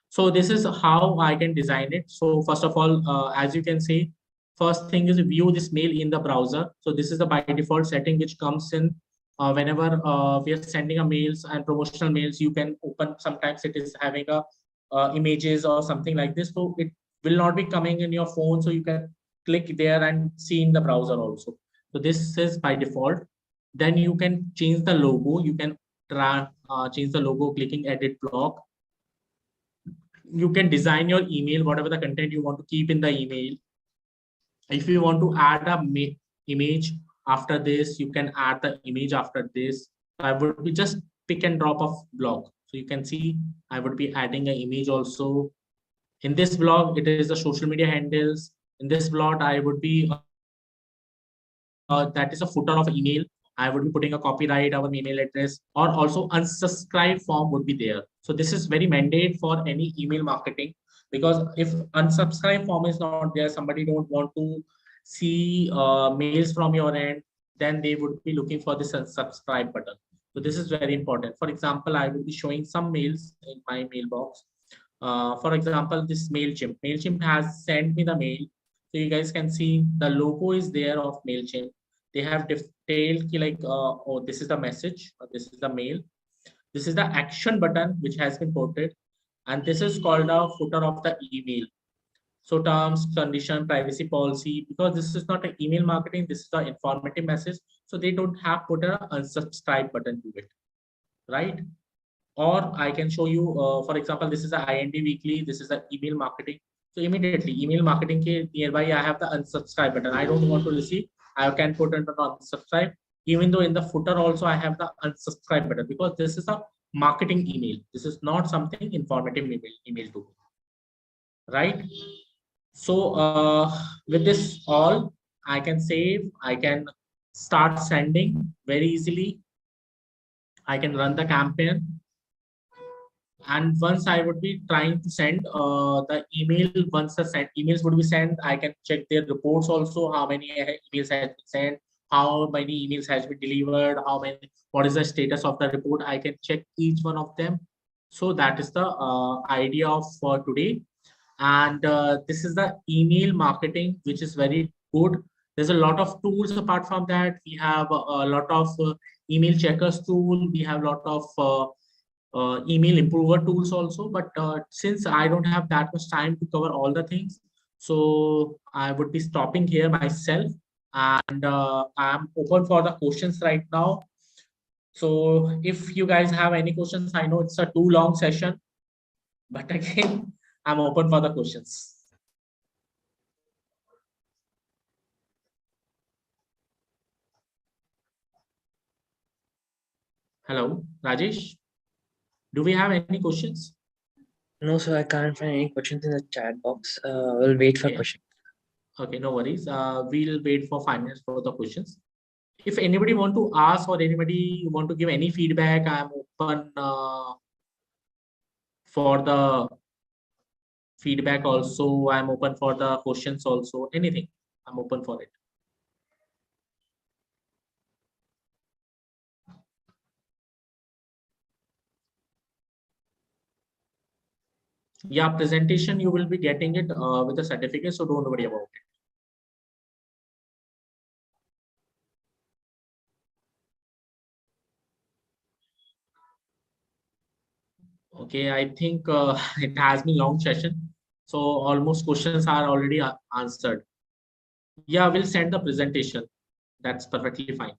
So this is how I can design it. So first of all, as you can see, first thing is view this mail in the browser. So this is the by default setting which comes in whenever we are sending a mails and promotional mails. You can open, sometimes it is having a images or something like this, so it will not be coming in your phone, so you can click there and see in the browser also. So this is by default. Then you can change the logo. You can change the logo clicking edit block. You can design your email, whatever the content you want to keep in the email. If you want to add a image after this, you can add the image after this. I would be just pick and drop of block. So you can see I would be adding an image also. In this blog, it is the social media handles. In this blog, I would be, that is a footer of email. I would be putting a copyright, our email address, or also unsubscribe form would be there. So this is very mandate for any email marketing, because if unsubscribe form is not there, somebody don't want to see mails from your end, then they would be looking for this unsubscribe button. So this is very important. For example, I will be showing some mails in my mailbox. For example, this MailChimp. MailChimp has sent me the mail. So you guys can see the logo is there of MailChimp. They have detailed like, oh, this is the message, or this is the mail. This is the action button which has been ported. And this is called a footer of the email. So terms, condition, privacy policy, because this is not an email marketing, this is the informative message. So they don't have put a unsubscribe button to it, right? Or I can show you, for example, this is the IND weekly, this is the email marketing. So immediately email marketing ke nearby, I have the unsubscribe button. I don't want to receive, I can put it on unsubscribe. Even though in the footer also I have the unsubscribe button, because this is a marketing email. This is not something informative email to me, right? So with this all, I can save, I can start sending very easily. I can run the campaign. And once I would be trying to send the email, once the emails would be sent, I can check their reports also, how many emails have been sent, how many emails has been delivered, what is the status of the report. I can check each one of them. So that is the idea of for today. And this is the email marketing, which is very good. There's a lot of tools apart from that. We have a lot of email checkers tool. We have a lot of email improver tools also. But since I don't have that much time to cover all the things, so I would be stopping here myself. And I'm open for the questions right now. So if you guys have any questions, I know it's a too long session, but again, I'm open for the questions. Hello, Rajesh. Do we have any questions?
No, sir, I can't find any questions in the chat box. We'll wait for
Okay.
questions.
Okay, no worries. We'll wait for 5 minutes for the questions. If anybody want to ask or anybody want to give any feedback, I'm open for the feedback also. I'm open for the questions also. Anything, I'm open for it. Yeah, presentation, you will be getting it with a certificate, so don't worry about it. Okay, I think it has been long session, so almost questions are already answered. Yeah, we'll send the presentation. That's perfectly fine.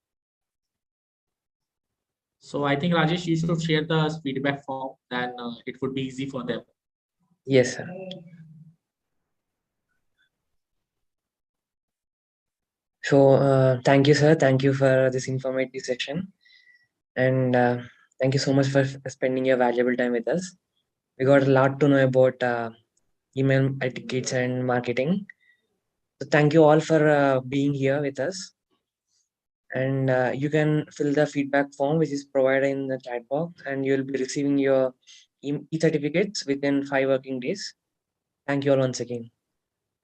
So I think Rajesh, you should share the feedback form, then it would be easy for them.
Yes, sir. So thank you, sir. Thank you for this informative session. And thank you so much for spending your valuable time with us. We got a lot to know about email etiquettes and marketing. So thank you all for being here with us. And you can fill the feedback form which is provided in the chat box, and you'll be receiving your e-certificates within 5 working days. Thank you all once again.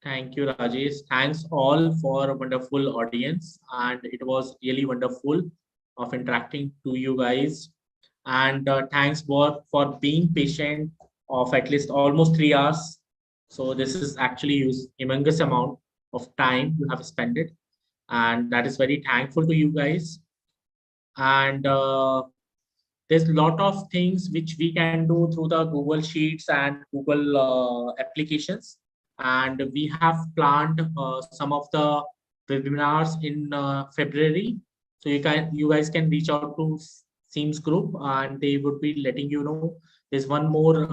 Thank you, Rajesh. Thanks all for a wonderful audience. And it was really wonderful of interacting to you guys. And thanks for being patient of at least almost 3 hours. So this is actually a humongous amount of time you have spent it. And that is very thankful to you guys. And there's a lot of things which we can do through the Google Sheets and Google applications. And we have planned some of the webinars in February. So you guys can reach out to SEMS Group, and they would be letting you know. There's one more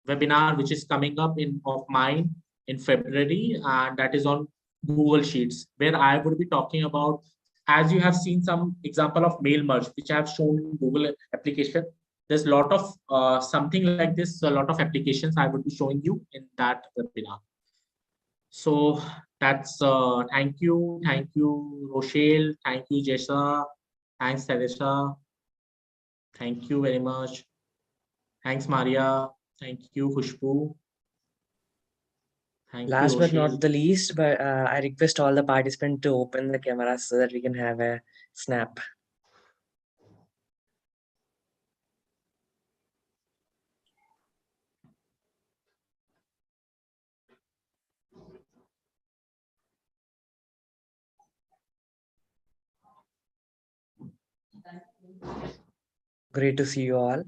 webinar which is coming up of mine in February, and that is on Google Sheets, where I would be talking about, as you have seen some example of mail merge, which I have shown in Google application. There's a lot of something like this, a lot of applications I would be showing you in that webinar. So that's thank you, Rochelle, thank you, Jessa, thanks, Teresa, thank you very much, thanks, Maria, thank you, Khushbu. Thank
Last
you,
but
Rochelle.
not the least, but I request all the participants to open the cameras so that we can have a snap. Great to see you all.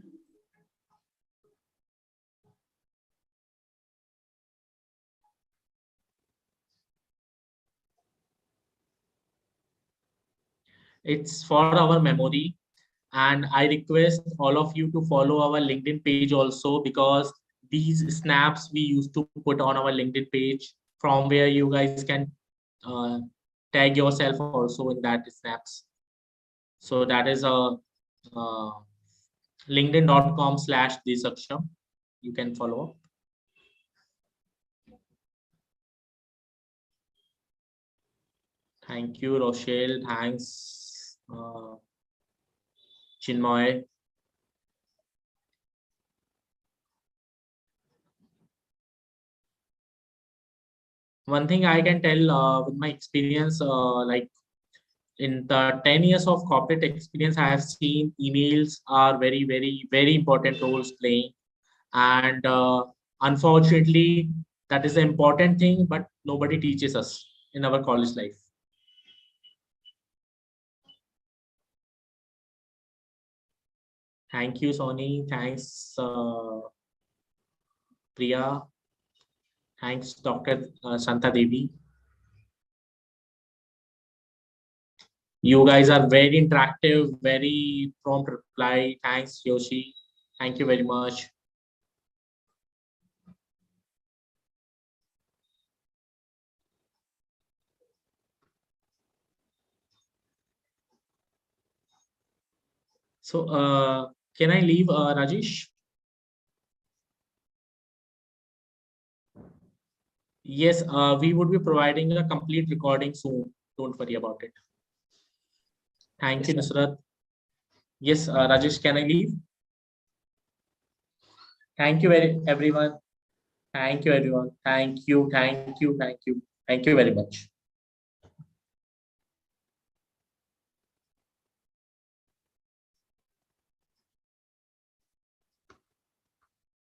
It's for our memory. And I request all of you to follow our LinkedIn page also, because these snaps we used to put on our LinkedIn page, from where you guys can tag yourself also in that snaps. So that is a linkedin.com/DIGISAKSHAM. You can follow up. Thank you, Rochelle. Thanks, Chinmoy. One thing I can tell with my experience, like in the 10 years of corporate experience, I have seen emails are very, very, very important roles playing. And unfortunately, that is the important thing, but nobody teaches us in our college life. Thank you, Sony. Thanks, Priya. Thanks, Dr. Santa Devi. You guys are very interactive, very prompt reply. Thanks, Yoshi. Thank you very much. So, can I leave, Rajesh? Yes, we would be providing a complete recording soon. Don't worry about it. Thank you, Nusrat. Yes, Rajesh, can I leave? Thank you, everyone. Thank you, everyone. Thank you, thank you, thank you. Thank you very much.